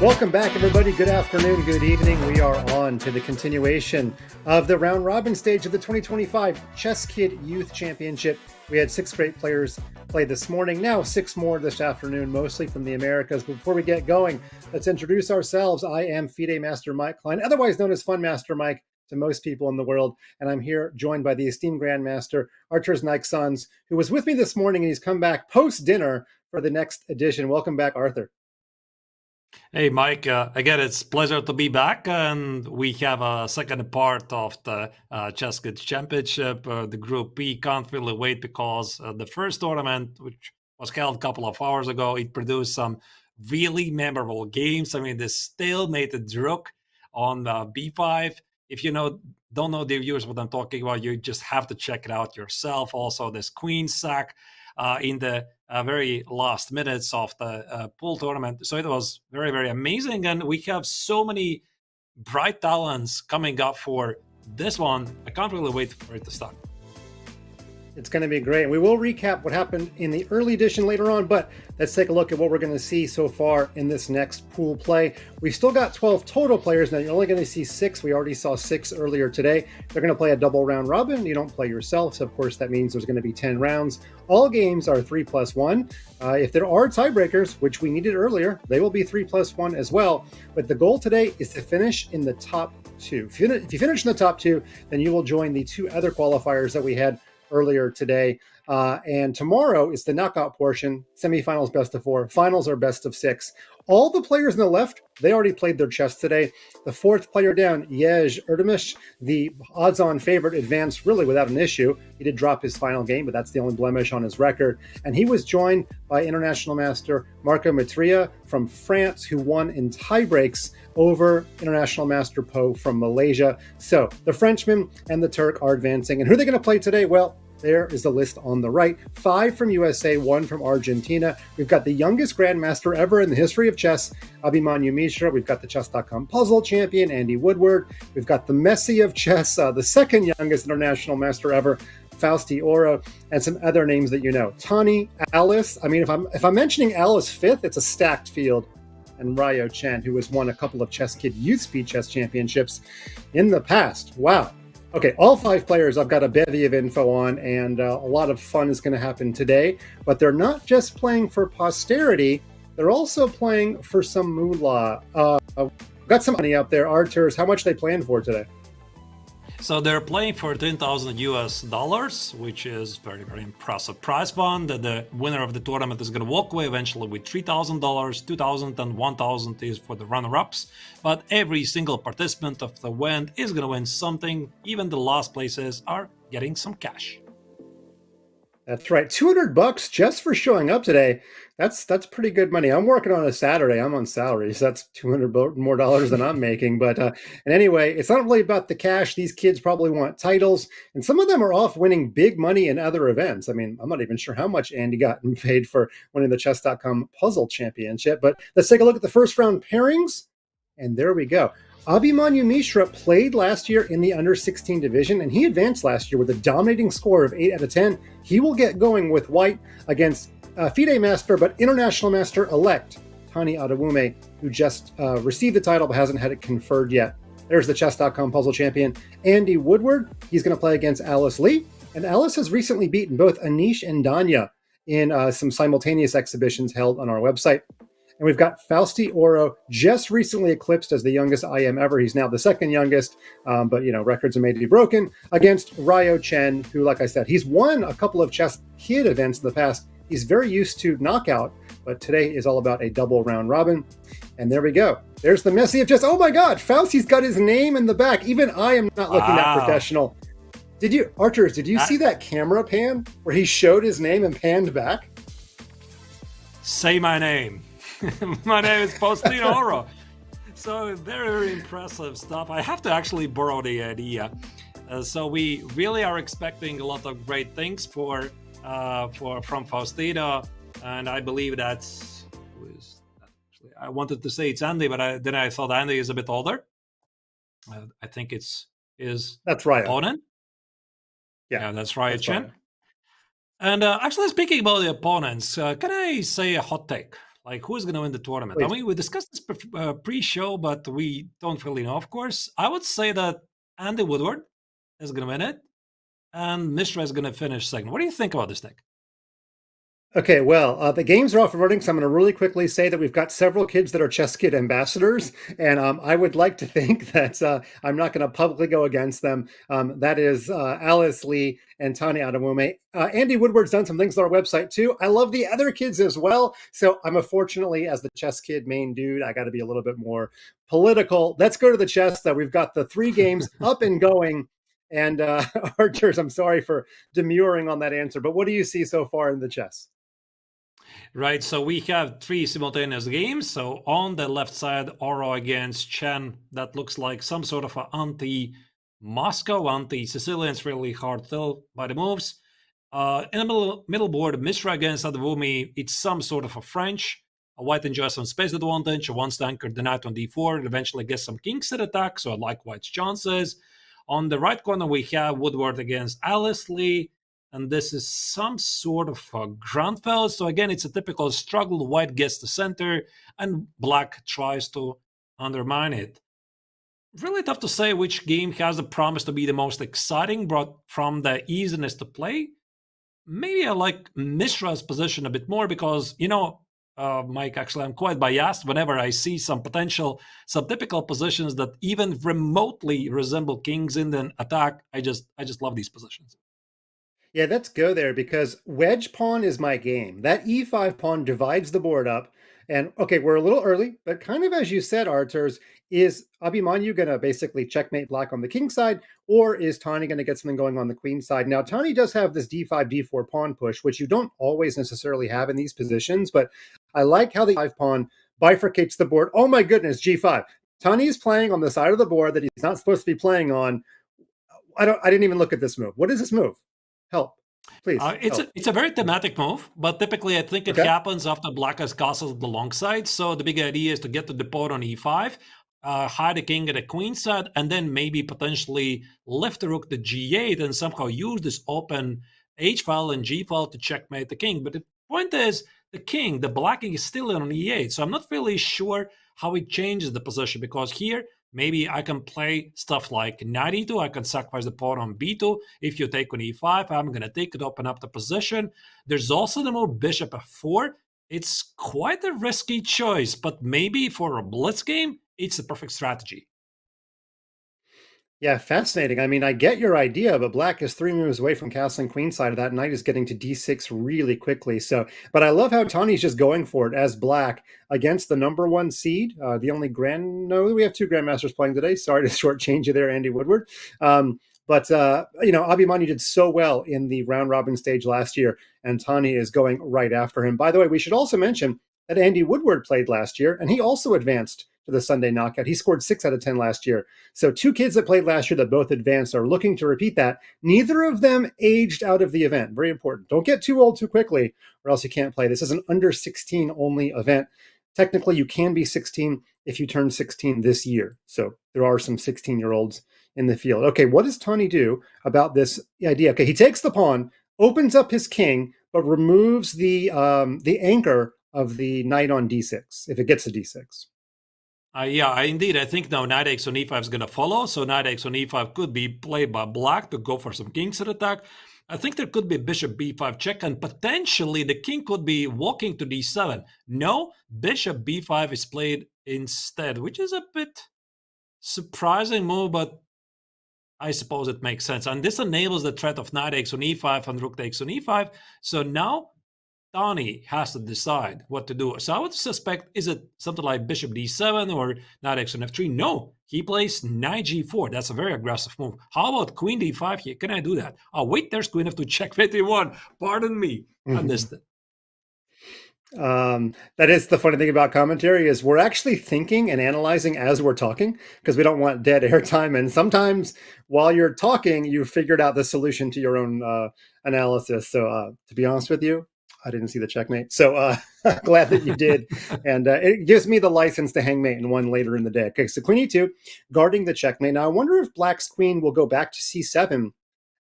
Welcome back, everybody. Good afternoon, good evening. We are on to the continuation of the round robin stage of the 2025 ChessKid Youth Championship. We had 6 great players play this morning, now 6 more this afternoon, mostly from the Americas. But before we get going, let's introduce ourselves. I am FIDE Master Mike Klein, otherwise known as Fun Master Mike to most people in the world. And I'm here joined by the esteemed Grandmaster, Arthur's Nike-Sons, who was with me this morning, and he's come back post-dinner for the next edition. Welcome back, Arthur. Hey, Mike. Again, it's a pleasure to be back. And we have a second part of the ChessKid Championship. The Group B can't really wait because the first tournament, which was held a couple of hours ago, it produced some really memorable games. I mean, the stalemated Rook on B5. If you don't know the viewers what I'm talking about, you just have to check it out yourself. Also, this Queen sack in the very last minutes of the pool tournament. So it was very, very amazing. And we have so many bright talents coming up for this one. I can't really wait for it to start. It's going to be great. We will recap what happened in the early edition later on, but let's take a look at what we're going to see so far in this next pool play. We've still got 12 total players. Now, you're only going to see 6. We already saw 6 earlier today. They're going to play a double round robin. You don't play yourself, so of course that means there's going to be 10 rounds. All games are 3+1. If there are tiebreakers, which we needed earlier, they will be 3+1 as well. But the goal today is to finish in the top 2. If you finish in the top 2, then you will join the 2 other qualifiers that we had earlier today. And tomorrow is the knockout portion, semifinals best of 4, finals are best of 6. All the players on the left, they already played their chess today. The 4th player down, Yej Erdemish, the odds-on favorite, advanced really without an issue. He did drop his final game, but that's the only blemish on his record. And he was joined by international master Marco Matria from France, who won in tiebreaks over international master Po from Malaysia. So the Frenchman and the Turk are advancing. And who are they going to play today? Well, there is the list on the right. 5 from USA, 1 from Argentina. We've got the youngest grandmaster ever in the history of chess, Abhimanyu Mishra. We've got the Chess.com puzzle champion, Andy Woodward. We've got the Messi of chess, the second youngest international master ever, Fausti Oro, and some other names that you know. Tani, Alice. I mean, if I'm mentioning Alice 5th, it's a stacked field. And Ryo Chen, who has won a couple of ChessKid Youth Speed Chess Championships in the past. Wow. Okay, all 5 players I've got a bevy of info on, and a lot of fun is going to happen today. But they're not just playing for posterity, they're also playing for some moolah. Got some money out there. Arthurs, how much they planned for today? So they're playing for $10,000, which is very, very impressive prize fund. The winner of the tournament is going to walk away eventually with $3,000, $2,000, and $1,000 is for the runner-ups. But every single participant of the event is going to win something. Even the last places are getting some cash. That's right, $200 just for showing up today. That's pretty good money. I'm working on a Saturday. I'm on salary, so that's $200 more than I'm making. But and anyway, it's not really about the cash. These kids probably want titles, and some of them are off winning big money in other events. I mean, I'm not even sure how much Andy got paid for winning the Chess.com Puzzle Championship. But let's take a look at the first round pairings, and there we go. Abhimanyu Mishra played last year in the under-16 division, and he advanced last year with a dominating score of 8 out of 10. He will get going with white against FIDE Master, but International Master-elect Tani Adewume, who just received the title but hasn't had it conferred yet. There's the Chess.com puzzle champion, Andy Woodward. He's going to play against Alice Lee, and Alice has recently beaten both Anish and Danya in some simultaneous exhibitions held on our website. And we've got Fausti Oro, just recently eclipsed as the youngest IM ever. He's now the second youngest, but records are made to be broken, against Ryo Chen, who, like I said, he's won a couple of ChessKid events in the past. He's very used to knockout, but today is all about a double round robin. And there we go. There's the Messi of chess. Oh my God, Fausti's got his name in the back. Even I am not looking that professional. Arthurs, did you see that camera pan where he showed his name and panned back? Say my name. My name is Faustino Oro. So very, very impressive stuff. I have to actually borrow the idea. So we really are expecting a lot of great things from Faustino, and I believe that's. I wanted to say it's Andy, but then I thought Andy is a bit older. I think it's his opponent. Yeah, that's right, Chen. And actually, speaking about the opponents, can I say a hot take? Like, who's going to win the tournament? I Please. mean, we discussed this pre-show, but we don't really know, of course. I would say that Andy Woodward is going to win it, and Mishra is going to finish second. What do you think about this deck? Okay, well, the games are off and running, so I'm going to really quickly say that we've got several kids that are ChessKid ambassadors, and I would like to think that I'm not going to publicly go against them. That is Alice Lee and Tani Adamume. Andy Woodward's done some things on our website too. I love the other kids as well, so I'm unfortunately, as the ChessKid main dude, I got to be a little bit more political. Let's go to the chess, though. We've got the 3 games up and going. And Archers, I'm sorry for demurring on that answer, but what do you see so far in the chess? Right, so we have 3 simultaneous games. So on the left side, Oro against Chen. That looks like some sort of an anti-Moscow, anti-Sicilian. It's really hard to tell by the moves. In the middle board, Mishra against Advumi. It's some sort of a French. White enjoys some space advantage. Wants to anchor the knight on d4 and eventually get some kings at attack. So I like White's chances. On the right corner, we have Woodward against Alice Lee. And this is some sort of a Grunfeld. So again, it's a typical struggle. White gets the center, and Black tries to undermine it. Really tough to say which game has the promise to be the most exciting, but from the easiness to play, maybe I like Mishra's position a bit more because, Mike, actually, I'm quite biased whenever I see some typical positions that even remotely resemble kings in the attack. I just love these positions. Yeah, let's go there because wedge pawn is my game. That e5 pawn divides the board up. And okay, we're a little early, but kind of as you said, Arturs, is Abhimanyu going to basically checkmate Black on the king side, or is Tani going to get something going on the queen side? Now, Tani does have this d5, d4 pawn push, which you don't always necessarily have in these positions, but I like how the 5 pawn bifurcates the board. Oh my goodness, g5. Tani is playing on the side of the board that he's not supposed to be playing on. I didn't even look at this move. What is this move? Help, please. Help. It's a very thematic move, but typically I think it happens after Black has castles the long side. So the big idea is to get to the pawn on e5, hide the king at the queen side, and then maybe potentially lift the rook to g8 and somehow use this open h file and g file to checkmate the king. But the point is, the Black king is still on e8. So I'm not really sure how it changes the position because here maybe I can play stuff like knight e2. I can sacrifice the pawn on b2. If you take on e5, I'm going to take it, open up the position. There's also the move bishop f4. It's quite a risky choice, but maybe for a blitz game, it's the perfect strategy. Yeah, fascinating. I mean, I get your idea, but Black is 3 moves away from castling queenside of that. Knight is getting to d6 really quickly. So, but I love how Tani's just going for it as Black against the #1 seed. The only no, we have 2 grandmasters playing today. Sorry to shortchange you there, Andy Woodward. But Abhimanyu did so well in the round robin stage last year, and Tani is going right after him. By the way, we should also mention that Andy Woodward played last year, and he also advanced to the Sunday knockout. He scored 6 out of 10 last year. So 2 kids that played last year that both advanced are looking to repeat that. Neither of them aged out of the event. Very important. Don't get too old too quickly or else you can't play. This is an under 16 only event. Technically, you can be 16 if you turn 16 this year. So there are some 16-year-olds in the field. Okay, what does Tani do about this idea? Okay, he takes the pawn, opens up his king, but removes the anchor of the knight on d6 if it gets to d6. Yeah, indeed. I think now knight x on e5 is going to follow. So knight x on e5 could be played by Black to go for some kings at attack. I think there could be bishop b5 check, and potentially the king could be walking to d7. No, bishop b5 is played instead, which is a bit surprising move, but I suppose it makes sense. And this enables the threat of knight x on e5 and rook takes on e5. So now Tani has to decide what to do. So I would suspect, is it something like bishop d7 or knight x on f3? No, he plays knight g4. That's a very aggressive move. How about queen d5 here? Can I do that? Oh, wait, there's queen f2 check 51. Pardon me. I missed it. That is the funny thing about commentary is we're actually thinking and analyzing as we're talking because we don't want dead airtime. And sometimes while you're talking, you figured out the solution to your own analysis. So to be honest with you, I didn't see the checkmate. So glad that you did. And it gives me the license to hang mate in one later in the day. Okay, so queen e2, guarding the checkmate. Now I wonder if Black's queen will go back to c7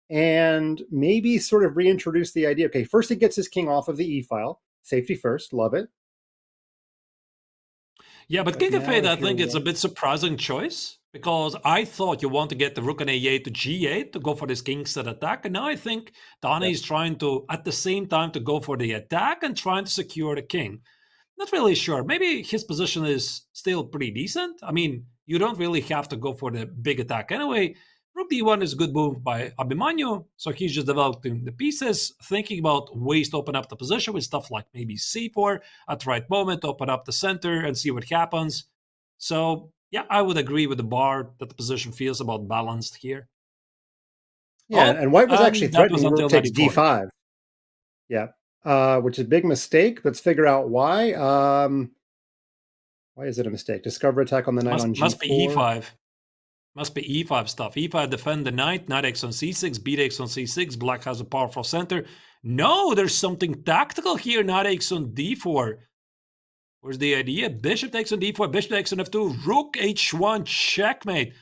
and maybe sort of reintroduce the idea. Okay, first he gets his king off of the e file. Safety first, love it. Yeah, but But king now f8, I if you're think it's a white, bit surprising choice because I thought you want to get the rook on a8 to g8 to go for this kingside attack, and now I think Tani yep. is trying to, at the same time, to go for the attack and trying to secure the king. Not really sure. Maybe his position is still pretty decent. I mean, you don't really have to go for the big attack anyway. Rook d1 is a good move by Abhimanyu, so he's just developing the pieces, thinking about ways to open up the position with stuff like maybe c4 at the right moment, open up the center and see what happens. So, yeah, I would agree with the bar that the position feels about balanced here. Yeah, Oh, and white was actually and that was threatening until rook takes 94. d5. Yeah, which is a big mistake. Let's figure out why. Why is it a mistake? Discover attack on the knight on Must be g4. e5. Must be e5 stuff. e5 defend the knight, knight x on c6, bx on c6. Black has a powerful center. No, there's something tactical here. Knight x on d4. Where's the idea? Bishop takes on d4, bishop takes on f2, rook h1, checkmate.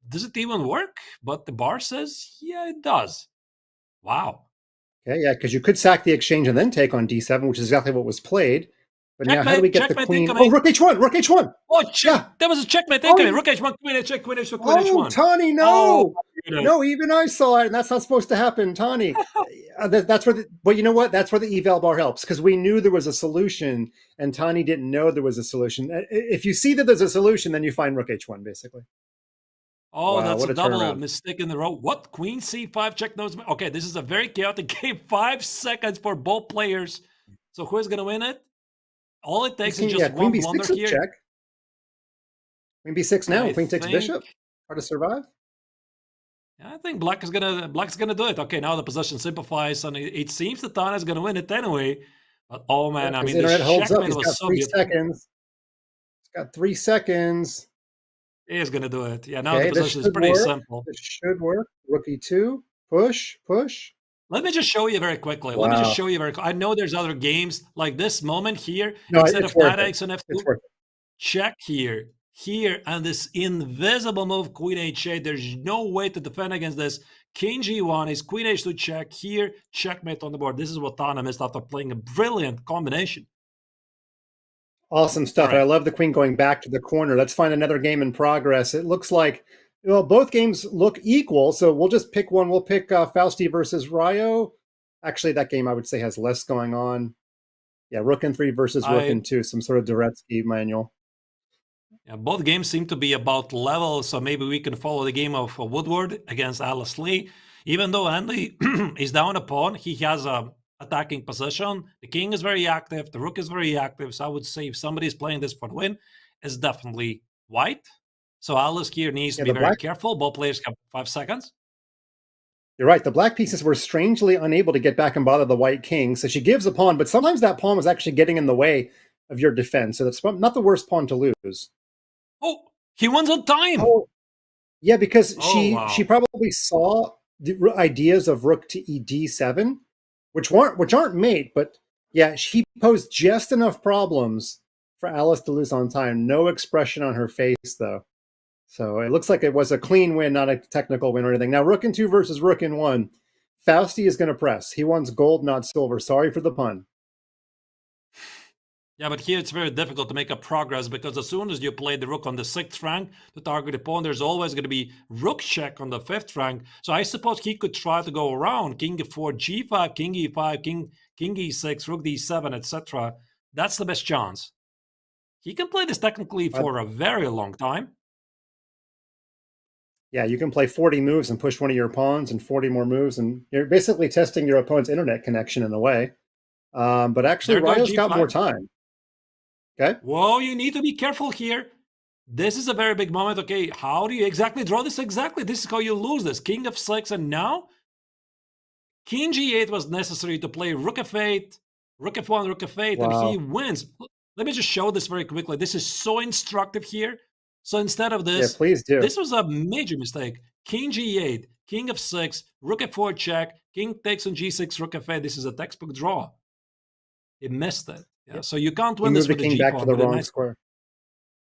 Does it even work? But the bar says, yeah, it does. Wow. Okay, yeah, because you could sack the exchange and then take on d7, which is exactly what was played. But now, how do we Checkmate, get the checkmate queen? Oh, incoming. rook h1, rook h1. Oh, check. Yeah. That was a checkmate Oh, incoming. Rook h1, queen h2, queen h2, queen oh, h1. Tani, Oh, no. my goodness. No, even I saw it, and that's not supposed to happen, Tani. That's where, but you know what? That's where the eval bar helps because we knew there was a solution, and Tani didn't know there was a solution. If you see that there's a solution, then you find rook h1, basically. Oh, Wow, that's what a a double turnaround! mistake in the row. What? Queen c5, check notes. Okay, this is a very chaotic game. 5 seconds for both players. So who's going to win it? All it takes is Yeah, just queen one blunder b6 is here. check. Queen b6 now. I Queen takes think bishop. Hard to survive. Black is gonna do it. Okay, now the position simplifies, and it seems that Tana is gonna win it anyway. But oh Yeah, man, I his mean, this internet holds up. checkmate He's got was so 3 beautiful. seconds. He's got 3 seconds. He is gonna do it. Yeah, now the Okay, this position is should pretty work. simple. This should work. Rook e2. Push, push. Let me just show you very quickly. Wow. I know there's other games like this moment here. No, Instead it's of worth knight it. x on It's f2, worth it. check here, and this invisible move, queen h8. There's no way to defend against this. King g1 is queen h2 check here, checkmate on the board. This is what Tana missed after playing a brilliant combination. Awesome stuff. Right. I love the queen going back to the corner. Let's find another game in progress. It looks like, well, both games look equal, so we'll just pick one. We'll pick Fausti versus Rayo. Actually, that game I would say has less going on. Yeah, Rook and 3 versus Rook and 2, some sort of Duretsky manual. Yeah, both games seem to be about level, so maybe we can follow the game of Woodward against Alice Lee. Even though Andy is down a pawn, he has a attacking position. The king is very active, the rook is very active, so I would say if somebody's playing this for the win, it's definitely white. So Alice here needs to be very careful. Both players have 5 seconds. You're right. The black pieces were strangely unable to get back and bother the white king, so she gives a pawn, but sometimes that pawn was actually getting in the way of your defense, so that's not the worst pawn to lose. Oh, he wins on time. Oh, yeah, because she probably saw the ideas of rook to ed7, which aren't mate, but yeah, she posed just enough problems for Alice to lose on time. No expression on her face though, so it looks like it was a clean win, not a technical win or anything. Now rook and 2 versus rook and 1. Fausti is going to press. He wants gold, not silver. Sorry for the pun. Yeah, but here it's very difficult to make a progress because as soon as you play the rook on the 6th rank to target the pawn, there's always going to be rook check on the 5th rank. So I suppose he could try to go around king e4, g5, king e5, king e6, rook d7, etc. That's the best chance. He can play this technically for a very long time. Yeah, you can play 40 moves and push one of your pawns and 40 more moves, and you're basically testing your opponent's internet connection in a way. But actually, Rayo's got more time. Okay. Whoa, you need to be careful here. This is a very big moment. Okay, how do you exactly draw this? Exactly, this is how you lose this. King f6, and now king g8 was necessary to play rook f8, rook f1, rook f8, and he wins. Let me just show this very quickly. This is so instructive here. So instead of this, please do. This was a major mistake. King g8, king f6, rook f4 check, king takes on g6, rook f8. This is a textbook draw. He missed it. Yeah, so you can't win this with the king back to the wrong square.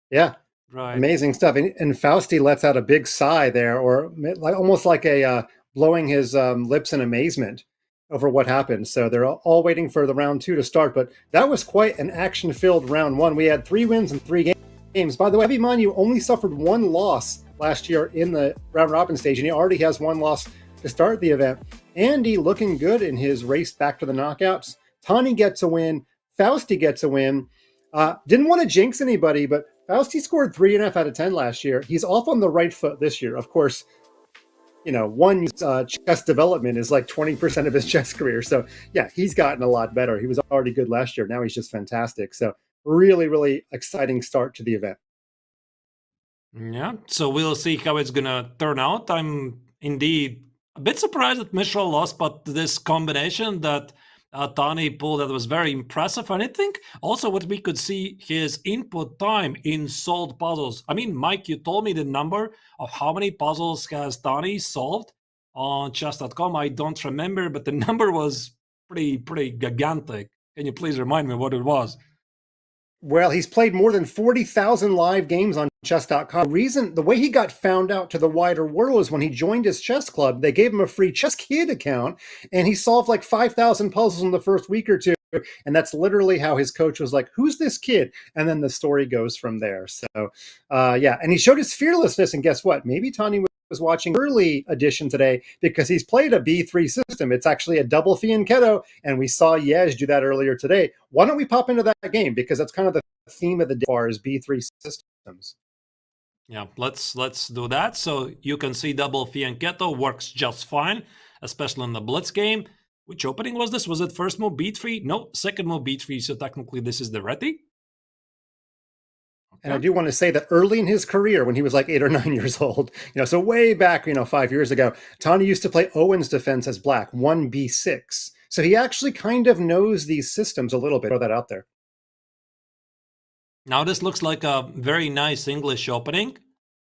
Yeah, right. Amazing stuff. And Fausti lets out a big sigh there, or like almost like a blowing his lips in amazement. over what happened. So they're all waiting for the round 2 to start. But that was quite an action-filled round 1. We had 3 wins and 3 games. By the way, Abhimanyu only suffered 1 loss last year in the round robin stage, and he already has 1 loss to start the event. Andy looking good in his race back to the knockouts. Tani gets a win. Fausti gets a win. Didn't want to jinx anybody, but Fausti scored 3.5 out of 10 last year. He's off on the right foot this year. Of course, one chess development is like 20% of his chess career. So yeah, he's gotten a lot better. He was already good last year. Now he's just fantastic. So really, really exciting start to the event. Yeah, so we'll see how it's gonna turn out. I'm indeed a bit surprised that Mishra lost, but this combination that Tani pulled, that was very impressive. And I think also what we could see his input time in solved puzzles. I mean, Mike, you told me the number of how many puzzles has Tani solved on Chess.com. I don't remember, but the number was pretty gigantic. Can you please remind me what it was? Well, he's played more than 40,000 live games on Chess.com. The way he got found out to the wider world is when he joined his chess club. They gave him a free ChessKid account, and he solved like 5,000 puzzles in the first week or two. And that's literally how his coach was like, "Who's this kid?" And then the story goes from there. So, yeah. And he showed his fearlessness. And guess what? Maybe Tani was watching early edition today because he's played a B3 system. It's actually a double fianchetto, and we saw Yej do that earlier today. Why don't we pop into that game? Because that's kind of the theme of the day as far as B3 systems. Yeah, let's do that. So you can see double fianchetto works just fine, especially in the blitz game. Which opening was this? Was it first move B3? No, second move B3. So technically this is the ready. And I do want to say that early in his career, when he was like 8 or 9 years old, so way back, 5 years ago, Tani used to play Owen's defense as black, 1b6. So he actually kind of knows these systems a little bit. Throw that out there. Now this looks like a very nice English opening.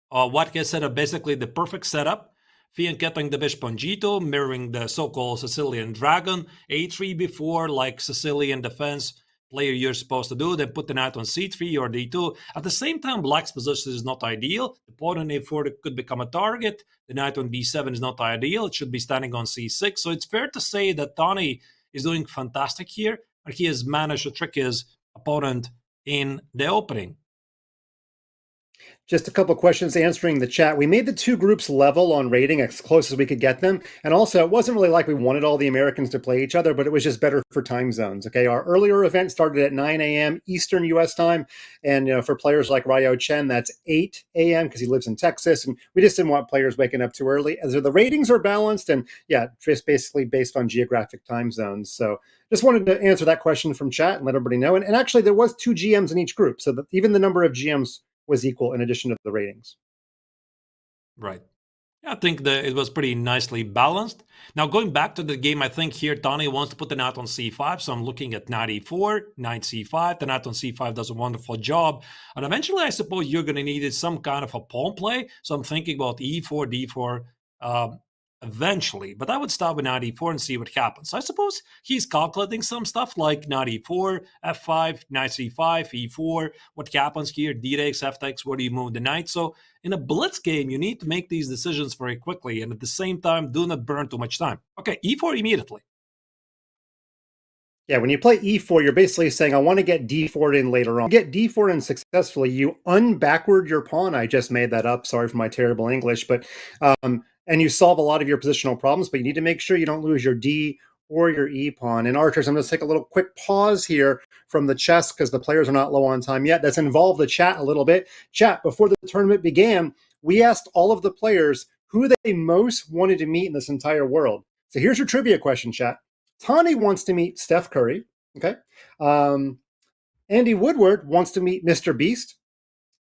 What gets set up basically the perfect setup. Fianchettoing the bishop on g2, mirroring the so-called Sicilian dragon. a3 before, like Sicilian defense player you're supposed to do, then put the knight on c3 or d2. At the same time, black's position is not ideal. The pawn on a4 could become a target. The knight on b7 is not ideal. It should be standing on c6. So it's fair to say that Tani is doing fantastic here, and he has managed to trick his opponent in the opening. Just a couple questions answering the chat. We made the 2 groups level on rating as close as we could get them. And also, it wasn't really like we wanted all the Americans to play each other, but it was just better for time zones. Okay, our earlier event started at 9 a.m. Eastern U.S. time. And for players like Ryo Chen, that's 8 a.m. because he lives in Texas. And we just didn't want players waking up too early. As the ratings are balanced and, yeah, just basically based on geographic time zones. So just wanted to answer that question from chat and let everybody know. And actually, there was 2 GMs in each group. So that even the number of GMs was equal in addition to the ratings. Right. Yeah, I think that it was pretty nicely balanced. Now, going back to the game, I think here Tani wants to put the knight on c5, so I'm looking at knight e4, knight c5. The knight on c5 does a wonderful job. And eventually, I suppose you're going to need some kind of a pawn play. So I'm thinking about e4, d4 eventually. But I would start with knight e4 and see what happens. So I suppose he's calculating some stuff like knight e4, f5, knight c5, e4. What happens here? D takes, f takes, where do you move the knight? So in a blitz game, you need to make these decisions very quickly. And at the same time, do not burn too much time. Okay, e4 immediately. Yeah, when you play e4, you're basically saying, I want to get d4 in later on. Get d4 in successfully, you unbackward your pawn. I just made that up. Sorry for my terrible English. But and you solve a lot of your positional problems, but you need to make sure you don't lose your D or your E pawn. And archers, I'm going to take a little quick pause here from the chess because the players are not low on time yet. That's involved the chat a little bit. Chat, before the tournament began, we asked all of the players who they most wanted to meet in this entire world. So here's your trivia question, chat. Tani wants to meet Steph Curry. Okay. Andy Woodward wants to meet Mr. Beast.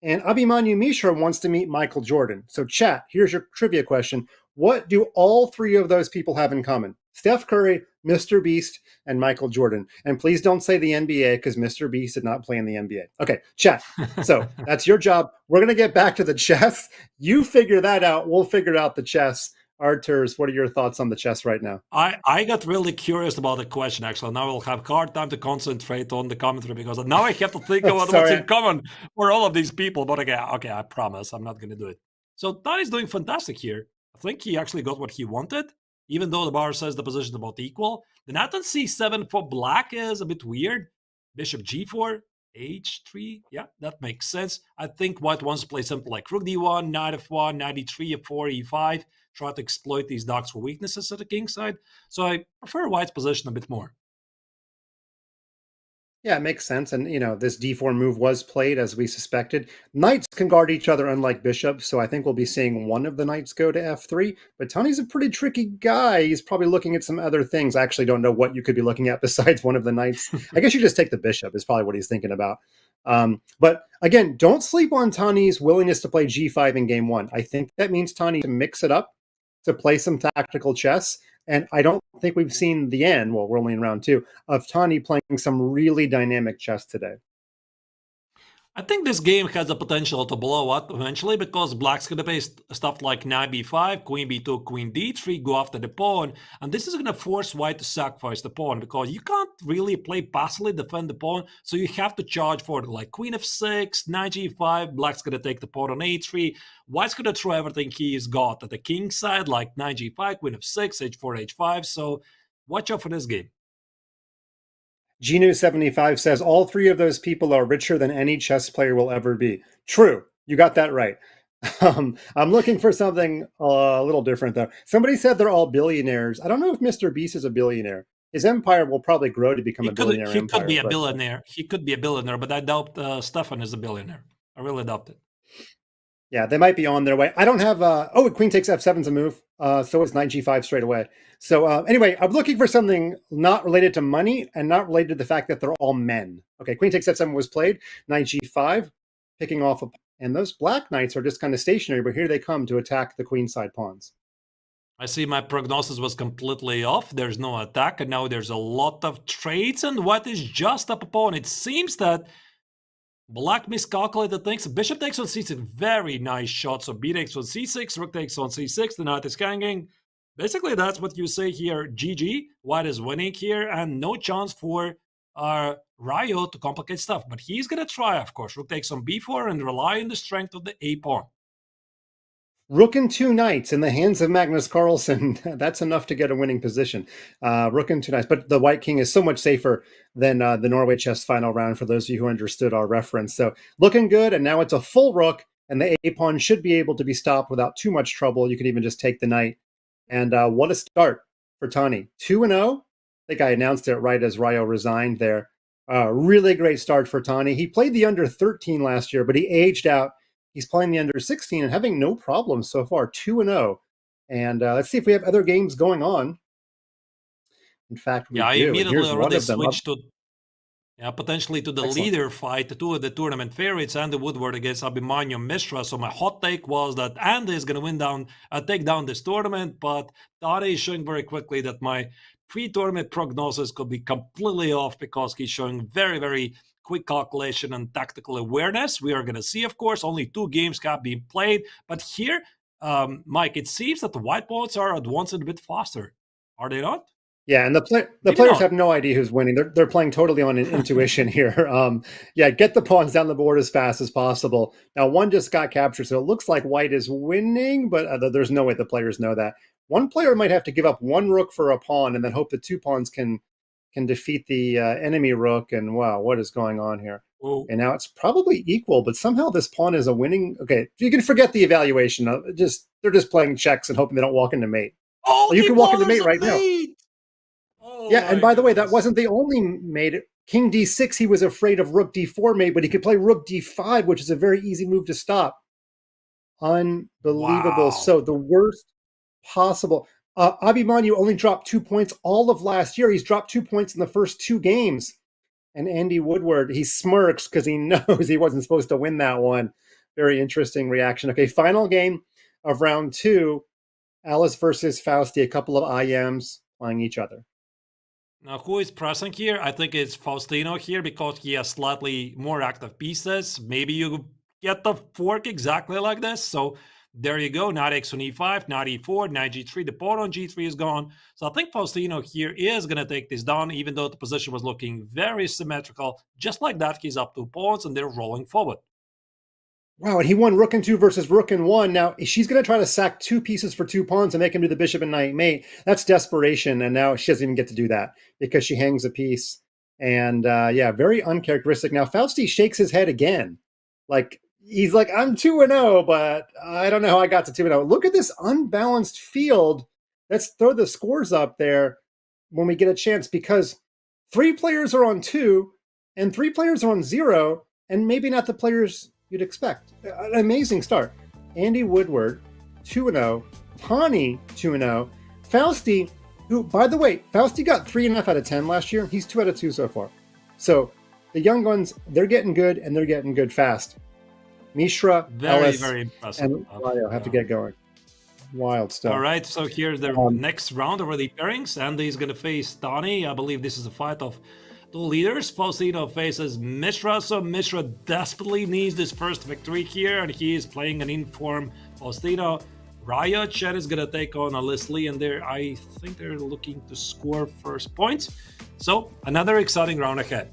And Abhimanyu Mishra wants to meet Michael Jordan. So chat, here's your trivia question. What do all 3 of those people have in common? Steph Curry, Mr. Beast, and Michael Jordan. And please don't say the NBA because Mr. Beast did not play in the NBA. Okay, chat. So that's your job. We're going to get back to the chess. You figure that out. We'll figure out the chess. Arturs, what are your thoughts on the chess right now? I got really curious about the question, actually. Now I'll have hard time to concentrate on the commentary because now I have to think about what's in common for all of these people. But okay, I promise I'm not going to do it. So Tani's doing fantastic here. I think he actually got what he wanted. even though the bar says the position is about equal. The knight on c7 for black is a bit weird. Bishop g4, h3. Yeah, that makes sense. I think white wants to play something like rook d1, knight f1, knight e3, f4, e5. Try to exploit these dogs for weaknesses at the king side. So I prefer white's position a bit more. Yeah, it makes sense. And, this d4 move was played as we suspected. Knights can guard each other unlike bishops, so I think we'll be seeing one of the knights go to f3. But Tani's a pretty tricky guy. He's probably looking at some other things. I actually don't know what you could be looking at besides one of the knights. I guess you just take the bishop is probably what he's thinking about. But again, don't sleep on Tani's willingness to play g5 in game one. I think that means Tani to mix it up, to play some tactical chess. And I don't think we've seen the end, well, we're only in round two, of Tani playing some really dynamic chess today. I think this game has the potential to blow up eventually because black's going to play stuff like knight b5, queen b2, queen d3, go after the pawn. And this is going to force white to sacrifice the pawn because you can't really play passively, defend the pawn. So you have to charge for it, like queen f6, knight g5, black's going to take the pawn on a3. White's going to throw everything he's got at the king side, like knight g5, queen f6, h4, h5. So watch out for this game. Genu75 says all three of those people are richer than any chess player will ever be. True. You got that right. I'm looking for something a little different, though. Somebody said they're all billionaires. I don't know if Mr. Beast is a billionaire. His empire will probably grow to become a billionaire empire. He could be a billionaire. He could be a billionaire, but I doubt Stefan is a billionaire. I really doubt it. Yeah, they might be on their way. I don't have... queen takes f7's a move. So is knight g5 straight away. So anyway, I'm looking for something not related to money and not related to the fact that they're all men. Okay, queen takes f7 was played. Knight g5, picking off and those black knights are just kind of stationary, but here they come to attack the queenside pawns. I see my prognosis was completely off. There's no attack, and now there's a lot of trades, and white is just up a pawn. It seems that black miscalculated things. Bishop takes on c6, very nice shot. So b takes on c6, rook takes on c6, the knight is hanging. Basically, that's what you say here. GG, white is winning here, and no chance for Rayo to complicate stuff. But he's going to try, of course. Rook takes on b4 and rely on the strength of the a pawn. Rook and two knights in the hands of Magnus Carlsen. That's enough to get a winning position. Rook and two knights. But the white king is so much safer than the Norway chess final round, for those of you who understood our reference. So looking good, and now it's a full rook, and the a-pawn should be able to be stopped without too much trouble. You can even just take the knight. And what a start for Tani. 2-0. I think I announced it right as Rayo resigned there. Really great start for Tani. He played the under 13 last year, but he aged out. He's playing the under 16 and having no problems so far, 2-0. And let's see if we have other games going on. In fact, we do. I immediately already switched to potentially to the leader fight, two of the tournament favorites, Andy Woodward against Abhimanyu Mishra. So my hot take was that Andy is going to take down this tournament, but Tani is showing very quickly that my pre-tournament prognosis could be completely off because he's showing very, very quick calculation and tactical awareness. We are going to see, of course, only 2 games have been played. But here, Mike, it seems that the white pawns are advancing a bit faster. Are they not? Yeah, and the players have no idea who's winning. They're playing totally on intuition here. Get the pawns down the board as fast as possible. Now, one just got captured, so it looks like white is winning, but there's no way the players know that. One player might have to give up one rook for a pawn and then hope the 2 pawns can defeat the enemy rook. And wow, what is going on here? Oh. And now it's probably equal, but somehow this pawn is a winning. Okay, you can forget the evaluation. They're just playing checks and hoping they don't walk into mate. Oh, well, you can walk into mate right now. Oh, yeah, and by the way, that wasn't the only mate. King d6, he was afraid of rook d4 mate, but he could play rook d5, which is a very easy move to stop. Unbelievable. Wow. So the worst possible. Abhimanyu only dropped 2 points all of last year. He's dropped 2 points in the first 2 games. And Andy Woodward, he smirks because he knows he wasn't supposed to win that one. Very interesting reaction. Okay, final game of round 2. Alice versus Fausti, a couple of IMs playing each other. Now, who is pressing here? I think it's Faustino here because he has slightly more active pieces. Maybe you get the fork exactly like this. So there you go. Knight x on e5, knight e4, knight g3. The pawn on g3 is gone. So I think Faustino here is going to take this down, even though the position was looking very symmetrical. Just like that, he's up 2 pawns and they're rolling forward. Wow, and he won rook and two versus rook and one. Now she's going to try to sack two pieces for two pawns and make him do the bishop and knight mate. That's desperation, and now she doesn't even get to do that because she hangs a piece. And yeah, very uncharacteristic. Now Fausti shakes his head again, like he's like, "I'm 2-0, but I don't know how I got to 2-0." Look at this unbalanced field. Let's throw the scores up there when we get a chance because three players are on two and three players are on zero, and maybe not the players you'd expect. An amazing start. Andy Woodward, 2-0. Tani, 2-0. Fausti, who, by the way, Fausti got 3.5 out of 10 last year. He's 2 out of 2 so far. So the young ones, they're getting good, and they're getting good fast. Mishra, Ellis, very impressive. and Lyle have to get going. Wild stuff. All right, so here's the next round of the pairings. Andy's going to face Tani. I believe this is a fight of two leaders. Faustino faces Mishra, so Mishra desperately needs this first victory here, and he is playing an informed Faustino. Raya Chen is going to take on Leslie, and I think they're looking to score first points. So another exciting round ahead.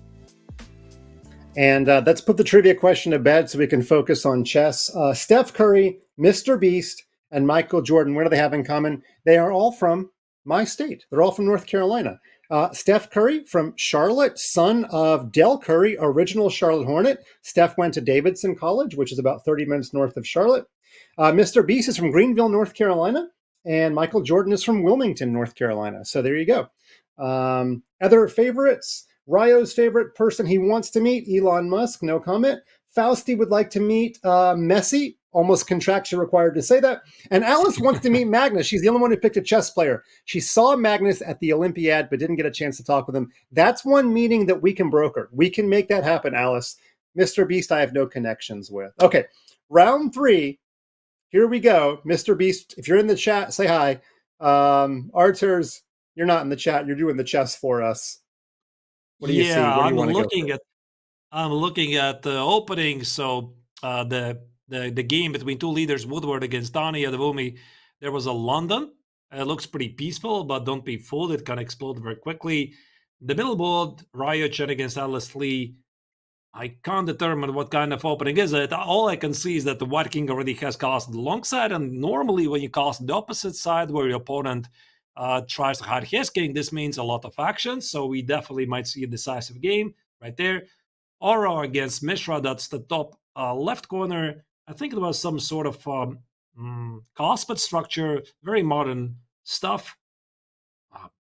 And let's put the trivia question to bed so we can focus on chess. Steph Curry, Mr. Beast, and Michael Jordan, what do they have in common? They are all from my state. They're all from North Carolina. Steph Curry from Charlotte, son of Del Curry, original Charlotte Hornet. Steph went to Davidson College, which is about 30 minutes north of Charlotte. Mr. Beast is from Greenville, North Carolina. And Michael Jordan is from Wilmington, North Carolina. So there you go. Other favorites. Ryo's favorite person he wants to meet, Elon Musk, no comment. Fausti would like to meet Messi, almost contraction required to say that. And Alice wants to meet Magnus. She's the only one who picked a chess player. She saw Magnus at the Olympiad, but didn't get a chance to talk with him. That's one meeting that we can broker. We can make that happen, Alice. Mr. Beast, I have no connections with. Okay, round 3. Here we go. Mr. Beast, if you're in the chat, say hi. Arturs, you're not in the chat. You're doing the chess for us. What do you see? What do you want to go? I'm looking at the opening. So the game between two leaders, Woodward against Tani Adavumi, there was a London. It looks pretty peaceful, but don't be fooled. It can explode very quickly. The middle board, Ryo Chen against Alice Lee. I can't determine what kind of opening is it. All I can see is that the White King already has casted the long side, and normally when you cast the opposite side where your opponent tries to hide his king, this means a lot of action, so we definitely might see a decisive game right there. Aura against Mishra, that's the top left corner. I think it was some sort of Cospet structure, very modern stuff.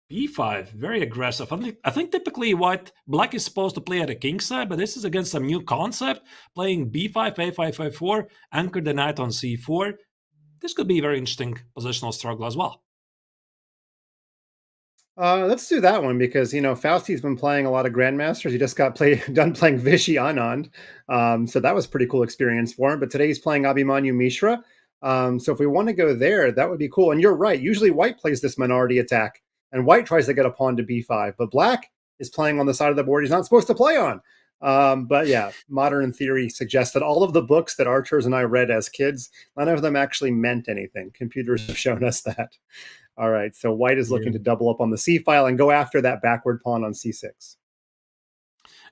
B5, very aggressive. I think typically black is supposed to play at a king side, but this is against some new concept, playing B5, A5, A4, anchor the knight on C4. This could be a very interesting positional struggle as well. Let's do that one because, Fausti's been playing a lot of Grandmasters. He just got done playing Vichy Anand. So that was a pretty cool experience for him. But today he's playing Abhimanyu Mishra. So if we want to go there, that would be cool. And you're right. Usually white plays this minority attack. And white tries to get a pawn to b5. But black is playing on the side of the board he's not supposed to play on. But yeah, modern theory suggests that all of the books that Arturs and I read as kids, none of them actually meant anything. Computers have shown us that. All right, so white is looking to double up on the c file and go after that backward pawn on c6.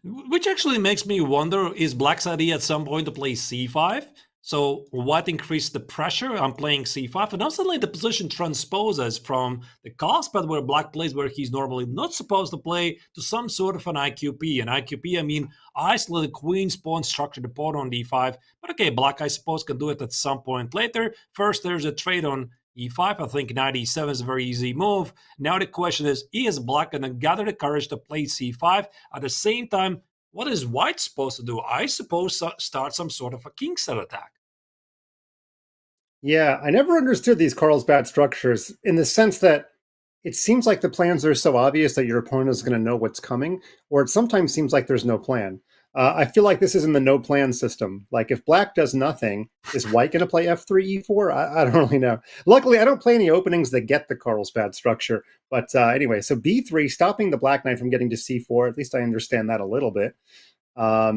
Which actually makes me wonder, is black's idea at some point to play c5? So white increased the pressure on playing c5, and now suddenly the position transposes from the Cospet where black plays where he's normally not supposed to play to some sort of an IQP. And IQP, I mean, isolated queen's pawn structure the pawn on d5. But okay, black, I suppose, can do it at some point later. First, there's a trade on e5. I think knight e7 is a very easy move. Now the question is black going to gather the courage to play c5? At the same time, what is white supposed to do? I suppose start some sort of a king set attack. Yeah, I never understood these Carlsbad structures in the sense that it seems like the plans are so obvious that your opponent is going to know what's coming, or it sometimes seems like there's no plan. I feel like this is in the no plan system. Like if black does nothing, is white going to play f3, e4? I don't really know. Luckily, I don't play any openings that get the Carlsbad structure. But anyway, so b3, stopping the black knight from getting to c4. At least I understand that a little bit. But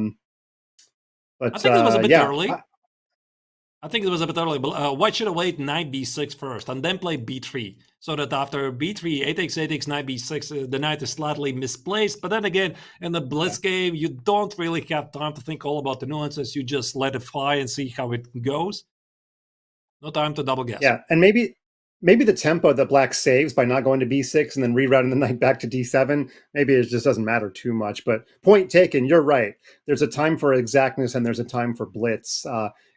I think it was a bit early. I think it was a bit early. But white should have waited knight b6 first and then play b3. So that after b3, 8x, 8x, knight b6, the knight is slightly misplaced. But then again, in the blitz game, you don't really have time to think all about the nuances. You just let it fly and see how it goes. No time to double guess. Yeah, and maybe the tempo that black saves by not going to b6 and then rerouting the knight back to d7, maybe it just doesn't matter too much. But point taken, you're right. There's a time for exactness and there's a time for blitz.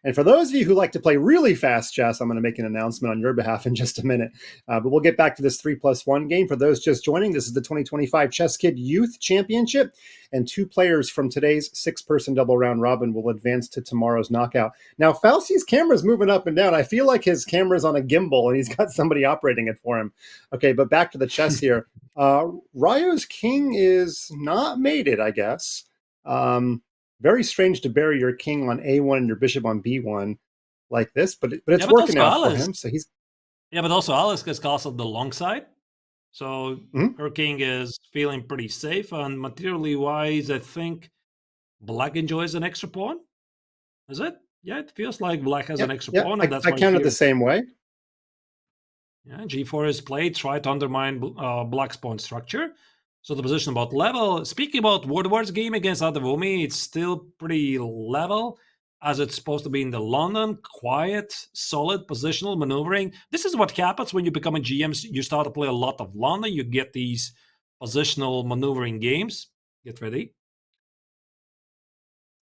And for those of you who like to play really fast chess, I'm going to make an announcement on your behalf in just a minute. But we'll get back to this 3+1 game. For those just joining, this is the 2025 ChessKid Youth Championship. And 2 players from today's 6-person double round robin will advance to tomorrow's knockout. Now, Fausti's camera's moving up and down. I feel like his camera's on a gimbal and he's got somebody operating it for him. Okay, but back to the chess here. Ryo's king is not mated, I guess. Very strange to bury your king on a1 and your bishop on b1 like this, but it's working out for him. So he's but also Alice gets castled the long side. So her king is feeling pretty safe, and materially wise, I think black enjoys an extra pawn. Is it? Yeah, it feels like black has an extra pawn, and that's I counted the same way. Yeah, g4 is played, try to undermine black's pawn structure. So the position about level. Speaking about Woodward's game against Adevumi, it's still pretty level, as it's supposed to be in the London. Quiet, solid positional maneuvering. This is what happens when you become a GM. You start to play a lot of London. You get these positional maneuvering games. Get ready.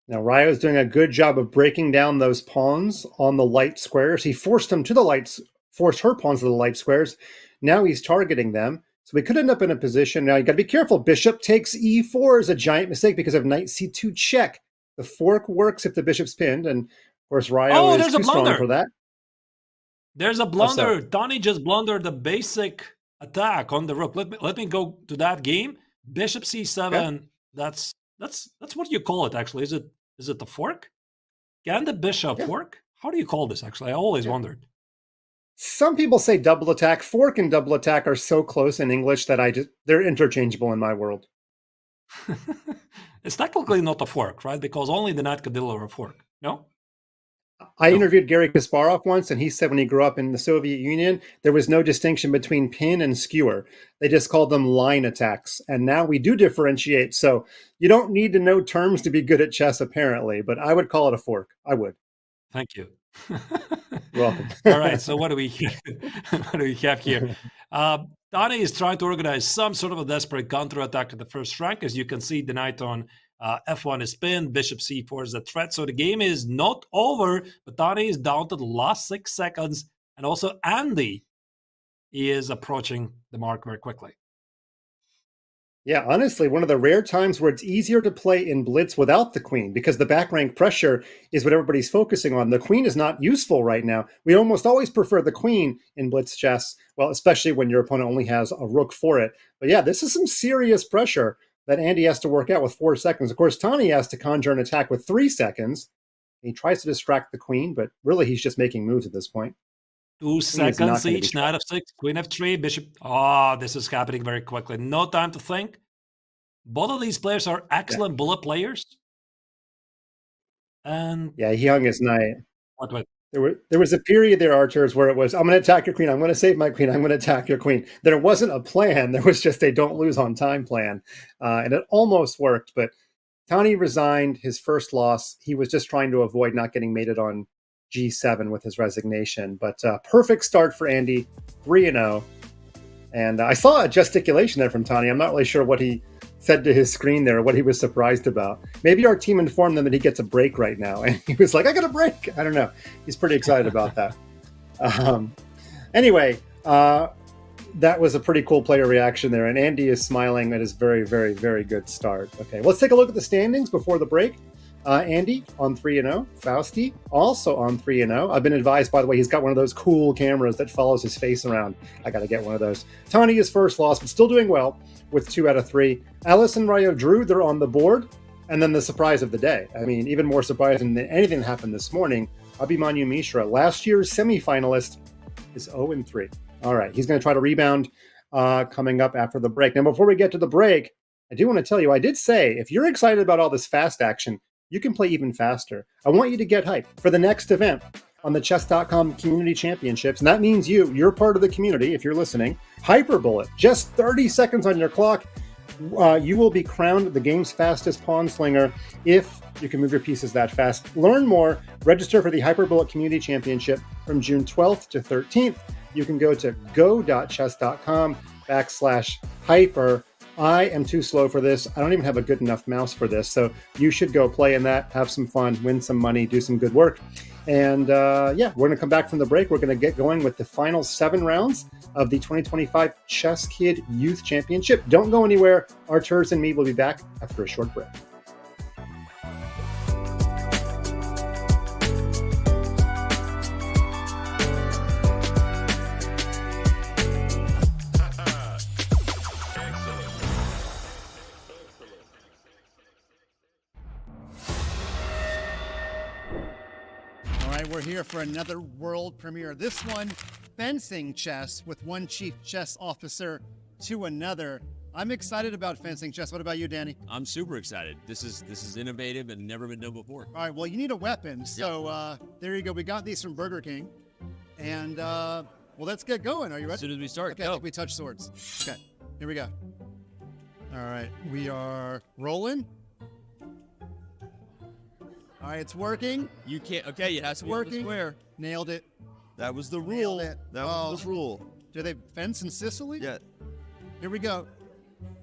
Now, Ryo's doing a good job of breaking down those pawns on the light squares. He forced them to the lights, forced her pawns to the light squares. Now he's targeting them. So we could end up in a position. Now you got to be careful. Bishop takes e4 is a giant mistake because of knight c2 check. The fork works if the bishop's pinned, and of course Ryo is too strong for that. There's a blunder. Tani just blundered the basic attack on the rook. Let me go to that game. Bishop c7. Okay. That's what you call it actually. Is it the fork? Can the bishop fork? How do you call this actually? I always wondered. Some people say double attack. Fork and double attack are so close in English that they're interchangeable in my world. It's technically not a fork, right? Because only the knight could deliver a fork. No? I interviewed Gary Kasparov once, and he said when he grew up in the Soviet Union, there was no distinction between pin and skewer. They just called them line attacks. And now we do differentiate. So you don't need to know terms to be good at chess, apparently. But I would call it a fork. I would. Thank you. Welcome. All right, so what do we have here? Tani is trying to organize some sort of a desperate counterattack at the first rank. As you can see, the knight on f1 is pinned, bishop c4 is a threat. So the game is not over, but Tani is down to the last 6 seconds. And also Andy is approaching the mark very quickly. Yeah, honestly, one of the rare times where it's easier to play in blitz without the queen, because the back rank pressure is what everybody's focusing on. The queen is not useful right now. We almost always prefer the queen in blitz chess, well, especially when your opponent only has a rook for it. But yeah, this is some serious pressure that Andy has to work out with 4 seconds. Of course, Tani has to conjure an attack with 3 seconds. He tries to distract the queen, but really he's just making moves at this point. 2 seconds each, knight f6, queen f3, bishop. Oh, this is happening very quickly. No time to think. Both of these players are excellent bullet players. And yeah, he hung his knight. What? There was a period there, Archers, where it was, I'm going to attack your queen, I'm going to save my queen, I'm going to attack your queen. There wasn't a plan. There was just a don't lose on time plan. And it almost worked, but Tani resigned his first loss. He was just trying to avoid not getting mated on G7 with his resignation. But perfect start for Andy, 3-0. And I saw a gesticulation there from Tani. I'm not really sure what he said to his screen there, what he was surprised about. Maybe our team informed them that he gets a break right now. And he was like, I got a break. I don't know. He's pretty excited about that. Anyway, that was a pretty cool player reaction there. And Andy is smiling at his very, very, very good start. Okay, let's take a look at the standings before the break. Andy on 3-0. Fausti also on 3-0. I've been advised, by the way, he's got one of those cool cameras that follows his face around. I got to get one of those. Tani is first loss, but still doing well with 2 out of 3. Alice and Ryo Drew, they're on the board. And then the surprise of the day. I mean, even more surprising than anything that happened this morning, Abhimanyu Mishra, last year's semifinalist, is 0-3. All right, he's going to try to rebound coming up after the break. Now, before we get to the break, I do want to tell you, I did say, if you're excited about all this fast action, you can play even faster. I want you to get hyped for the next event on the Chess.com Community Championships. And that means you're part of the community if you're listening. Hyperbullet, just 30 seconds on your clock. You will be crowned the game's fastest pawn slinger if you can move your pieces that fast. Learn more. Register for the Hyperbullet Community Championship from June 12th to 13th. You can go to go.chess.com/hyper. I am too slow for this. I don't even have a good enough mouse for this. So you should go play in that, have some fun, win some money, do some good work. And we're going to come back from the break. We're going to get going with the final 7 rounds of the 2025 ChessKid Youth Championship. Don't go anywhere. Arturs and me will be back after a short break. We're here for another world premiere. This one, fencing chess with one chief chess officer to another. I'm excited about fencing chess. What about you, Danny? I'm super excited. This is innovative and never been done before. All right, well, you need a weapon. So there you go. We got these from Burger King. And, well, let's get going. Are you ready? As soon as we start, okay, go. I think we touch swords. Okay, here we go. All right, we are rolling. All right, it's working. You can't. Okay, it has to be working. Square. Nailed it. That was the Nailed rule. it. That was the rule. Do they fence in Sicily? Yeah. Here we go.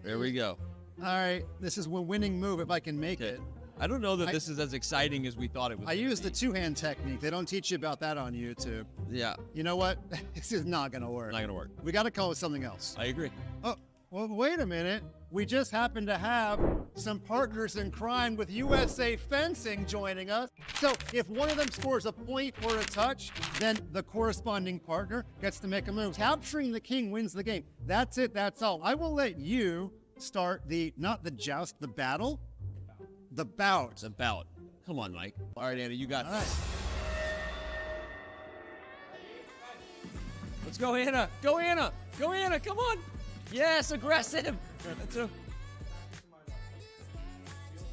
There we go. All right, this is a winning move if I can make it. I don't know that this is as exciting as we thought it was. I use the two-hand technique. They don't teach you about that on YouTube. Yeah. You know what? This is not going to work. Not gonna work. We got to come up with something else. I agree. Oh, well, wait a minute. We just happen to have some partners in crime with USA Fencing joining us. So if one of them scores a point or a touch, then the corresponding partner gets to make a move. Capturing the king wins the game. That's it. That's all. I will let you start not the joust, the battle. The bout. It's a bout. Come on, Mike. All right, Andy, you got All right. Let's go, Anna. Go, Anna. Go, Anna. Come on. Yes, aggressive.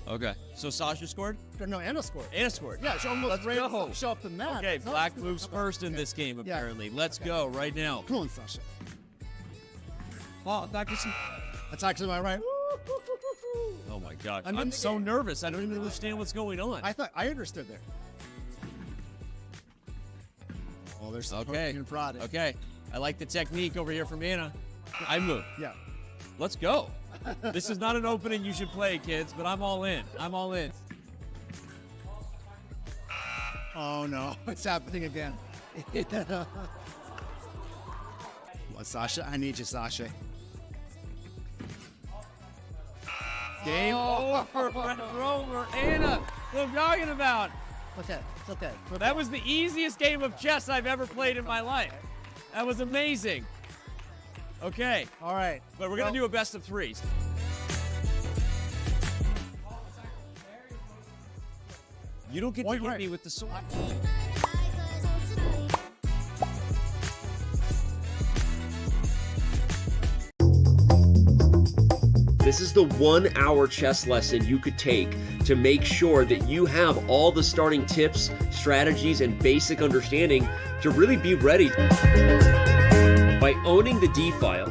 Okay, so Sasha scored? No, Anna scored. Anna scored. Yeah, she almost Let's ran go. show up the mat. Okay, black moves first in this game, Yeah. apparently. Let's go right now. Come on, Sasha. Oh, that gets Attack to my right. Oh my God. I'm so nervous. I don't even understand what's going on. I thought I understood there. Oh, there's some Okay. and prodding. Okay. I like the technique over here from Anna. I move. Yeah. Let's go. This is not an opening you should play, kids, but I'm all in. I'm all in. Oh no, it's happening again. Well, Sasha, I need you, Sasha. Game over. Anna, what I'm talking about. Okay, it's okay. That was the easiest game of chess I've ever played in my life. That was amazing. Okay. All right. But we're going to do a best of 3s. You don't get to hit me with the sword. This is the 1-hour chess lesson you could take to make sure that you have all the starting tips, strategies, and basic understanding to really be ready. By owning the D file,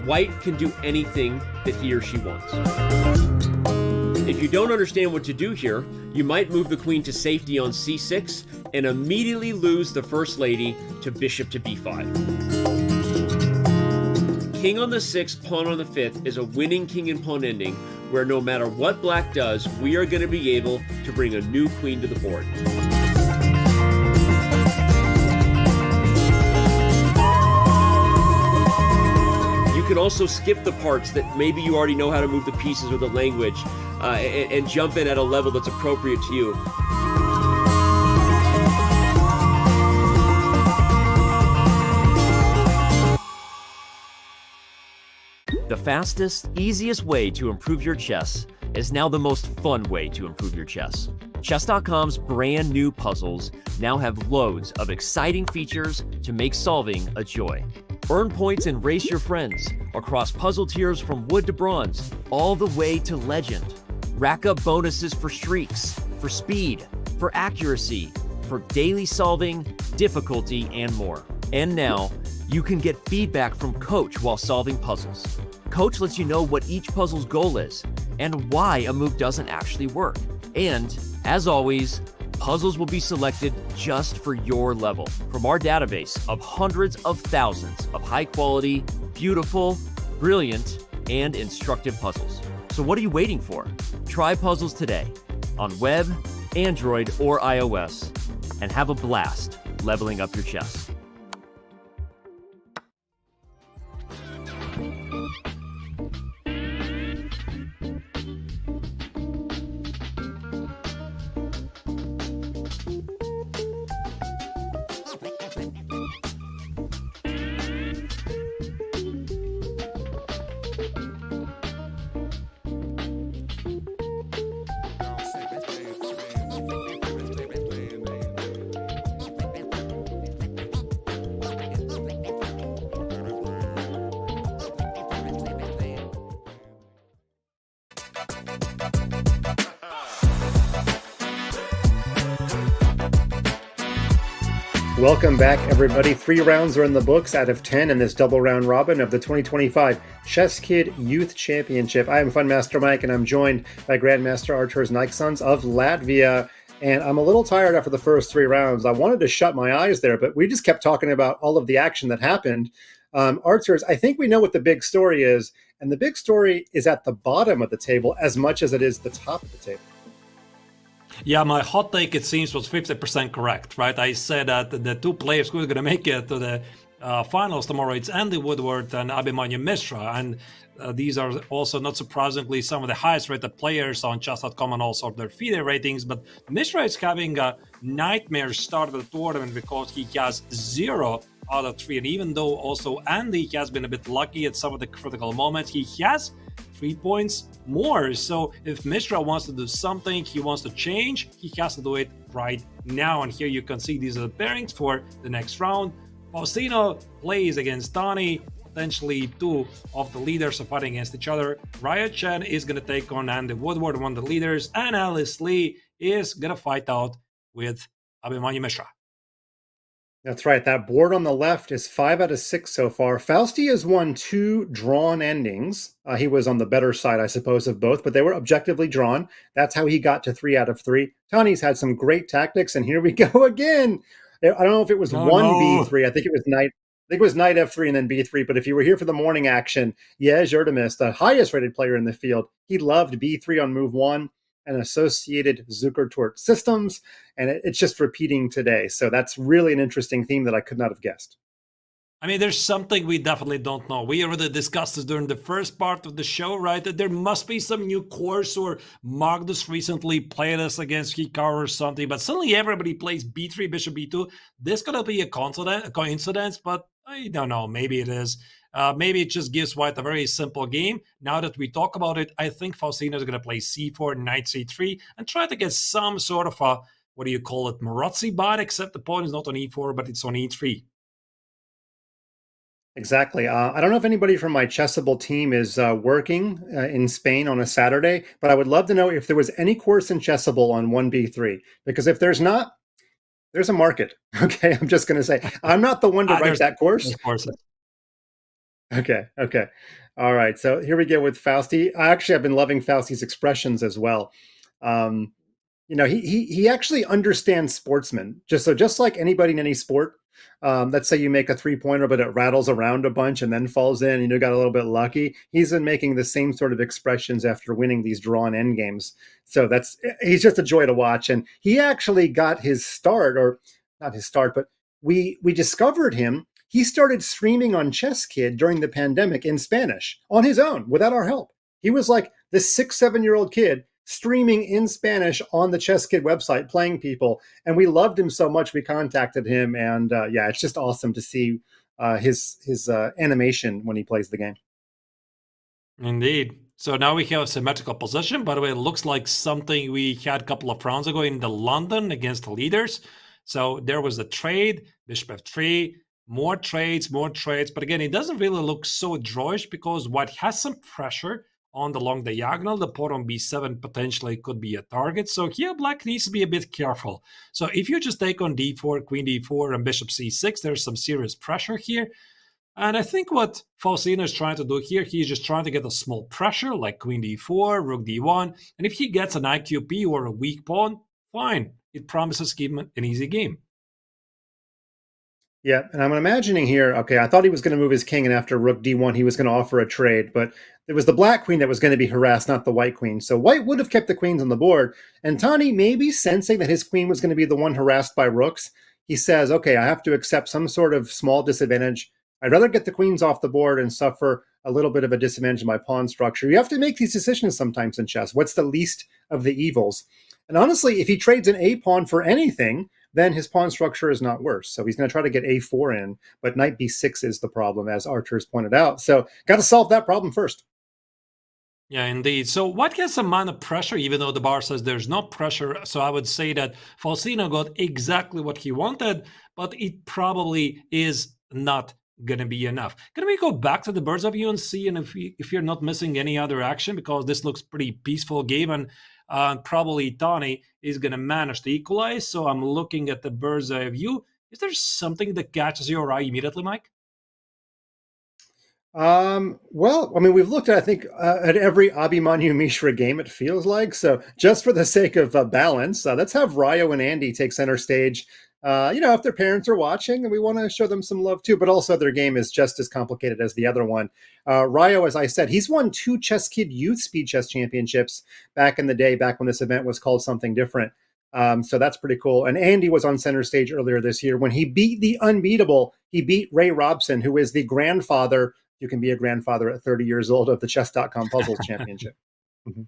White can do anything that he or she wants. If you don't understand what to do here, you might move the queen to safety on c6 and immediately lose the first lady to bishop to b5. King on the 6th, pawn on the 5th is a winning king and pawn ending where no matter what black does, we are going to be able to bring a new queen to the board. You can also skip the parts that maybe you already know how to move the pieces or the language and jump in at a level that's appropriate to you. The fastest, easiest way to improve your chess is now the most fun way to improve your chess. Chess.com's brand new puzzles now have loads of exciting features to make solving a joy. Earn points and race your friends across puzzle tiers from wood to bronze, all the way to legend. Rack up bonuses for streaks, for speed, for accuracy, for daily solving, difficulty, and more. And now, you can get feedback from Coach while solving puzzles. Coach lets you know what each puzzle's goal is and why a move doesn't actually work. And, as always, puzzles will be selected just for your level from our database of hundreds of thousands of high-quality, beautiful, brilliant, and instructive puzzles. So what are you waiting for? Try puzzles today on web, Android, or iOS, and have a blast leveling up your chess. Welcome back, everybody. 3 rounds are in the books out of 10 in this double round robin of the 2025 ChessKid Youth Championship. I am Funmaster Mike, and I'm joined by Grandmaster Arturs Naiksons of Latvia. And I'm a little tired after the first 3 rounds. I wanted to shut my eyes there, but we just kept talking about all of the action that happened. Arturs, I think we know what the big story is, and the big story is at the bottom of the table as much as it is the top of the table. Yeah, my hot take, it seems, was 50% correct, right? I said that the 2 players who are going to make it to the finals tomorrow, it's Andy Woodward and Abhimanyu Mishra. And these are also, not surprisingly, some of the highest rated players on Chess.com and also their FIDE ratings. But Mishra is having a nightmare start of the tournament because he has 0 out of 3. And even though also Andy has been a bit lucky at some of the critical moments, he has 3 points more. So if Mishra wants to do something, he wants to change, he has to do it right now. And here you can see these are the pairings for the next round. Faustino plays against Tani. Potentially 2 of the leaders are fighting against each other. Raya Chen is going to take on Andy Woodward, one of the leaders. And Alice Lee is going to fight out with Abhimanyu Mishra. That's right. That board on the left is 5 out of 6 so far. Fausti has won 2 drawn endings. He was on the better side, I suppose, of both, but they were objectively drawn. That's how he got to 3 out of 3. Tani's had some great tactics, and here we go again. I don't know if it was B3. I think it was knight F3 and then B3. But if you were here for the morning action, Jej Erdemis, the highest rated player in the field, he loved B3 on move 1 and associated Zukertort systems, and it's just repeating today. So that's really an interesting theme that I could not have guessed. I mean, there's something we definitely don't know. We already discussed this during the first part of the show, right? That there must be some new course, or Magnus recently played us against Hikaru or something, but suddenly everybody plays B3, Bishop B2. This could be a coincidence, but I don't know. Maybe it is. Maybe it just gives White a very simple game. Now that we talk about it, I think Faustino is going to play C4, Knight C3, and try to get some sort of a, what do you call it, Marozzi bot, except the pawn is not on E4, but it's on E3. Exactly. I don't know if anybody from my Chessable team is working in Spain on a Saturday, but I would love to know if there was any course in Chessable on 1B3, because if there's not, there's a market. Okay, I'm just going to say, I'm not the one to write that course. Okay. All right. So here we go with Fausti. I've been loving Fausti's expressions as well. He actually understands sportsmen. Just like anybody in any sport. Let's say you make a 3-pointer, but it rattles around a bunch and then falls in, and you got a little bit lucky. He's been making the same sort of expressions after winning these drawn end games. So he's just a joy to watch. And he actually got his start, or not his start, but we discovered him. He started streaming on ChessKid during the pandemic in Spanish on his own without our help. He was like this 6-7-year-old kid streaming in Spanish on the ChessKid website, playing people. And we loved him so much, we contacted him. And it's just awesome to see his animation when he plays the game. Indeed. So now we have a symmetrical position. By the way, it looks like something we had a couple of rounds ago in the London against the leaders. So there was a trade, Bishop F3, more trades. But again, it doesn't really look so drawish because White has some pressure on the long diagonal. The pawn on b7 potentially could be a target. So here black needs to be a bit careful. So if you just take on d4, queen d4, and bishop c6, there's some serious pressure here. And I think what Faustino is trying to do here, he's just trying to get a small pressure like queen d4, rook d1. And if he gets an IQP or a weak pawn, fine. It promises him an easy game. Yeah, and I'm imagining here, okay, I thought he was going to move his king, and after rook d1, he was going to offer a trade, but it was the black queen that was going to be harassed, not the white queen. So white would have kept the queens on the board, and Tani, maybe sensing that his queen was going to be the one harassed by rooks, he says, okay, I have to accept some sort of small disadvantage. I'd rather get the queens off the board and suffer a little bit of a disadvantage in my pawn structure. You have to make these decisions sometimes in chess. What's the least of the evils? And honestly, if he trades an a pawn for anything, then his pawn structure is not worse. So he's going to try to get a4 in, but knight b6 is the problem, as Archer's pointed out. So got to solve that problem first. Yeah, indeed. So white gets some amount of pressure, even though the bar says there's no pressure. So I would say that Faustino got exactly what he wanted, but it probably is not going to be enough. Can we go back to the bird's eye view and see and if you're not missing any other action, because this looks pretty peaceful game, and probably Tani is going to manage to equalize. So I'm looking at the bird's eye view. Is there something that catches your eye immediately, Mike? Well, I mean, we've looked at, I think, at every Abhimanyu Mishra game, it feels like. So just for the sake of balance, let's have Ryo and Andy take center stage. If their parents are watching, and we want to show them some love too, but also their game is just as complicated as the other one. Ryo, as I said, he's won 2 ChessKid Youth Speed Chess Championships back in the day, back when this event was called something different. So that's pretty cool. And Andy was on center stage earlier this year when he beat the unbeatable. He beat Ray Robson, who is the grandfather. You can be a grandfather at 30 years old of the Chess.com Puzzles Championship. Mm-hmm.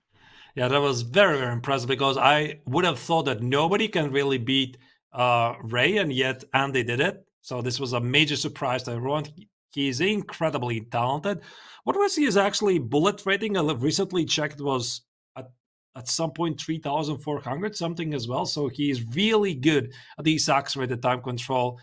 Yeah, that was very, very impressive, because I would have thought that nobody can really beat Ray, and yet Andy did it. So this was a major surprise to everyone. He's incredibly talented. What was his actually bullet rating? I recently checked, was at some point 3,400 something as well. So he's really good at these accelerated time control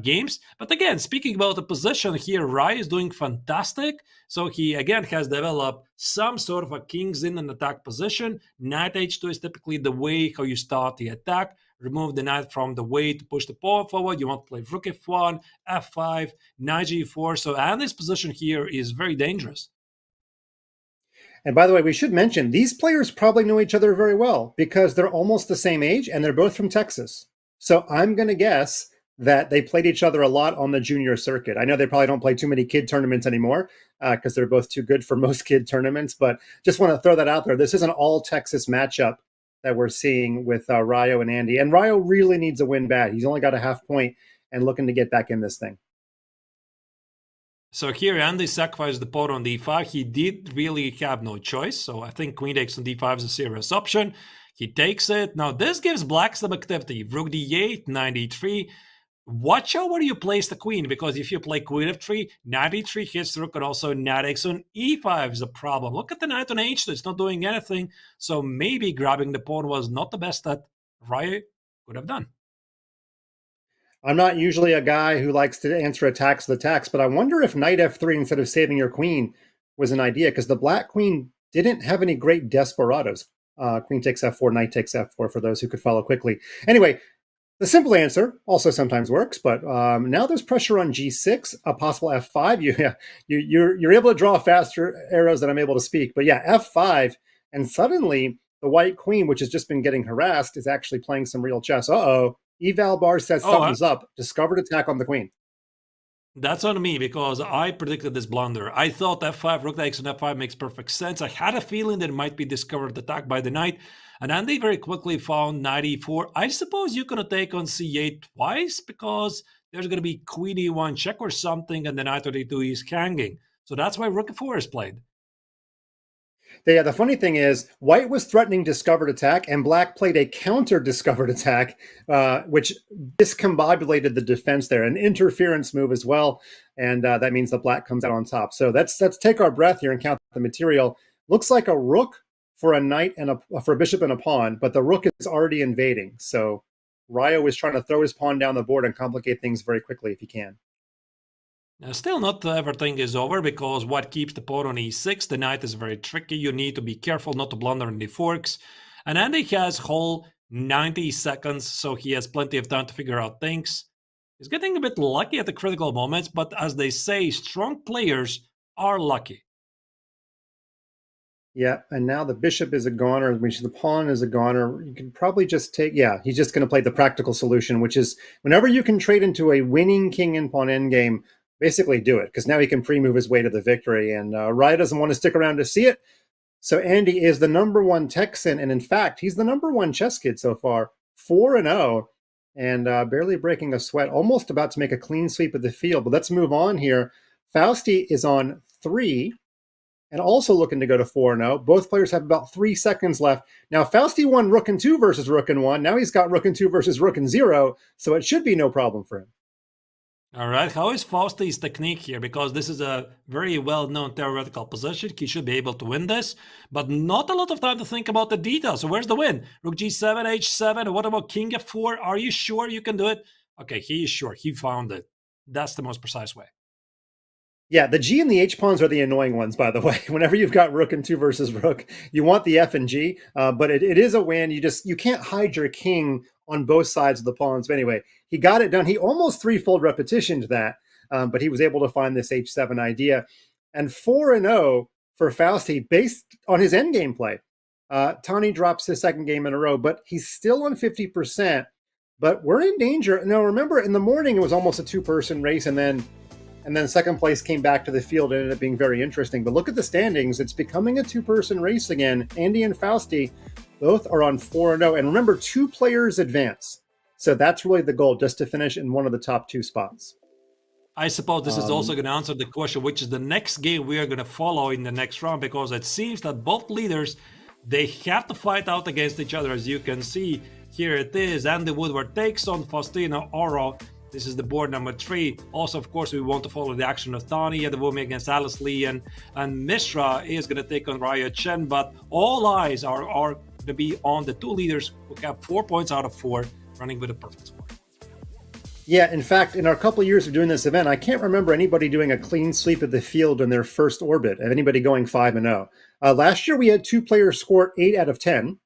games. But again, speaking about the position here, Rai is doing fantastic. So he again has developed some sort of a king's in an attack position. Knight h2 is typically the way how you start the attack. Remove the knight from the way to push the pawn forward. You want to play rook f1, f5, knight g4. So Andy's position here is very dangerous. And by the way, we should mention, these players probably know each other very well because they're almost the same age and they're both from Texas. So I'm going to guess that they played each other a lot on the junior circuit. I know they probably don't play too many kid tournaments anymore because they're both too good for most kid tournaments, but just want to throw that out there. This is an all-Texas matchup that we're seeing with Ryo and Andy. And Ryo really needs a win bad. He's only got a half point and looking to get back in this thing. So here Andy sacrificed the pawn on d5. He did really have no choice. So I think queen takes on d5 is a serious option. He takes it. Now this gives black some activity. Rook d8, knight d3. Watch out where you place the queen, because if you play queen f3, knight e3 hits the rook, and also knight x on e5 is a problem. Look at the knight on h2, it's not doing anything. So maybe grabbing the pawn was not the best that Ryo could have done. I'm not usually a guy who likes to answer attacks with attacks, but I wonder if knight f3 instead of saving your queen was an idea, because the black queen didn't have any great desperados. Queen takes f4, knight takes f4 for those who could follow quickly. Anyway, the simple answer also sometimes works, but now there's pressure on g6, a possible f5. You're able to draw faster arrows than I'm able to speak. But yeah, f5, and suddenly the white queen, which has just been getting harassed, is actually playing some real chess. Uh-oh. Eval Bar says something's up. Discovered attack on the queen. That's on me, because I predicted this blunder. I thought f5, rook takes on f5 makes perfect sense. I had a feeling that it might be discovered attack by the knight. And Andy very quickly found knight e4. I suppose you're going to take on c8 twice, because there's going to be queen e1 check or something, and the knight on e2 is hanging. So that's why rook e4 is played. Yeah, the funny thing is, white was threatening discovered attack, and black played a counter discovered attack, which discombobulated the defense there, an interference move as well, and that means the black comes out on top. So let's take our breath here and count the material. Looks like a rook for a knight and for a bishop and a pawn, but the rook is already invading. So Ryo is trying to throw his pawn down the board and complicate things very quickly if he can. Still not everything is over, because what keeps the pawn on e6, the knight is very tricky. You need to be careful not to blunder in the forks. And Andy has whole 90 seconds, so he has plenty of time to figure out things. He's getting a bit lucky at the critical moments, but as they say, strong players are lucky. Yeah, and now the bishop is a goner, which the pawn is a goner. You can probably just take, yeah, he's just going to play the practical solution, which is whenever you can trade into a winning king and pawn endgame, basically do it, because now he can pre-move his way to the victory, and Raya doesn't want to stick around to see it. So Andy is the #1 Texan, and in fact, he's the #1 chess kid so far, 4-0, and barely breaking a sweat, almost about to make a clean sweep of the field. But let's move on here. Fausti is on 3, and also looking to go to 4-0. Both players have about 3 seconds left. Now, Fausti won rook and 2 versus rook and 1. Now he's got rook and 2 versus rook and 0, so it should be no problem for him. All right, how is Fausti's technique here? Because this is a very well-known theoretical position. He should be able to win this, but not a lot of time to think about the details. So where's the win? Rook g7, h7. What about king f4? Are you sure you can do it? Okay, he is sure. He found it. That's the most precise way. Yeah, the G and the H pawns are the annoying ones, by the way. Whenever you've got rook and 2 versus rook, you want the F and G, but it is a win. You can't hide your king on both sides of the pawns. But anyway, he got it done. He almost threefold repetitioned that, but he was able to find this H7 idea. And 4-0 for Fausti based on his endgame play. Tani drops his second game in a row, but he's still on 50%. But we're in danger. Now, remember, in the morning, it was almost a two-person race, and then second place came back to the field. It ended up being very interesting. But look at the standings. It's becoming a two-person race again. Andy and Fausti both are on 4-0. And remember, 2 players advance. So that's really the goal, just to finish in one of the top 2 spots. I suppose this is also going to answer the question, which is the next game we are going to follow in the next round, because it seems that both leaders, they have to fight out against each other. As you can see, here it is. Andy Woodward takes on Faustino Oro. This is the board number 3. Also, of course, we want to follow the action of Tani at the woman against Alice Lee, and Mishra is going to take on Raya Chen. But all eyes are going to be on the 2 leaders who have 4 points out of 4, running with a perfect score. Yeah, in fact, in our couple of years of doing this event, I can't remember anybody doing a clean sweep of the field in their first orbit, of anybody going 5-0. Last year, we had 2 players score 8 out of 10,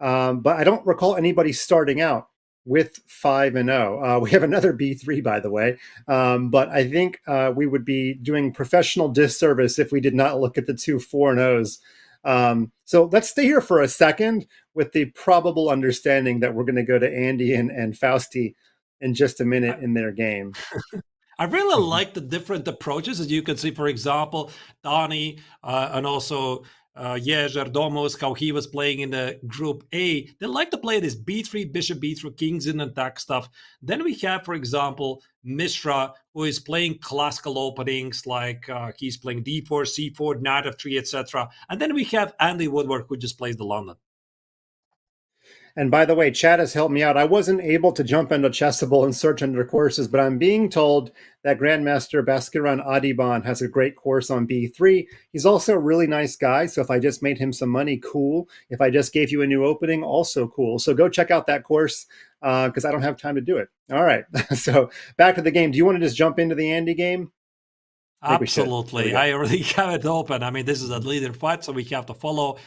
but I don't recall anybody starting out with 5-0. We have another B3, by the way, but I think we would be doing professional disservice if we did not look at the 2 4-0s. So let's stay here for a second with the probable understanding that we're going to go to Andy and Fausti in just a minute in their game. I really like the different approaches. As you can see, for example, Tani and also Jerzy Domos, how he was playing in the group A. They like to play this B3, bishop B3, kings in attack stuff. Then we have, for example, Mishra, who is playing classical openings, like he's playing D4, C4, knight f3, etc. And then we have Andy Woodward, who just plays the London. And by the way, Chad has helped me out. I wasn't able to jump into Chessable and search under courses, but I'm being told that Grandmaster Baskiran Adiban has a great course on B3. He's also a really nice guy, so if I just made him some money, cool. If I just gave you a new opening, also cool. So go check out that course, because I don't have time to do it. All right, so back to the game. Do you want to just jump into the Andy game? Absolutely. I already have it open. I mean, this is a leader fight, so we have to follow.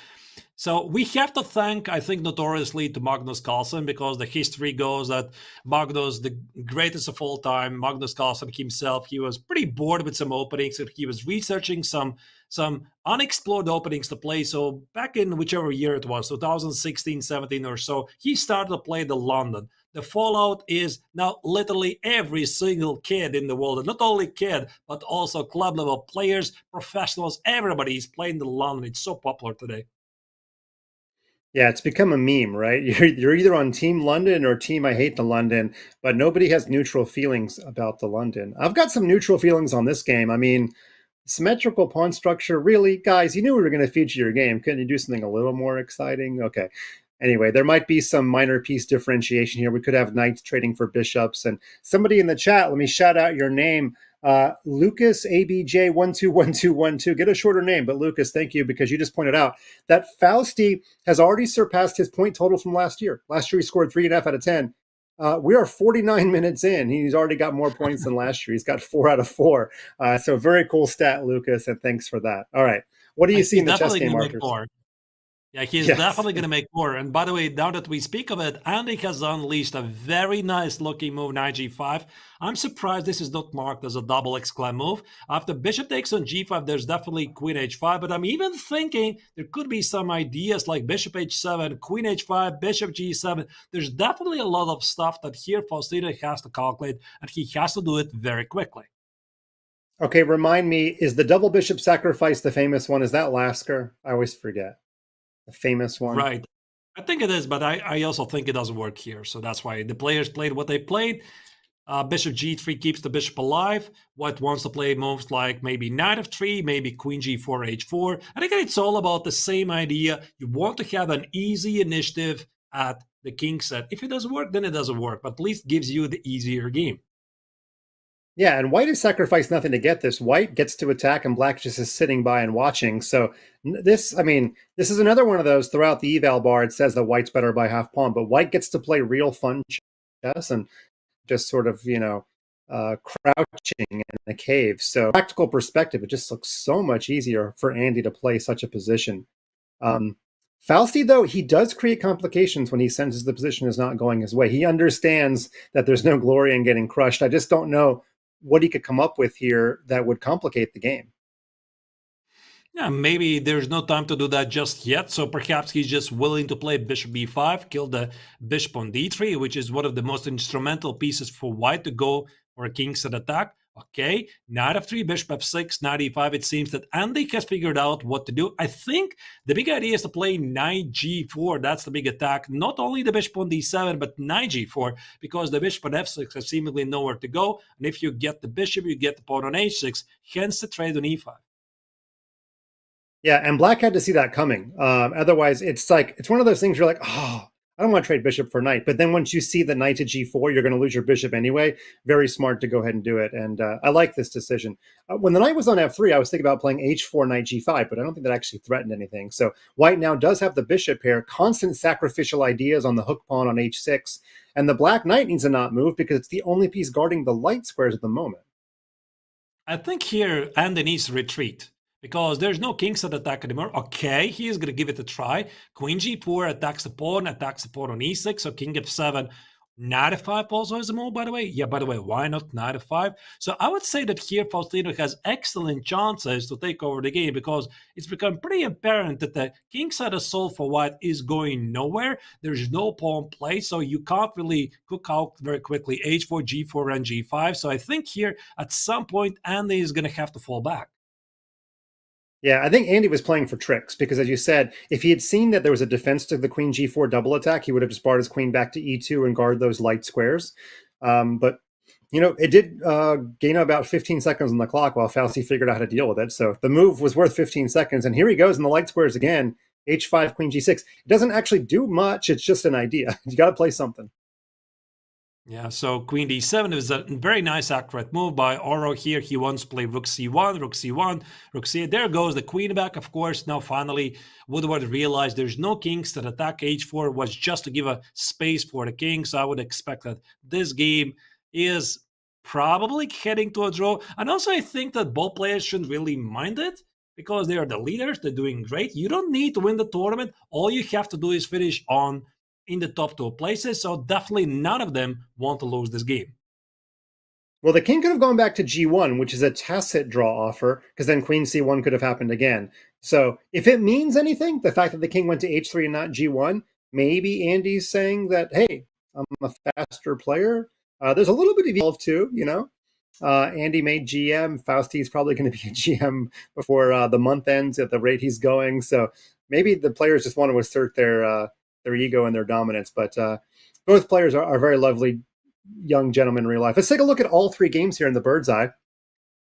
So we have to thank, I think, notoriously to Magnus Carlsen, because the history goes that Magnus, the greatest of all time, Magnus Carlsen himself, he was pretty bored with some openings. He was researching some unexplored openings to play. So back in whichever year it was, 2016, 17 or so, he started to play the London. The fallout is now literally every single kid in the world, and not only kid, but also club level players, professionals, everybody is playing the London. It's so popular today. Yeah, it's become a meme, right? You're either on Team London or Team I Hate the London, but nobody has neutral feelings about the London. I've got some neutral feelings on this game. I mean, symmetrical pawn structure, really? Guys, you knew we were going to feature your game. Couldn't you do something a little more exciting? Okay. Anyway, there might be some minor piece differentiation here. We could have knights trading for bishops. And somebody in the chat, let me shout out your name. Lucas ABJ121212. Get a shorter name, but Lucas, thank you, because you just pointed out that Fausti has already surpassed his point total from last year. Last year he scored 3.5 out of 10. We are 49 minutes in. He's already got more points than last year. He's got 4 out of 4. So very cool stat, Lucas, and thanks for that. All right. What do you see He's in the chess definitely game, going to make Arthurs? more. Yeah, he's Yes. definitely going to make more. And by the way, now that we speak of it, Andy has unleashed a very nice looking move, knight g5. I'm surprised this is not marked as a double exclam move. After bishop takes on g5, there's definitely queen h5, but I'm even thinking there could be some ideas like bishop h7, queen h5, bishop g7. There's definitely a lot of stuff that here Faustino has to calculate, and he has to do it very quickly. Okay, remind me, is the double bishop sacrifice the famous one? Is that Lasker? I always forget. The famous one. Right. I think it is, but I also think it doesn't work here. So that's why the players played what they played. Bishop g3 keeps the bishop alive. White wants to play moves like maybe knight f3, maybe queen g4, h4. I think it's all about the same idea. You want to have an easy initiative at the king set. If it doesn't work, then it doesn't work, but at least gives you the easier game. Yeah, and white has sacrificed nothing to get this. White gets to attack, and black just is sitting by and watching. So this is another one of those throughout the eval bar. It says that white's better by half pawn, but white gets to play real fun chess and just sort of, crouching in a cave. So practical perspective, it just looks so much easier for Andy to play such a position. Fausti, though, he does create complications when he senses the position is not going his way. He understands that there's no glory in getting crushed. I just don't know what he could come up with here that would complicate the game. Yeah, maybe there's no time to do that just yet. So perhaps he's just willing to play bishop b5, kill the bishop on d3, which is one of the most instrumental pieces for white to go for a king set attack. Okay, knight f3, bishop f6, knight e5. It seems that Andy has figured out what to do. I think the big idea is to play knight g4. That's the big attack. Not only the bishop on d7, but knight g4, because the bishop on f6 has seemingly nowhere to go. And if you get the bishop, you get the pawn on h6, hence the trade on e5. Yeah, and black had to see that coming. Otherwise, it's one of those things you're like, oh, I don't want to trade bishop for knight. But then once you see the knight to g4, you're going to lose your bishop anyway. Very smart to go ahead and do it. And I like this decision. When the knight was on f3, I was thinking about playing h4, knight g5, but I don't think that actually threatened anything. So white now does have the bishop pair, constant sacrificial ideas on the hook pawn on h6. And the black knight needs to not move because it's the only piece guarding the light squares at the moment. I think here Andy needs to retreat, because there's no king set attack anymore. Okay, he is going to give it a try. Queen g4 attacks the pawn on e6, so king f7. Knight f5 also is a move, by the way. Yeah, by the way, why not knight f5? So I would say that here Faustino has excellent chances to take over the game, because it's become pretty apparent that the king set assault for white is going nowhere. There's no pawn play, so you can't really cook out very quickly h4, g4, and g5. So I think here at some point Andy is going to have to fall back. Yeah, I think Andy was playing for tricks because, as you said, if he had seen that there was a defense to the queen g4 double attack, he would have just brought his queen back to e2 and guard those light squares. But, it did gain about 15 seconds on the clock while Fausti figured out how to deal with it. So the move was worth 15 seconds. And here he goes in the light squares again, h5, queen g6. It doesn't actually do much. It's just an idea. You got to play something. Yeah, so queen d7 is a very nice accurate move by Oro here. He wants to play rook c1, rook c1, rook c8. There goes the queen back, of course. Now finally Woodward realized there's no kings that attack h4 was just to give a space for the king. So I would expect that this game is probably heading to a draw. And also I think that both players shouldn't really mind it, because they are the leaders. They're doing great. You don't need to win the tournament. All you have to do is finish in the top 2 places, so definitely none of them want to lose this game. Well, the king could have gone back to g1, which is a tacit draw offer, because then queen c1 could have happened again. So if it means anything, the fact that the king went to h3 and not g1, maybe Andy's saying that, hey, I'm a faster player. There's a little bit of evolve too, Andy made GM. Fausti's probably going to be a GM before the month ends at the rate he's going. So maybe the players just want to assert their ego and their dominance. But both players are very lovely young gentlemen in real life. Let's take a look at all 3 games here in the bird's eye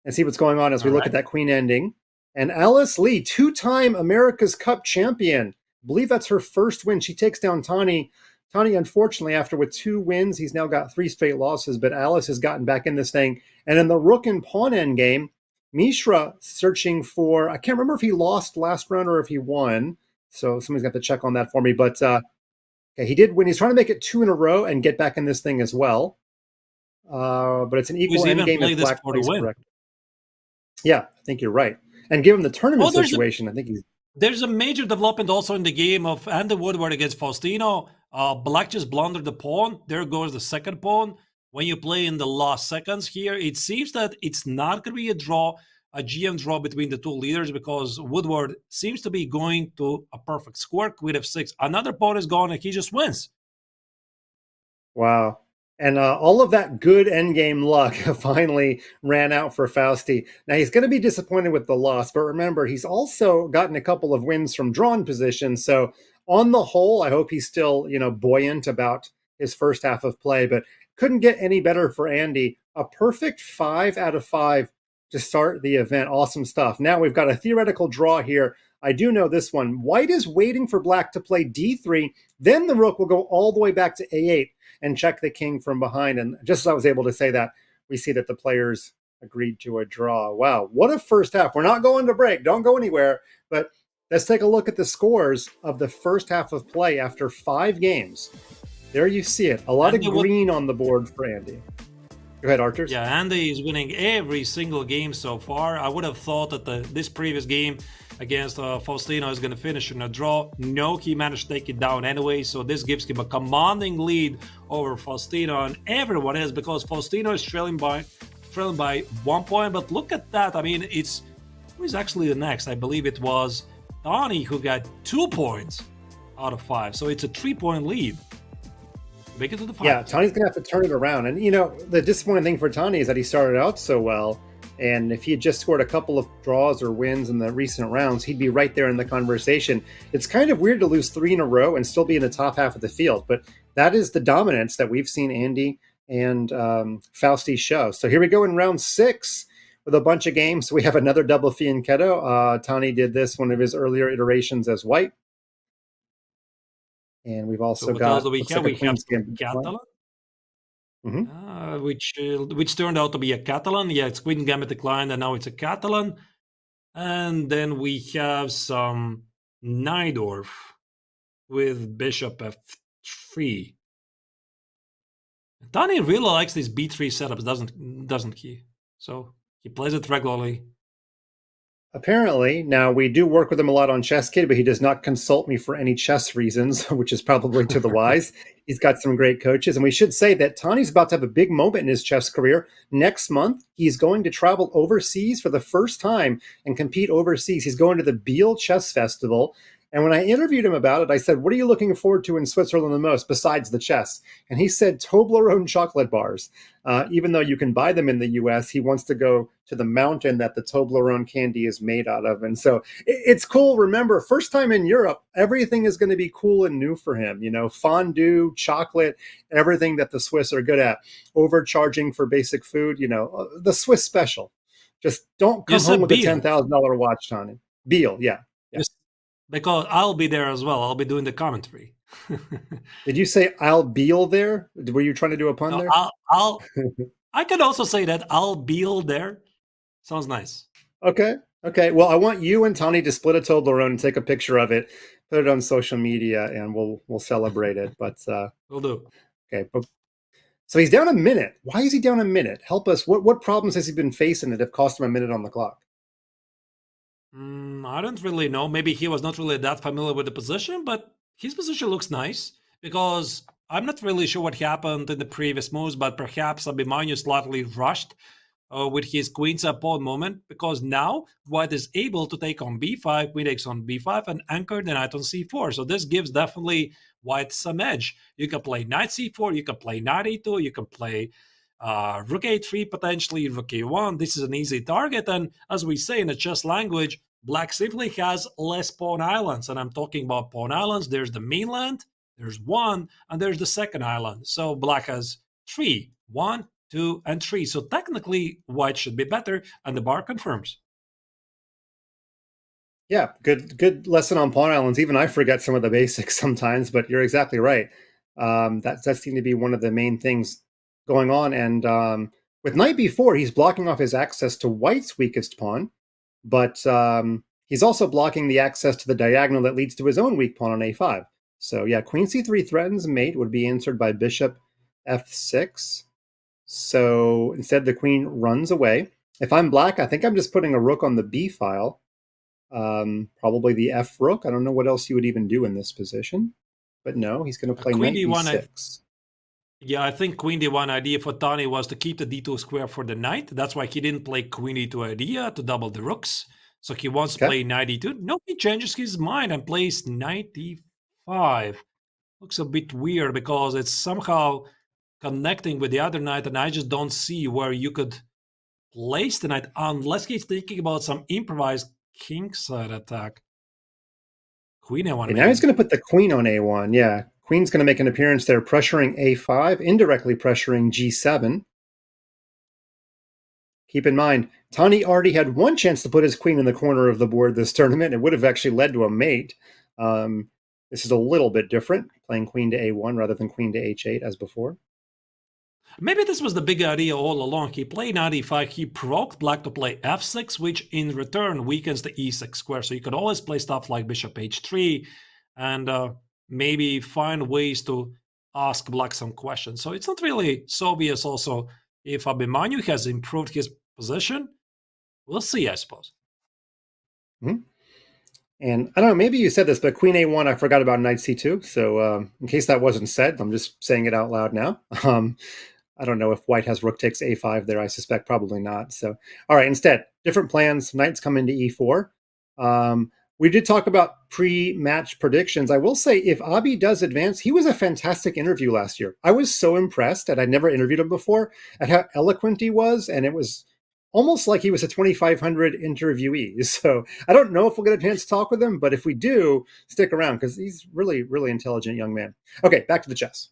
and see what's going on as we look at that queen ending. And Alice Lee, 2-time America's Cup champion. I believe that's her first win. She takes down Tani. Tani, unfortunately, after with 2 wins, he's now got 3 straight losses, but Alice has gotten back in this thing. And in the rook and pawn end game, Mishra searching for, I can't remember if he lost last round or if he won. So somebody's got to check on that for me. But Okay, he did win. He's trying to make it 2 in a row and get back in this thing as well. But it's an equal Who's even endgame played if this black for the plays win? correct. Yeah, I think you're right. And given the tournament Oh, there's a situation, I think he's there's a major development also in the game of Andy Woodward against Faustino. Black just blundered the pawn. There goes the second pawn. When you play in the last seconds here, it seems that it's not going to be a draw, a GM draw between the two leaders because Woodward seems to be going to a perfect square, queen f6. Another pawn is gone and he just wins. wow. And all of that good endgame luck finally ran out for Fausti. Now he's going to be disappointed with the loss, but remember, he's also gotten a couple of wins from drawn positions. So on the whole, I hope he's still, buoyant about his first half of play, but couldn't get any better for Andy. A perfect 5 out of 5 to start the event. Awesome stuff. Now we've got a theoretical draw here. I do know this one. White is waiting for black to play d3. Then the rook will go all the way back to a8 and check the king from behind. And just as I was able to say that, we see that the players agreed to a draw. Wow, what a first half. We're not going to break. Don't go anywhere. But let's take a look at the scores of the first half of play after 5 games. There you see it. A lot of green on the board for Andy. Go ahead, Archers. Yeah, Andy is winning every single game so far. I would have thought that this previous game against Faustino is going to finish in a draw. No, he managed to take it down anyway, so this gives him a commanding lead over Faustino, and everyone is, because Faustino is trailing by 1 point. But look at that. I mean, who is actually the next? I believe it was Tani who got 2 points out of 5, so it's a 3-point lead. Make it to the final. Yeah, Tani's going to have to turn it around. And, the disappointing thing for Tani is that he started out so well. And if he had just scored a couple of draws or wins in the recent rounds, he'd be right there in the conversation. It's kind of weird to lose 3 in a row and still be in the top half of the field. But that is the dominance that we've seen Andy and Fausti show. So here we go in round 6 with a bunch of games. So we have another double fianchetto. Tani did this one of his earlier iterations as white. And we've also got Catalan, which turned out to be a Catalan. Yeah, it's Queen Gambit declined, and now it's a Catalan. And then we have some Najdorf with Bishop f3. Tani really likes these b3 setups, doesn't he? So he plays it regularly. Apparently. Now, we do work with him a lot on ChessKid, but he does not consult me for any chess reasons, which is probably to the wise. He's got some great coaches. And we should say that Tani's about to have a big moment in his chess career. Next month, he's going to travel overseas for the first time and compete overseas. He's going to the Biel Chess Festival. And when I interviewed him about it, I said, what are you looking forward to in Switzerland the most besides the chess? And he said Toblerone chocolate bars. Even though you can buy them in the US, he wants to go to the mountain that the Toblerone candy is made out of. And so it's cool. Remember, first time in Europe, everything is going to be cool and new for him. Fondue, chocolate, everything that the Swiss are good at. Overcharging for basic food, the Swiss special. Just don't come home with a $10,000 watch, Tani. Biel, yeah. Because I'll be there as well. I'll be doing the commentary. Did you say I'll Biel there? Were you trying to do a pun there? I could also say that I'll Biel there. Sounds nice. Okay. Well, I want you and Tani to split a Toblerone and take a picture of it, put it on social media, and we'll celebrate it. But we'll do. Okay. So he's down a minute. Why is he down a minute? Help us. What problems has he been facing that have cost him a minute on the clock? I don't really know. Maybe he was not really that familiar with the position, but his position looks nice because I'm not really sure what happened in the previous moves, but perhaps Abhimanyu slightly rushed with his queen's pawn movement, because now white is able to take on b5, queen takes on b5, and anchor the knight on c4. So this gives definitely white some edge. You can play knight c4, you can play knight a2, you can play rook a3, potentially rook a1. This is an easy target, and as we say in the chess language, black simply has less pawn islands, and I'm talking about pawn islands. There's the mainland, there's 1, and there's the second island. So black has 3, 1, 2, and 3. So technically, white should be better, and the bar confirms. Yeah, good lesson on pawn islands. Even I forget some of the basics sometimes, but you're exactly right. That seemed to be one of the main things going on. And with knight b4, he's blocking off his access to white's weakest pawn, but he's also blocking the access to the diagonal that leads to his own weak pawn on a5. So yeah, queen c3 threatens mate would be answered by bishop f6. So instead the queen runs away. If I'm black, I think I'm just putting a rook on the b file. Probably the f rook. I don't know what else you would even do in this position. But no, he's going to play Queen knight d1, b6. yeah, I think queen d1 idea for Tani was to keep the d2 square for the knight. That's why he didn't play queen e2 idea to double the rooks. So he wants to play knight e2. No, he changes his mind and plays knight d5. Looks a bit weird because it's somehow connecting with the other knight, and I just don't see where you could place the knight unless he's thinking about some improvised kingside attack. Queen a1. And now he's going to put the queen on a1. Yeah, queen's going to make an appearance there, pressuring a5, indirectly pressuring g7. Keep in mind, Tani already had one chance to put his queen in the corner of the board this tournament. It would have actually led to a mate. This is a little bit different, playing queen to a1 rather than queen to h8 as before. Maybe this was the big idea all along. He played knight e5. He provoked black to play f6, which in return weakens the e6 square. So you could always play stuff like bishop h3 and maybe find ways to ask black some questions. So it's not really so obvious also if Abhimanyu has improved his position. We'll see, I suppose. Mm-hmm. And I don't know, maybe you said this, but queen a1, I forgot about knight c2. So in case that wasn't said, I'm just saying it out loud now. I don't know if white has rook takes a5 there. I suspect probably not. So, all right, instead, different plans. Knights come into e4. We did talk about pre-match predictions. I will say, if Abi does advance, he was a fantastic interview last year. I was so impressed, and I'd never interviewed him before, at how eloquent he was, and it was almost like he was a 2,500 interviewee. So I don't know if we'll get a chance to talk with him, but if we do, stick around, because he's really, really intelligent young man. Okay, back to the chess.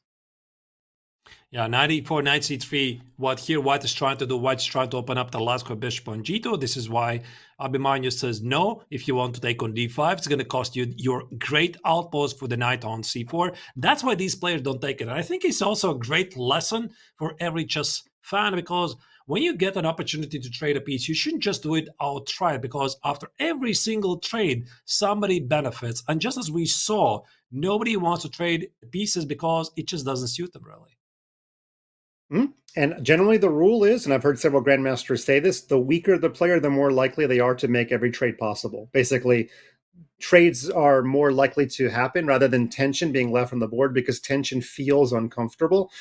Yeah, knight e4, knight c3. What here white is trying to do, white is trying to open up the last square bishop on g2. This is why Abhimanyu says no. If you want to take on d5, it's going to cost you your great outpost for the knight on c4. That's why these players don't take it. And I think it's also a great lesson for every chess fan, because when you get an opportunity to trade a piece, you shouldn't just do it outright, because after every single trade, somebody benefits. And just as we saw, nobody wants to trade pieces because it just doesn't suit them really. And generally the rule is, and I've heard several grandmasters say this, the weaker the player, the more likely they are to make every trade possible. Basically, trades are more likely to happen rather than tension being left on the board, because tension feels uncomfortable.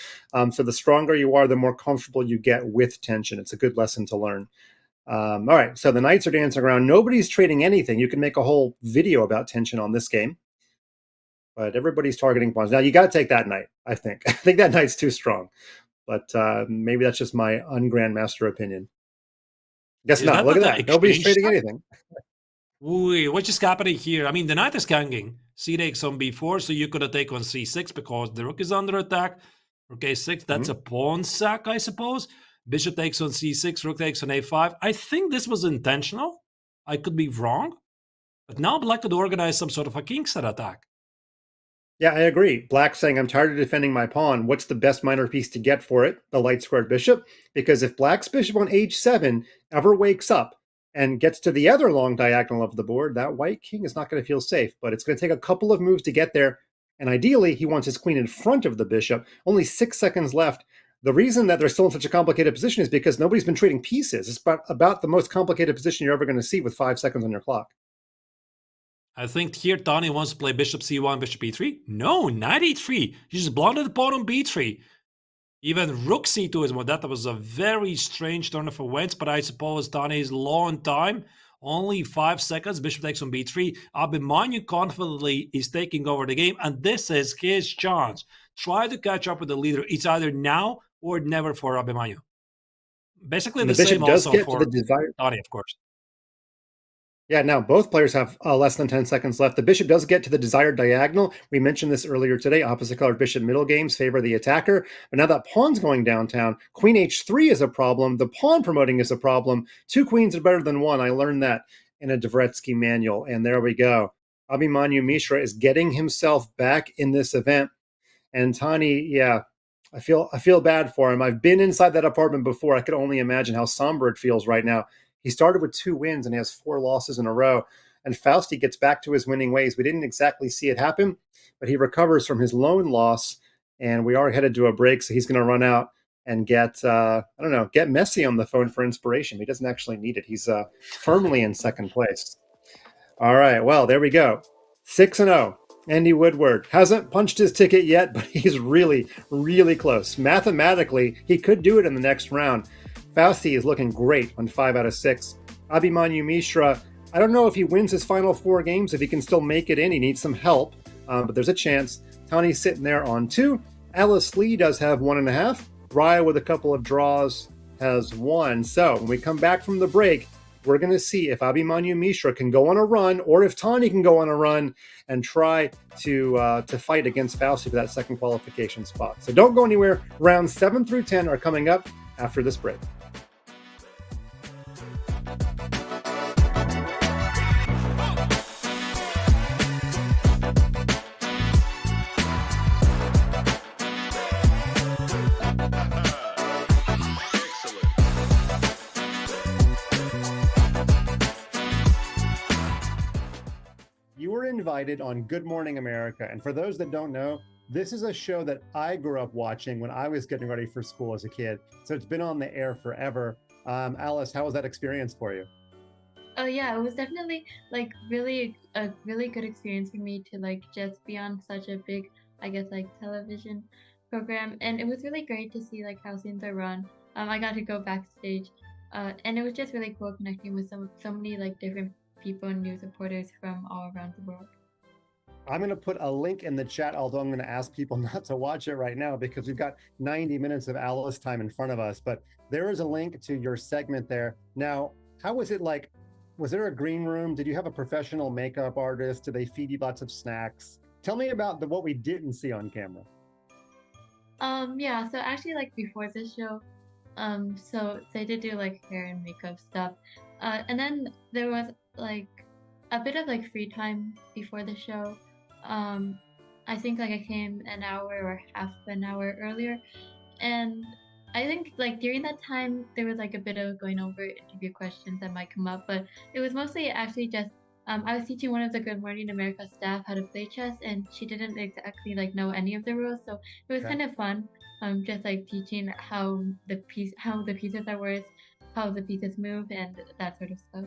So the stronger you are, the more comfortable you get with tension. It's a good lesson to learn. All right, so the knights are dancing around. Nobody's trading anything. You can make a whole video about tension on this game. But everybody's targeting pawns. Now, you got to take that knight, I think. I think that knight's too strong. But maybe that's just my ungrandmaster opinion. Guess not. Look at that. Nobody's trading anything. Ooh, what just happening here? I mean, the knight is hanging. C takes on b4, so you could take on c6 because the rook is under attack. Rook a6, that's a pawn sack, I suppose. Bishop takes on c6, rook takes on a5. I think this was intentional. I could be wrong. But now black could organize some sort of a kingside attack. Yeah, I agree. Black saying, I'm tired of defending my pawn. What's the best minor piece to get for it? The light squared bishop. Because if black's bishop on h7 ever wakes up and gets to the other long diagonal of the board, that white king is not going to feel safe. But it's going to take a couple of moves to get there. And ideally, he wants his queen in front of the bishop. Only 6 seconds left. The reason that they're still in such a complicated position is because nobody's been trading pieces. It's about the most complicated position you're ever going to see with 5 seconds on your clock. I think here Tani wants to play bishop c1, bishop e3. No, knight e3. He just blundered the pawn on b3. Even rook c2 is more. That was a very strange turn of events, but I suppose Tani is low on time. Only 5 seconds. Bishop takes on b3. Abhimanyu confidently is taking over the game, and this is his chance. Try to catch up with the leader. It's either now or never for Abhimanyu. Basically the same also for Tani, of course. Yeah, now both players have less than 10 seconds left. The bishop does get to the desired diagonal. We mentioned this earlier today. Opposite colored bishop middle games favor the attacker. But now that pawn's going downtown. Queen h3 is a problem. The pawn promoting is a problem. 2 queens are better than 1. I learned that in a Dvoretsky manual. And there we go. Abhimanyu Mishra is getting himself back in this event. And Tani, yeah, I feel bad for him. I've been inside that apartment before. I could only imagine how somber it feels right now. He started with 2 wins and he has 4 losses in a row. and Fausti gets back to his winning ways. We didn't exactly see it happen, but he recovers from his lone loss, and we are headed to a break, so he's going to run out and get Messi on the phone for inspiration. He doesn't actually need it. He's firmly in second place. All right, well, there we go. 6-0. Andy Woodward hasn't punched his ticket yet, but he's really, really close. Mathematically, he could do it in the next round. Fausti is looking great on 5 out of 6. Abhimanyu Mishra, I don't know if he wins his final 4 games, if he can still make it in. He needs some help, but there's a chance. Tani's sitting there on 2. Alice Lee does have 1.5. Raya with a couple of draws has 1. So when we come back from the break, we're going to see if Abhimanyu Mishra can go on a run, or if Tani can go on a run and try to fight against Fausti for that second qualification spot. So don't go anywhere. Rounds 7 through 10 are coming up after this break. Invited on Good Morning America. And for those that don't know, this is a show that I grew up watching when I was getting ready for school as a kid. So it's been on the air forever. Alice, how was that experience for you? Oh yeah, it was definitely like a really good experience for me to like just be on such a big, I guess, like television program. And it was really great to see like how scenes are run. I got to go backstage, and it was just really cool connecting with so many like different people and news reporters from all around the world. I'm going to put a link in the chat, although I'm going to ask people not to watch it right now because we've got 90 minutes of Alice time in front of us. But there is a link to your segment there. Now, how was it like? Was there a green room? Did you have a professional makeup artist? Did they feed you lots of snacks? Tell me about what we didn't see on camera. Yeah, so actually like before the show, so they did do like hair and makeup stuff. And then there was like a bit of like free time before the show. I think like I came an hour or half an hour earlier, and I think like during that time there was like a bit of going over interview questions that might come up, but it was mostly actually just I was teaching one of the Good Morning America staff how to play chess, and she didn't exactly like know any of the rules, so it was kind of fun. Just like teaching how the pieces are worth, how the pieces move, and that sort of stuff.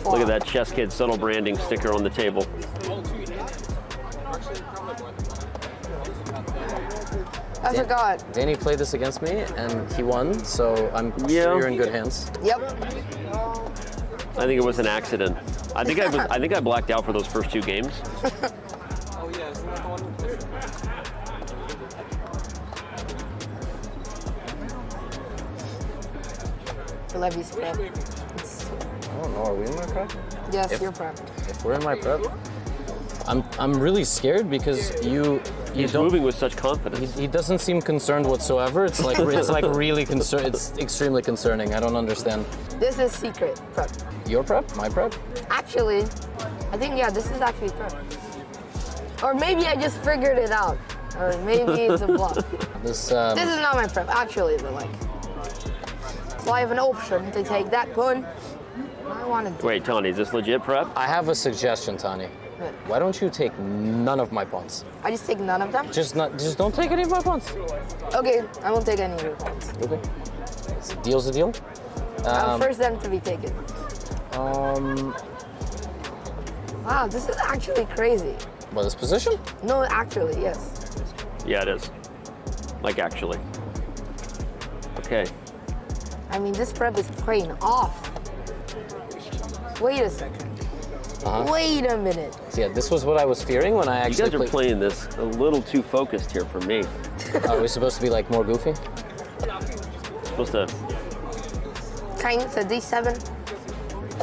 Look at that ChessKid subtle branding sticker on the table. I forgot. Danny played this against me and he won, so I'm sure you're in good hands. Yep. I think it was an accident. I think I blacked out for those first 2 games. Levy's prep. I don't know, are we in my prep? Yes, you're prep. If we're in my prep, I'm really scared because He's moving with such confidence. He doesn't seem concerned whatsoever. It's like really it's extremely concerning. I don't understand. This is secret prep. Your prep? My prep? Actually, I think this is actually prep. Or maybe I just figured it out. Or maybe it's a bluff. This is not my prep, actually, but like. So I have an option to take that pawn. I want to. Wait, Tani, is this legit prep? I have a suggestion, Tani. Why don't you take none of my pawns? I just take none of them? Just don't take any of my pawns. Okay, I won't take any of your pawns. Okay. Deal's a deal. First them to be taken. Wow, this is actually crazy. What, this position? No, actually, yes. Yeah, it is. Like, actually. Okay. I mean, this prep is paying off. Wait a second. Wait a minute. So yeah, this was what I was fearing when I actually. You guys are playing this a little too focused here for me. Are we supposed to be like more goofy? Supposed to. Kind of D7.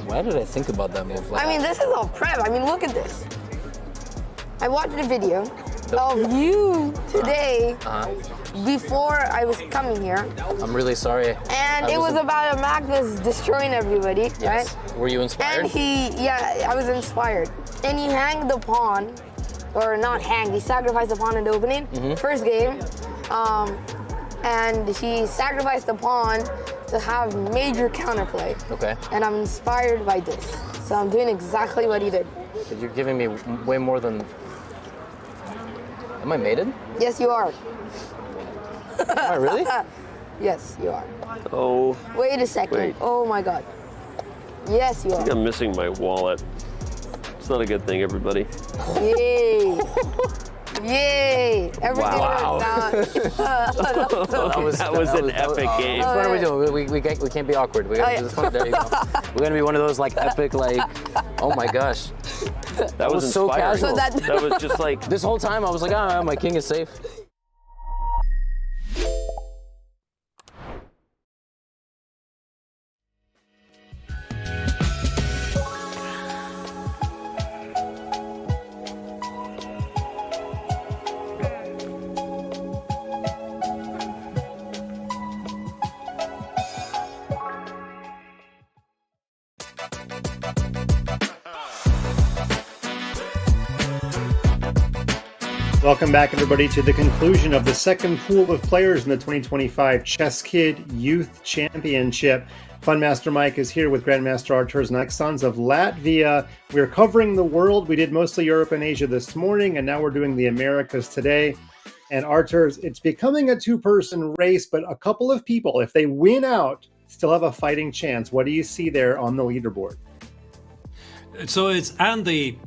Why did I think about that move? I mean, this is all prep. I mean, look at this. I watched a video of you today before I was coming here. I'm really sorry. And it was about a Magnus destroying everybody, right? Were you inspired? And I was inspired. And he hanged the pawn or not hanged, he sacrificed a pawn in the opening, first game. And he sacrificed a pawn to have major counterplay. Okay. And I'm inspired by this. So I'm doing exactly what he did. But you're giving me way more than... Am I mated? Yes, you are. Am I really? Yes, you are. Oh, Wait a second. Wait. Oh my God. Yes, you I think are. I'm missing my wallet. It's not a good thing, everybody. Yay. Yay. Everything Wow. worked out. That was an epic game. What are we doing? We can't be awkward. We gotta do this one. There you go. We're gonna be one of those like epic like, oh my gosh. That was so inspiring. casual. That was just like... This whole time I was like, ah, my king is safe. Welcome back, everybody, to the conclusion of the second pool of players in the 2025 ChessKid Youth Championship. Funmaster Mike is here with Grandmaster Arturs Nexons of Latvia. We're covering the world. We did mostly Europe and Asia this morning, and now we're doing the Americas today. And Arturs, it's becoming a two-person race, but a couple of people, if they win out, still have a fighting chance. What do you see there on the leaderboard? So it's Andy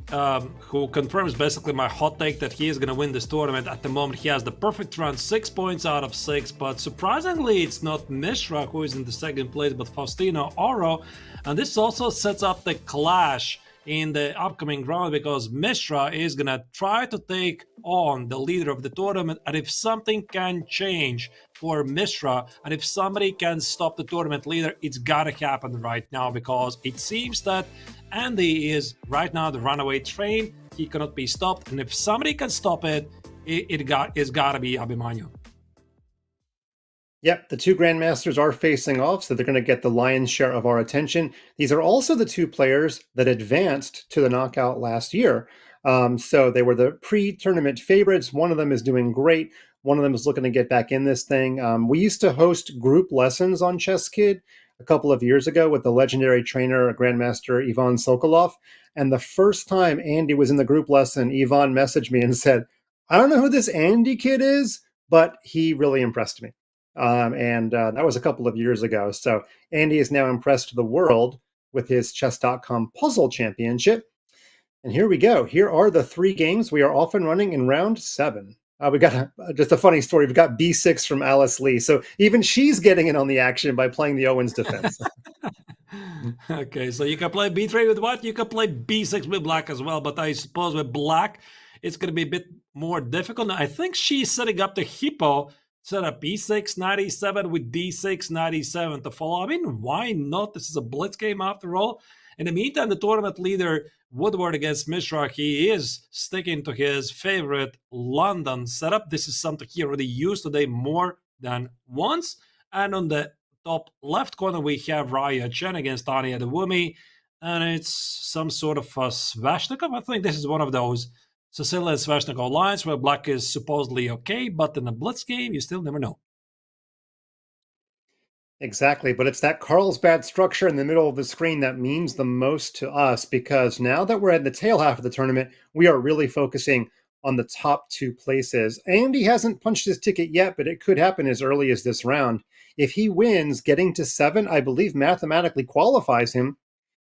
who confirms basically my hot take that he is going to win this tournament. At the moment, he has the perfect run, 6 points out of 6. But surprisingly, it's not Mishra who is in the second place, but Faustino Oro. And this also sets up the clash in the upcoming round because Mishra is going to try to take on the leader of the tournament. And if something can change for Mishra, and if somebody can stop the tournament leader, it's got to happen right now because it seems that Andy is right now the runaway train. He cannot be stopped. And if somebody can stop it, it's got to be Abhimanyu. Yep, the two Grandmasters are facing off, so they're going to get the lion's share of our attention. These are also the two players that advanced to the knockout last year. So they were the pre-tournament favorites. One of them is doing great. One of them is looking to get back in this thing. We used to host group lessons on ChessKid a couple of years ago with the legendary trainer, Grandmaster Ivan Sokolov. And the first time Andy was in the group lesson, Ivan messaged me and said, I don't know who this Andy kid is, but he really impressed me. That was a couple of years ago. So Andy is now impressed the world with his Chess.com puzzle championship. And here we go. Here are the 3 games we are off and running in round 7. We got just a funny story. We've got B6 from Alice Lee. So even she's getting in on the action by playing the Owens defense. Okay, so you can play B3 with white. You can play B6 with black as well. But I suppose with black, it's going to be a bit more difficult. I think she's setting up the hippo, set up B6, 97 with D6, 97 to follow. I mean, why not? This is a blitz game after all. In the meantime, the tournament leader, Woodward against Mishra, he is sticking to his favorite London setup. This is something he already used today more than once. And on the top left corner, we have Raya Chen against Tani Adewumi. And it's some sort of a Sveshnikov. I think this is one of those Sicilian Sveshnikov lines where black is supposedly okay, but in a blitz game, you still never know. Exactly, but it's that Carlsbad structure in the middle of the screen that means the most to us because now that we're at the tail half of the tournament, we are really focusing on the top 2 places. Andy hasn't punched his ticket yet, but it could happen as early as this round. If he wins, getting to 7, I believe mathematically qualifies him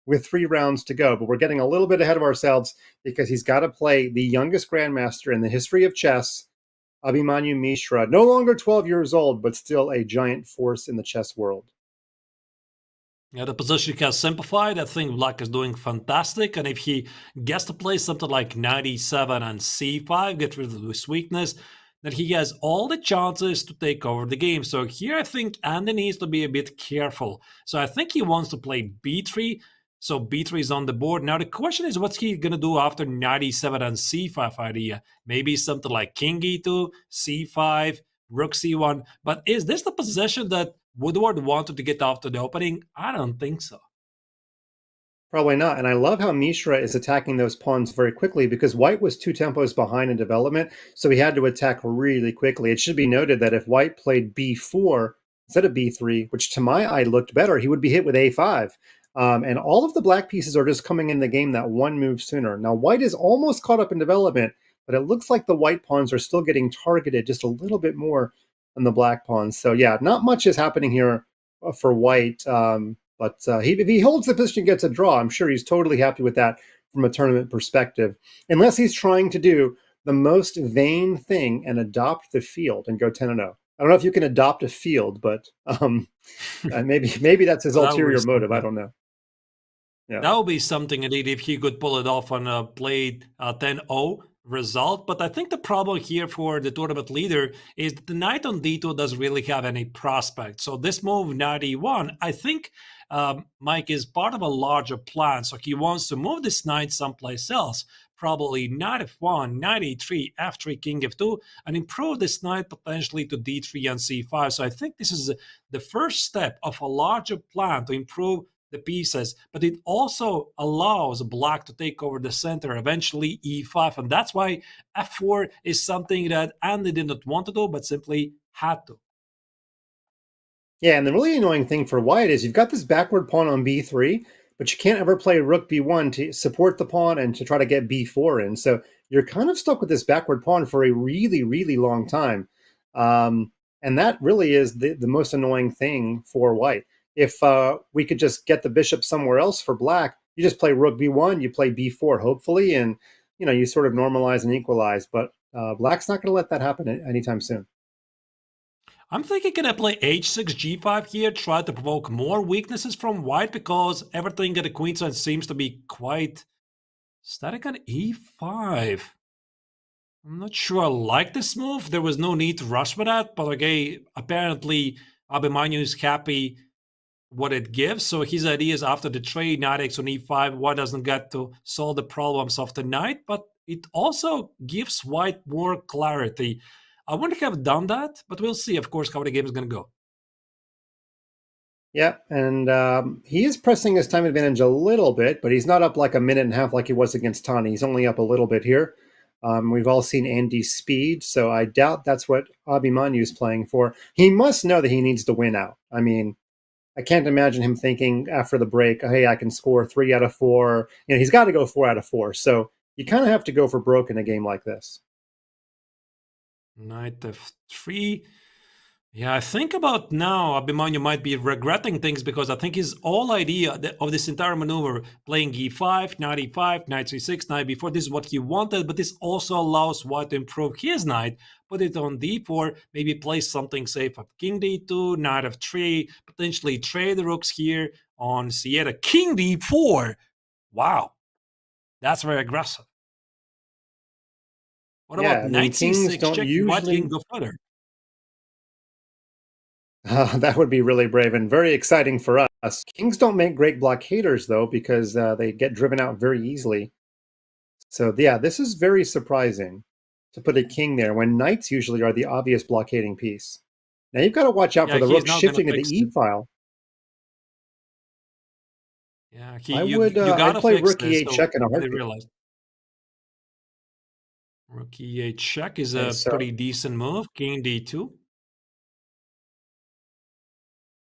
with 3 rounds to go. But we're getting a little bit ahead of ourselves because he's got to play the youngest grandmaster in the history of chess, Abhimanyu Mishra, no longer 12 years old, but still a giant force in the chess world. Yeah, the position has simplified. I think black is doing fantastic. And if he gets to play something like 97 and C5, get rid of his weakness, then he has all the chances to take over the game. So here I think Andy needs to be a bit careful. So I think he wants to play B3. So B3 is on the board. Now the question is, what's he going to do after 97 and C5 idea? Maybe something like King E2, C5, Rook C1. But is this the position that Woodward wanted to get after the opening? I don't think so. Probably not. And I love how Mishra is attacking those pawns very quickly because white was 2 tempos behind in development, so he had to attack really quickly. It should be noted that if white played b4 instead of b3, which to my eye looked better, he would be hit with a5. And all of the black pieces are just coming in the game that one move sooner. Now, white is almost caught up in development, but it looks like the white pawns are still getting targeted just a little bit more than the black pawns. So yeah, not much is happening here for white. But if he holds the position and gets a draw, I'm sure he's totally happy with that from a tournament perspective. Unless he's trying to do the most vain thing and adopt the field and go 10-0. I don't know if you can adopt a field, but maybe that's his ulterior motive. I don't know. Yeah. That would be something indeed if he could pull it off on a played 10-0 result. But I think the problem here for the tournament leader is that the knight on d2 doesn't really have any prospect. So this move, knight e1, I think Mike is part of a larger plan. So he wants to move this knight someplace else, probably knight f1, knight e3, f3, king f2, and improve this knight potentially to d3 and c5. So I think this is the first step of a larger plan to improve the pieces, but it also allows black to take over the center, eventually e5, and that's why f4 is something that Andy did not want to do, but simply had to. Yeah, and the really annoying thing for white is you've got this backward pawn on b3, but you can't ever play rook b1 to support the pawn and to try to get b4 in. So you're kind of stuck with this backward pawn for a really long time. And that really is the most annoying thing for white. If we could just get the bishop somewhere else for black, you just play rook b1, you play b4, hopefully, and you sort of normalize and equalize. But black's not going to let that happen anytime soon. I'm thinking, can I play h6, g5 here, try to provoke more weaknesses from white, because everything at the queen side seems to be quite static on e5. I'm not sure I like this move. There was no need to rush with that, but okay, apparently Abhimanyu is happy what it gives. So his idea is after the trade, knight x on e5, white doesn't get to solve the problems of the knight, but it also gives white more clarity. I wouldn't have done that, but we'll see, of course, how the game is going to go. Yeah, and he is pressing his time advantage a little bit, but he's not up like a minute and a half like he was against Tani. He's only up a little bit here. We've all seen Andy's speed, so I doubt that's what Abhimanyu is playing for. He must know that he needs to win out. I mean, I can't imagine him thinking after the break, hey, I can score 3 out of 4. He's got to go 4 out of 4. So you kind of have to go for broke in a game like this. Knight f3. Yeah, I think about now Abhimanyu might be regretting things, because I think his whole idea of this entire maneuver, playing e5, knight e5, knight c6, knight b4, this is what he wanted, but this also allows white to improve his knight, put it on d4, maybe play something safe of king d2, knight f3, potentially trade the rooks here on c8, king d4. Wow, that's very aggressive. What about knight c6 check? White can go further. That would be really brave and very exciting for us. Kings don't make great blockaders, though, because they get driven out very easily. So, yeah, this is very surprising to put a king there when knights usually are the obvious blockading piece. Now, you've got to watch out for the rook shifting to the e-file. Yeah, I'd play rook e8 check in a heartbeat. Rook e8 check is a pretty decent move. King d2.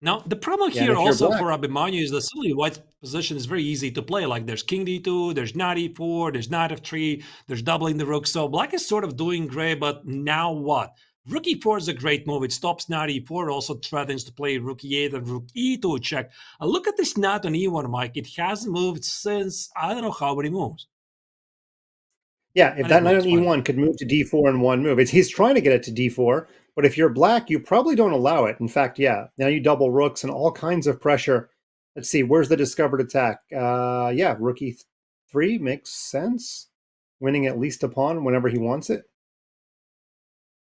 Now, the problem here also for Abhimanyu is that suddenly white's position is very easy to play. Like there's king d2, there's knight e4, there's knight f3, there's doubling the rook. So black is sort of doing great, but now what? Rook e4 is a great move. It stops knight e4, also threatens to play rook e8 and rook e2 check. Look at this knight on e1, Mike. It hasn't moved since I don't know how many moves. Yeah, if that knight on e1 could move to d4 in one move, he's trying to get it to d4, but if you're black, you probably don't allow it. In fact, yeah, now you double rooks and all kinds of pressure. Let's see, where's the discovered attack? Yeah, rook e3 makes sense. Winning at least a pawn whenever he wants it.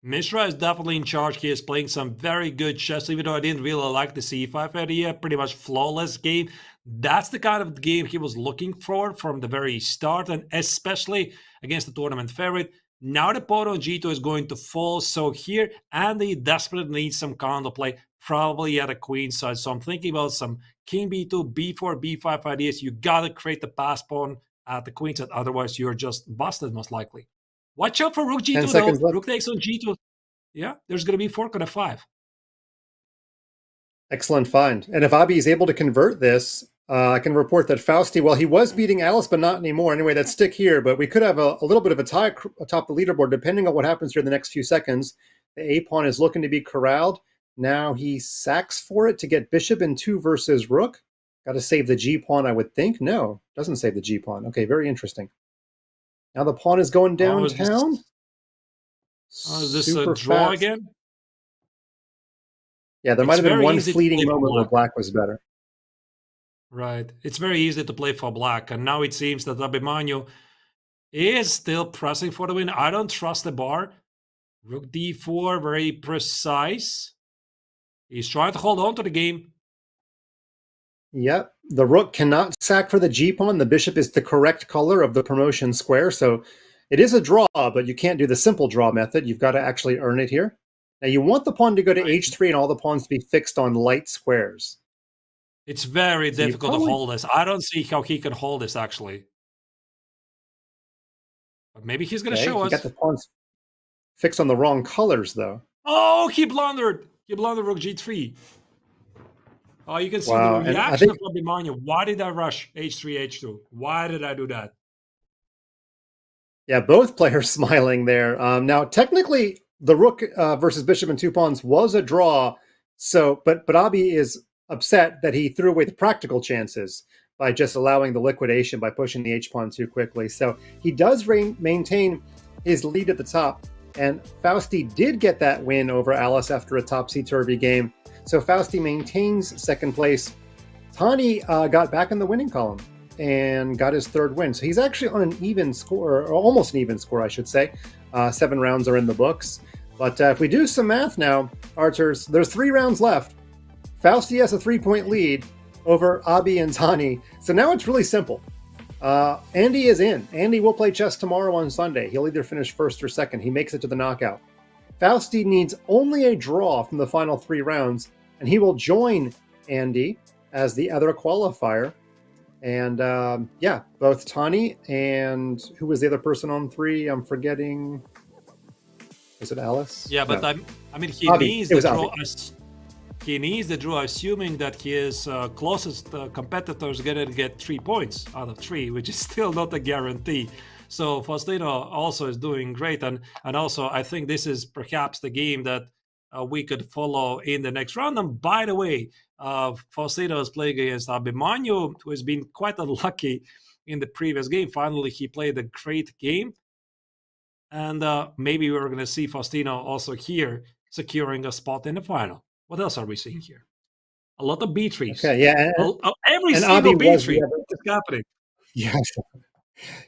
Mishra is definitely in charge. He is playing some very good chess, even though I didn't really like the c5 idea. Pretty much flawless game. That's the kind of game he was looking for from the very start, and especially against the tournament favorite. Now the pawn on g2 is going to fall, so here Andy desperately needs some counterplay probably at a queen side. So I'm thinking about some king b2, b4, b5 ideas. You got to create the pass pawn at the queen side. Otherwise, you're just busted most likely. Watch out for rook 10 g2, seconds though. left. Rook takes on g2. Yeah, there's going to be fork on a 5. Excellent find. And if Abhi is able to convert this, I can report that Fausti, well, he was beating Alice, but not anymore. Anyway, that's stick here, but we could have a little bit of a tie atop the leaderboard, depending on what happens here in the next few seconds. The A-pawn is looking to be corralled. Now he sacks for it to get bishop in 2 versus rook. Got to save the G-pawn, I would think. No, doesn't save the G-pawn. Okay, very interesting. Now the pawn is going downtown. Is this a draw fast. again? Yeah, there might have been one fleeting moment where black was better. Right. It's very easy to play for black. And now it seems that Abhimanyu is still pressing for the win. I don't trust the bar. Rook d4, very precise. He's trying to hold on to the game. Yep. The rook cannot sack for the G-pawn. The bishop is the correct color of the promotion square. So it is a draw, but you can't do the simple draw method. You've got to actually earn it here. Now you want the pawn to go to h3 and all the pawns to be fixed on light squares. It's very difficult to hold this. I don't see how he can hold this, actually. But maybe he's going to show us. Got the pawns fixed on the wrong colors, though. Oh, he blundered. He blundered rook g3. Oh, you can see Wow. the reaction of Abhimanyu. Why did I rush h3, h2? Why did I do that? Yeah, both players smiling there. Now, technically, the rook versus bishop and 2 pawns was a draw. So, but Abhi is upset that he threw away the practical chances by just allowing the liquidation by pushing the h-pawn too quickly. So he does maintain his lead at the top. And Fausti did get that win over Alice after a topsy-turvy game. So Fausti maintains second place. Tani got back in the winning column and got his 3rd win. So he's actually on an even score, or almost an even score, I should say. 7 rounds are in the books. But if we do some math now, Archers, there's 3 rounds left. Fausti has a 3-point lead over Abhi and Tani. So now it's really simple. Andy is in. Andy will play chess tomorrow on Sunday. He'll either finish 1st or 2nd. He makes it to the knockout. Fausti needs only a draw from the final 3 rounds, and he will join Andy as the other qualifier. And yeah, both Tani and who was the other person on 3? I'm forgetting. Is it Alice? Yeah, but no. I mean, he Abhi. needs It the was draw. Abhi. He needs the draw, assuming that his closest competitor is going to get 3 points out of 3, which is still not a guarantee. So Faustino also is doing great. And also, I think this is perhaps the game that we could follow in the next round. And by the way, Faustino is playing against Abhimanyu, who has been quite unlucky in the previous game. Finally, he played a great game. And maybe we're going to see Faustino also here securing a spot in the final. What else are we seeing here? A lot of B3s. Okay, yeah. Every single B3 is happening. Yes.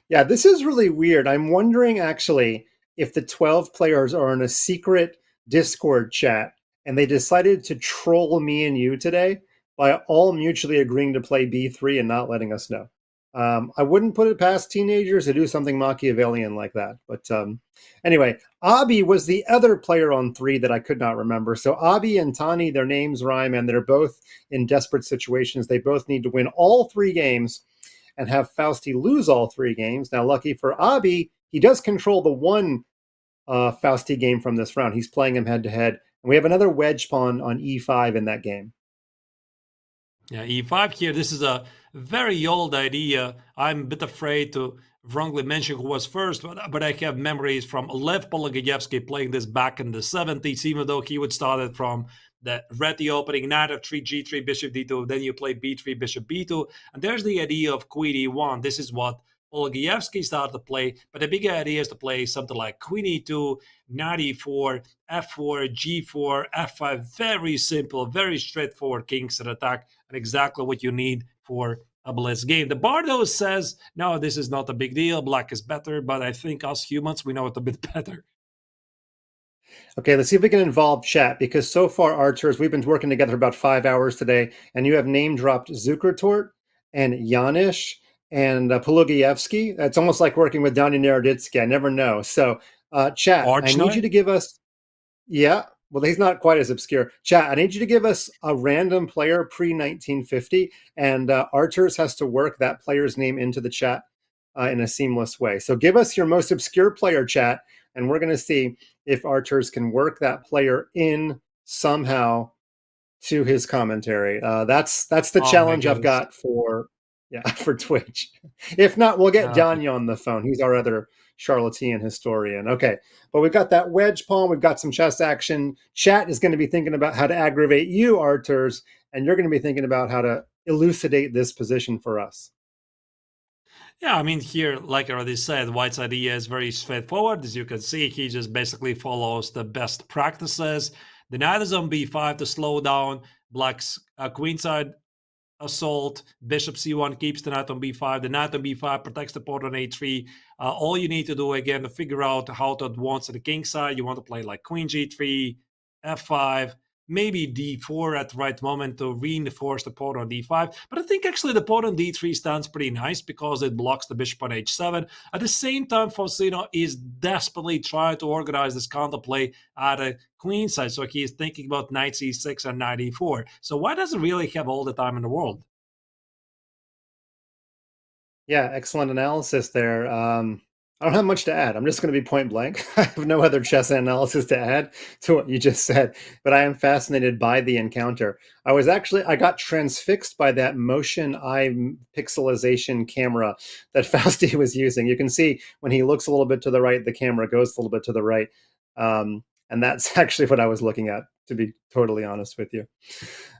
Yeah, this is really weird. I'm wondering, actually, if the 12 players are in a secret Discord chat and they decided to troll me and you today by all mutually agreeing to play B3 and not letting us know. I wouldn't put it past teenagers to do something Machiavellian like that. But anyway, Abhi was the other player on 3 that I could not remember. So Abhi and Tani, their names rhyme, and they're both in desperate situations. They both need to win all 3 games and have Fausti lose all 3 games. Now, lucky for Abhi, he does control the one Fausti game from this round. He's playing him head-to-head. And we have another wedge pawn on e5 in that game. Yeah, e5 here. This is a very old idea. I'm a bit afraid to wrongly mention who was first, but I have memories from Lev Pologayevsky playing this back in the 70s, even though he would start it from the ready opening, knight f3, g3, bishop d2, then you play b3, bishop b2, and there's the idea of queen e1. This is what Pologayevsky started to play, but the bigger idea is to play something like queen e2, knight e4, f4, g4, f5. Very simple, very straightforward Kingston attack, and exactly what you need for a blitz game. The bar, though, says, no, this is not a big deal. Black is better, but I think us humans, we know it a bit better. Okay, let's see if we can involve chat, because so far, Archers, we've been working together about 5 hours today, and you have name-dropped Zukertort and Yanish and Polugayevsky. It's almost like working with Dani Naroditsky. I never know. So, chat, I need you to give us... Yeah, Well, he's not quite as obscure. Chat, I need you to give us a random player pre-1950, and Arturs has to work that player's name into the chat in a seamless way. So give us your most obscure player, chat, and we're going to see if Arturs can work that player in somehow to his commentary. That's the challenge I've got for Twitch. If not, we'll get Danya on the phone. He's our other charlatan historian. Okay, but we've got that wedge pawn. We've got some chess action. Chat is going to be thinking about how to aggravate you, Arturs, and you're going to be thinking about how to elucidate this position for us. Yeah, I mean, here, like I already said, White's idea is very straightforward. As you can see, he just basically follows the best practices. The knight is on b5 to slow down Black's queenside assault. Bishop c1 keeps the knight on b5. The knight on b5 protects the pawn on a3. All you need to do, again, to figure out how to advance to the king side, you want to play like queen g3, f5, maybe d4 at the right moment to reinforce the pawn on d5. But I think actually the pawn on d3 stands pretty nice because it blocks the bishop on h7. At the same time, Faustino is desperately trying to organize this counterplay at a queen side. So he is thinking about knight c6 and knight e4. So White doesn't really have all the time in the world. Yeah, excellent analysis there. I don't have much to add. I'm just going to be point blank. I have no other chess analysis to add to what you just said, but I am fascinated by the encounter. I got transfixed by that motion eye pixelization camera that Fausti was using. You can see when he looks a little bit to the right, the camera goes a little bit to the right. And that's actually what I was looking at, to be totally honest with you.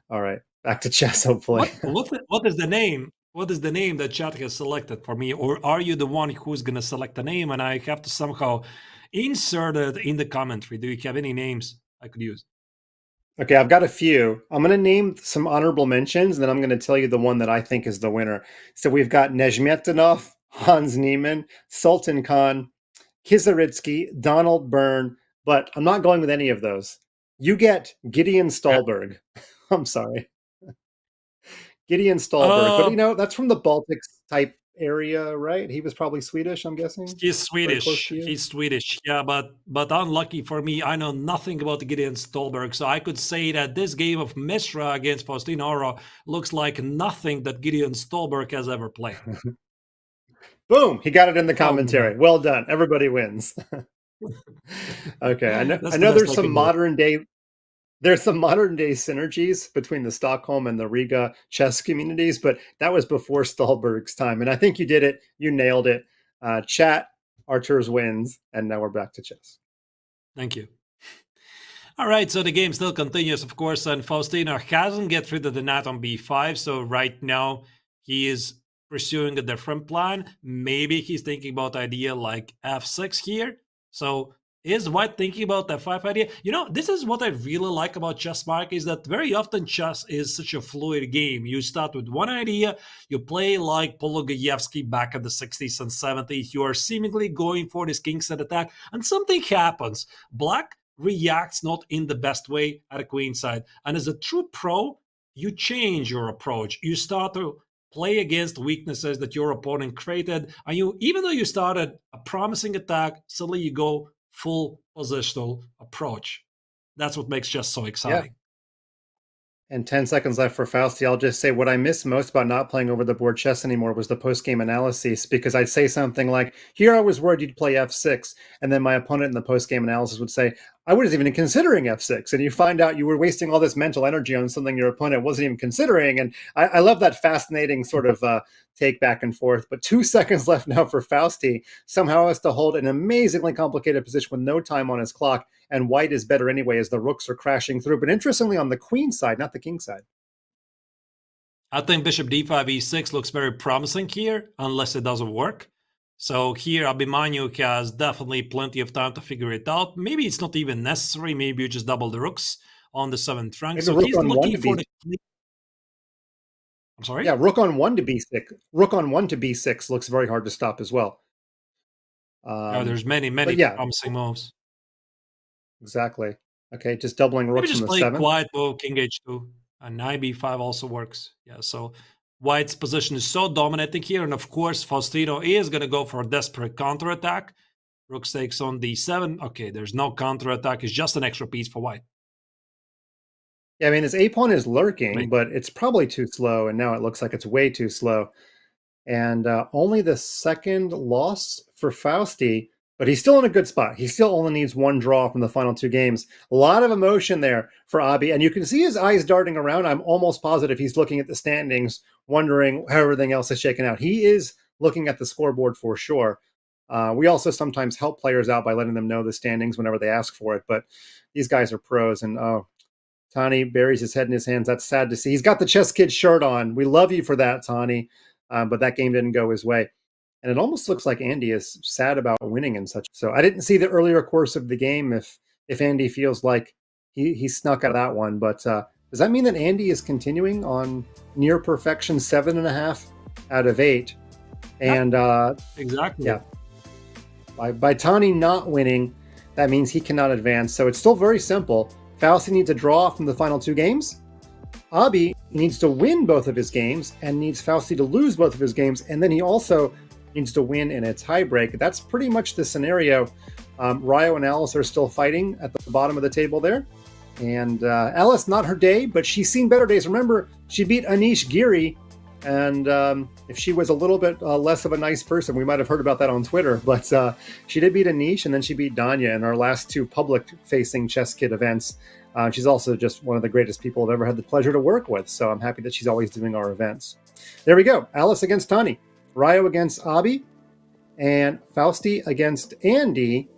All right, back to chess, hopefully. What is the name? What is the name that chat has selected for me? Or are you the one who's going to select the name and I have to somehow insert it in the commentary? Do you have any names I could use? Okay, I've got a few. I'm going to name some honorable mentions, and then I'm going to tell you the one that I think is the winner. So we've got Nezhmetinov, Hans Niemann, Sultan Khan, Kizaritsky, Donald Byrne, but I'm not going with any of those. You get Gideon Stolberg. I'm sorry. Gideon Stolberg, but that's from the Baltics type area, right? He was probably Swedish, I'm guessing. He's Swedish. He's Swedish. Yeah, but unlucky for me, I know nothing about Gideon Stolberg, so I could say that this game of Mishra against Faustino Oro looks like nothing that Gideon Stolberg has ever played. Boom! He got it in the commentary. Well done. Everybody wins. Okay, I know there's some modern day. There's some modern day synergies between the Stockholm and the Riga chess communities, but that was before Stolberg's time. And I think you did it. You nailed it. Chat, Arturs wins. And now we're back to chess. Thank you. All right, so the game still continues, of course, and Faustino hasn't get rid of the knight on b5. So right now he is pursuing a different plan. Maybe he's thinking about idea like f6 here. So is White thinking about that f5 idea? This is what I really like about chess, Mark, is that very often chess is such a fluid game. You start with one idea, you play like Pologoyevsky back in the 60s and 70s. You are seemingly going for this kingside attack, and something happens. Black reacts not in the best way at a queenside. And as a true pro, you change your approach. You start to play against weaknesses that your opponent created. And even though you started a promising attack, suddenly you go full positional approach. That's what makes chess so exciting. Yeah. And 10 seconds left for Fausti. I'll just say what I miss most about not playing over the board chess anymore was the post-game analysis, because I'd say something like, here I was worried you'd play f6, and then my opponent in the post-game analysis would say, I wasn't even considering f6, and you find out you were wasting all this mental energy on something your opponent wasn't even considering. And I love that fascinating sort of take back and forth. But 2 seconds left now for Fausti. Somehow has to hold an amazingly complicated position with no time on his clock, and White is better anyway as the rooks are crashing through. But interestingly, on the queen side, not the king side. I think bishop d5, e6 looks very promising here, unless it doesn't work. So here, Abhimanyu has definitely plenty of time to figure it out. Maybe it's not even necessary. Maybe you just double the rooks on the 7th rank. So he's looking for the... I'm sorry? Yeah, rook on 1 to b6. Rook on 1 to b6 looks very hard to stop as well. There's many promising moves. Exactly. Okay, just doubling rooks Maybe on the just play 7th. quiet move, king h2, and knight b5 also works. Yeah, so White's position is so dominating here, and of course Faustino is going to go for a desperate counterattack. Rook takes on d7. Okay, there's no counterattack. It's just an extra piece for White. Yeah, I mean, his A pawn is lurking, but it's probably too slow, and now it looks like it's way too slow. And only the second loss for Fausti, but he's still in a good spot. He still only needs one draw from the final two games. A lot of emotion there for Abhi, and you can see his eyes darting around. I'm almost positive he's looking at the standings, wondering how everything else is shaken out. He is looking at the scoreboard for sure. We also sometimes help players out by letting them know the standings whenever they ask for it, but these guys are pros, and Tani buries his head in his hands. That's sad to see. He's got the Chess Kid shirt on. We love you for that, Tani. But that game didn't go his way. And it almost looks like Andy is sad about winning and such. So I didn't see the earlier course of the game if Andy feels like he snuck out of that one. But does that mean that Andy is continuing on near perfection, 7.5 out of 8? And exactly. Yeah. By Tani not winning, that means he cannot advance. So it's still very simple. Fausti needs a draw from the final two games. Abhi needs to win both of his games and needs Fausti to lose both of his games, and then he also needs to win in a tiebreak. That's pretty much the scenario. Ryo and Alice are still fighting at the bottom of the table there. And Alice, not her day, but she's seen better days. Remember, she beat Anish Giri, and if she was a little bit less of a nice person, we might have heard about that on Twitter, but she did beat Anish, and then she beat Danya in our last two public-facing ChessKid events. She's also just one of the greatest people I've ever had the pleasure to work with, so I'm happy that she's always doing our events. There we go. Alice against Tani, Ryo against Abhi, and Fausti against Andy.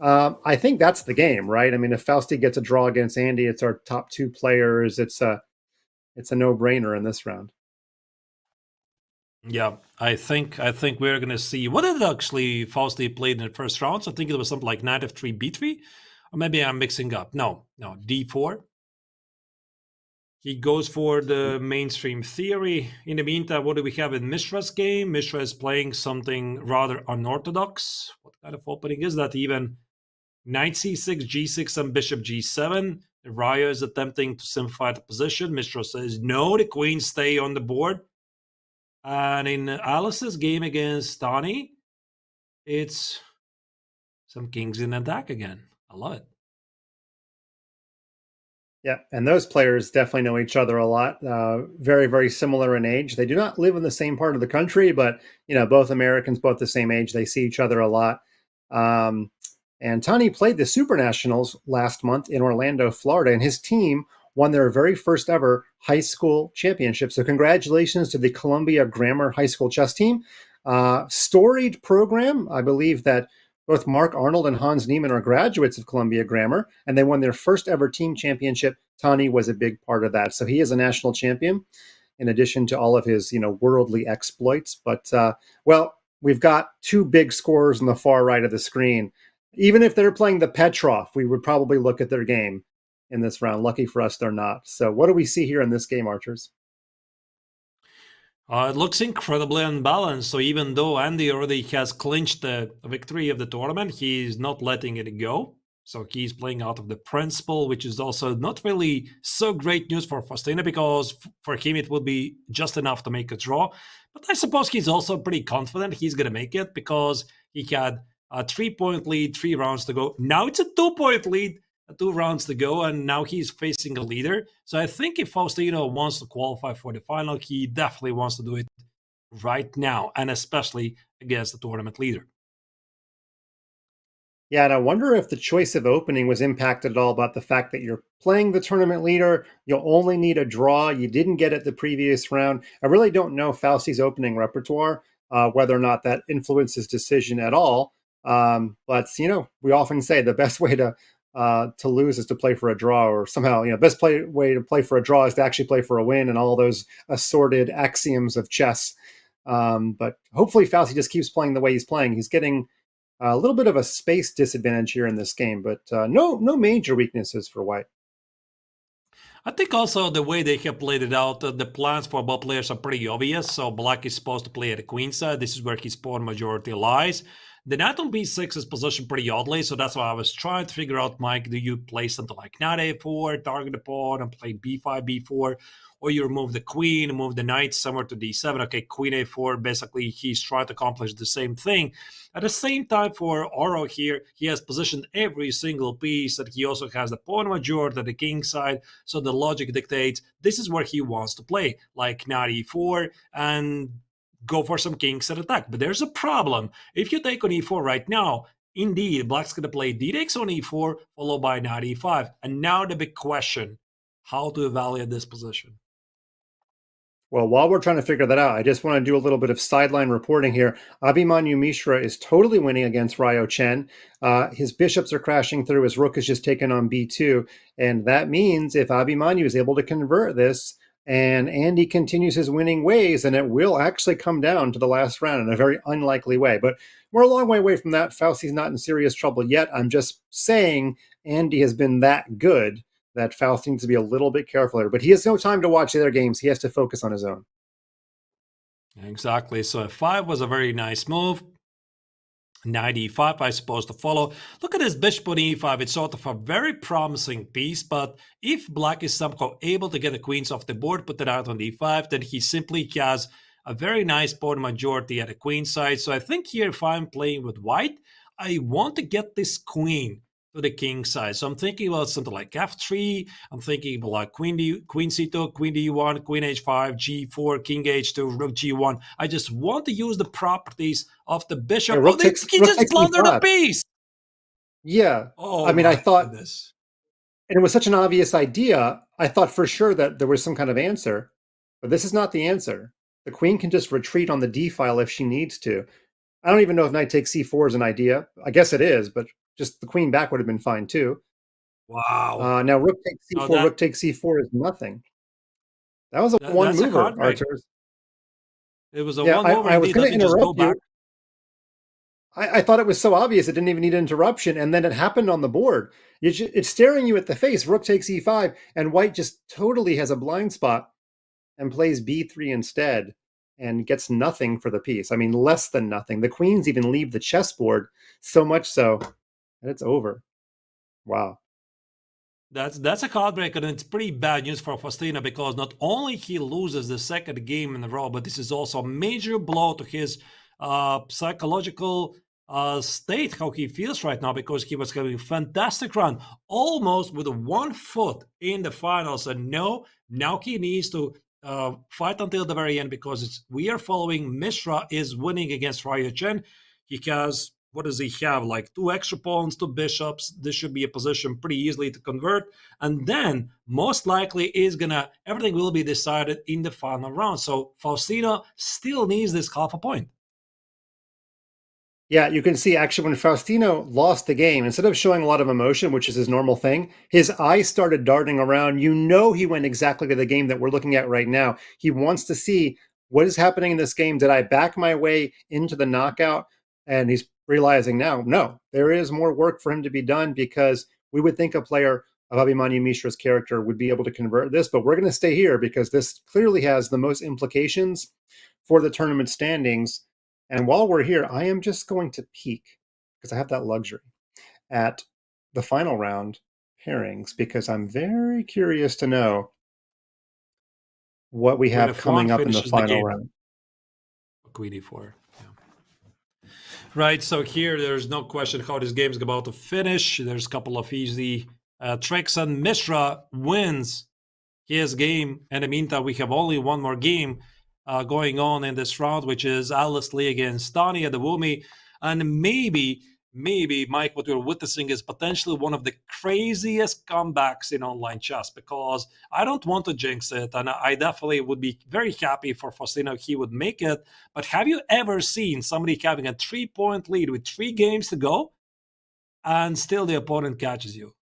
I think that's the game, right? I mean, if Fausti gets a draw against Andy, it's our top two players. It's a no-brainer in this round. Yeah, I think we're gonna see. What did actually Fausti played in the first round? So I think it was something like knight f3, b3, or maybe I'm mixing up. No, d4. He goes for the mainstream theory. In the meantime, what do we have in Mishra's game? Mishra is playing something rather unorthodox. What kind of opening is that even? Knight c6, g6, and bishop g7. Ryo is attempting to simplify the position. Mishra says no, the queens stay on the board. And in Alice's game against Tani, it's some kings in attack again. I love it. Yeah, and those players definitely know each other a lot. Very, very similar in age. They do not live in the same part of the country, but both Americans, both the same age. They see each other a lot. And Tani played the Super Nationals last month in Orlando, Florida, and his team won their very first ever high school championship. So congratulations to the Columbia Grammar High School chess team. Storied program. I believe that both Mark Arnold and Hans Niemann are graduates of Columbia Grammar, and they won their first ever team championship. Tani was a big part of that. So he is a national champion in addition to all of his, worldly exploits. But, we've got two big scorers on the far right of the screen. Even if they're playing the Petrov, we would probably look at their game in this round. Lucky for us, they're not. So what do we see here in this game, Archers? It looks incredibly unbalanced. So even though Andy already has clinched the victory of the tournament, he's not letting it go. So he's playing out of the principle, which is also not really so great news for Faustina, because for him it would be just enough to make a draw. But I suppose he's also pretty confident he's going to make it, because he had a 3-point lead, 3 rounds to go. Now it's a 2-point lead, 2 rounds to go, and now he's facing a leader. So I think if Faustino wants to qualify for the final, he definitely wants to do it right now, and especially against the tournament leader. Yeah, and I wonder if the choice of opening was impacted at all about the fact that you're playing the tournament leader. You'll only need a draw. You didn't get it the previous round. I really don't know Fausti's opening repertoire, whether or not that influences decision at all. But we often say the best way to lose is to play for a draw, or somehow, best way to play for a draw is to actually play for a win, and all those assorted axioms of chess. But hopefully Fausti just keeps playing the way he's playing. He's getting a little bit of a space disadvantage here in this game, but no major weaknesses for White. I think also the way they have played it out, the plans for both players are pretty obvious. So Black is supposed to play at the queen side. This is where his pawn majority lies. The knight on b6 is positioned pretty oddly, so that's why I was trying to figure out, Mike, do you play something like knight a4, target the pawn, and play b5, b4, or you remove the queen, move the knight somewhere to d7. Okay, queen a4, basically he's trying to accomplish the same thing. At the same time, for Oro here, he has positioned every single piece, that he also has the pawn majority at the king side, so the logic dictates this is where he wants to play, like knight e4, and go for some kings at attack. But there's a problem. If you take on e4 right now, indeed, black's going to play d takes on e4, followed by knight e5. And now the big question, how to evaluate this position? Well, while we're trying to figure that out, I just want to do a little bit of sideline reporting here. Abhimanyu Mishra is totally winning against Ryo Chen. His bishops are crashing through. His rook is just taken on b2. And that means if Abhimanyu is able to convert this and Andy continues his winning ways, then it will actually come down to the last round in a very unlikely way. But we're a long way away from that. Fausti's not in serious trouble yet. I'm just saying Andy has been that good that Faust needs to be a little bit careful here. But he has no time to watch the other games. He has to focus on his own. Exactly. So f5 was a very nice move. Knight e5, I suppose, to follow. Look at this bishop on e5. It's sort of a very promising piece, but if black is somehow able to get the queens off the board, put the knight on d5, then he simply has a very nice pawn majority at the queen side. So I think here, if I'm playing with white, I want to get this queen to the king side. So I'm thinking about something like f3. I'm thinking about like queen c2, queen d1, queen h5, g4, king h2, rook g1. I just want to use the properties of the bishop. Yeah, He just blundered a piece. Yeah. Oh, I mean, I thought, goodness. And it was such an obvious idea, I thought for sure that there was some kind of answer. But this is not the answer. The queen can just retreat on the d file if she needs to. I don't even know if knight takes c4 is an idea. I guess it is, but just the queen back would have been fine too. Wow. Now rook takes c4, rook takes c4 is nothing. That was a one mover, Archers. It was a one mover. I was going to interrupt you. I thought it was so obvious it didn't even need an interruption, and then it happened on the board. It's staring you at the face. Rook takes e5, and white just totally has a blind spot and plays b3 instead and gets nothing for the piece. I mean, less than nothing. The queens even leave the chessboard, so much so that it's over. Wow. That's a heartbreaker, and it's pretty bad news for Faustino, because not only he loses the second game in a row, but this is also a major blow to his psychological state, how he feels right now, because he was having a fantastic run, almost with 1 foot in the finals, and now he needs to fight until the very end, because we are following Mishra is winning against Ryo Chen. He has, what does he have, like 2 extra pawns, 2 bishops. This should be a position pretty easily to convert, and then most likely everything will be decided in the final round. So Faustino still needs this half a point. Yeah, you can see actually when Faustino lost the game, instead of showing a lot of emotion, which is his normal thing, his eyes started darting around. You know he went exactly to the game that we're looking at right now. He wants to see what is happening in this game. Did I back my way into the knockout? And he's realizing now, no, there is more work for him to be done, because we would think a player of Abhimanyu Mishra's character would be able to convert this, but we're going to stay here because this clearly has the most implications for the tournament standings. And while we're here, I am just going to peek, because I have that luxury, at the final round pairings, because I'm very curious to know what we have coming up in the final round. Queen e4. Yeah. Right, so here there's no question how this game is about to finish. There's a couple of easy tricks, and Mishra wins his game. In the meantime, we have only one more game going on in this round, which is Alice Lee against Tani at the Wumi. And maybe, Mike, what we're witnessing is potentially one of the craziest comebacks in online chess, because I don't want to jinx it, and I definitely would be very happy for Faustino if he would make it. But have you ever seen somebody having a 3-point lead with 3 games to go and still the opponent catches you?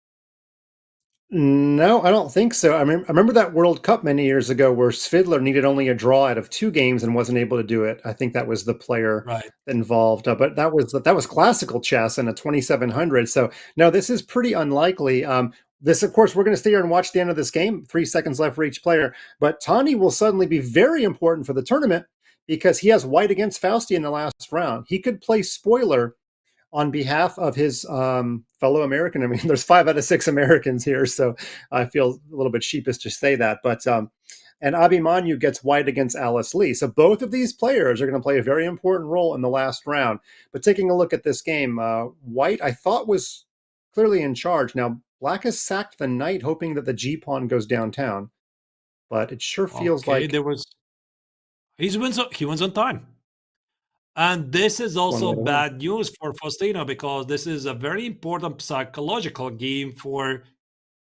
No, I don't think so. I remember that World Cup many years ago where Svidler needed only a draw out of 2 games and wasn't able to do it. I think that was the player involved, but that was classical chess and a 2700. So no, this is pretty unlikely. This, of course, we're going to stay here and watch the end of this game. 3 seconds left for each player, but Tani will suddenly be very important for the tournament, because he has white against Fausti in the last round. He could play spoiler on behalf of his fellow American. I mean, there's 5 out of 6 Americans here, so I feel a little bit sheepish to say that. But and Abhimanyu gets white against Alice Lee. So both of these players are going to play a very important role in the last round. But taking a look at this game, white I thought was clearly in charge. Now black has sacked the knight, hoping that the G pawn goes downtown. But it sure feels like he wins on time. And this is also way to bad news for Faustino, because this is a very important psychological game for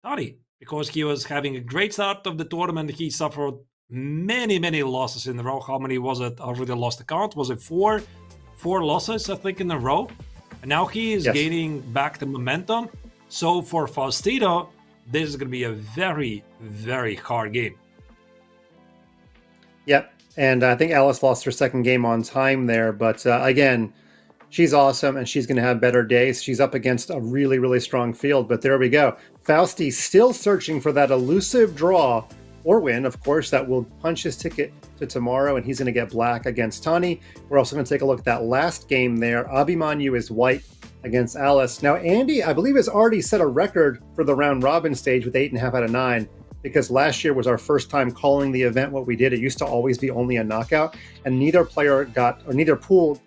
Tani, because he was having a great start of the tournament. He suffered many, many losses in a row. How many was it? I already lost the count. Was it four losses, I think, in a row? And now he is gaining back the momentum. So for Faustino, this is going to be a very, very hard game. Yep. And I think Alice lost her second game on time there. But again, she's awesome, and she's going to have better days. She's up against a really, really strong field. But there we go. Fausti still searching for that elusive draw or win, of course, that will punch his ticket to tomorrow, and he's going to get black against Tani. We're also going to take a look at that last game there. Abhimanyu is white against Alice. Now, Andy, I believe, has already set a record for the round robin stage with 8.5 out of 9. Because last year was our first time calling the event what we did. It used to always be only a knockout, and neither pool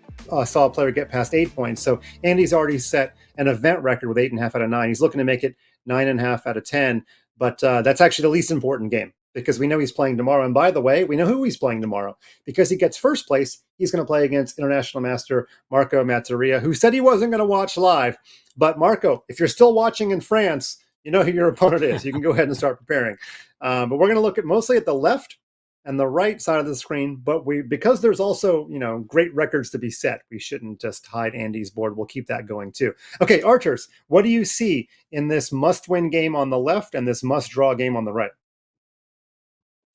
saw a player get past 8 points. So Andy's already set an event record with 8.5 out of 9. He's looking to make it 9.5 out of 10. But that's actually the least important game, because we know he's playing tomorrow. And by the way, we know who he's playing tomorrow. Because he gets first place, he's going to play against international master Marco Matteria, who said he wasn't going to watch live. But Marco, if you're still watching in France, you know who your opponent is. You can go ahead and start preparing. But we're going to look at mostly at the left and the right side of the screen. But because there's also, great records to be set, we shouldn't just hide Andy's board. We'll keep that going too. Okay, archers, what do you see in this must-win game on the left and this must-draw game on the right?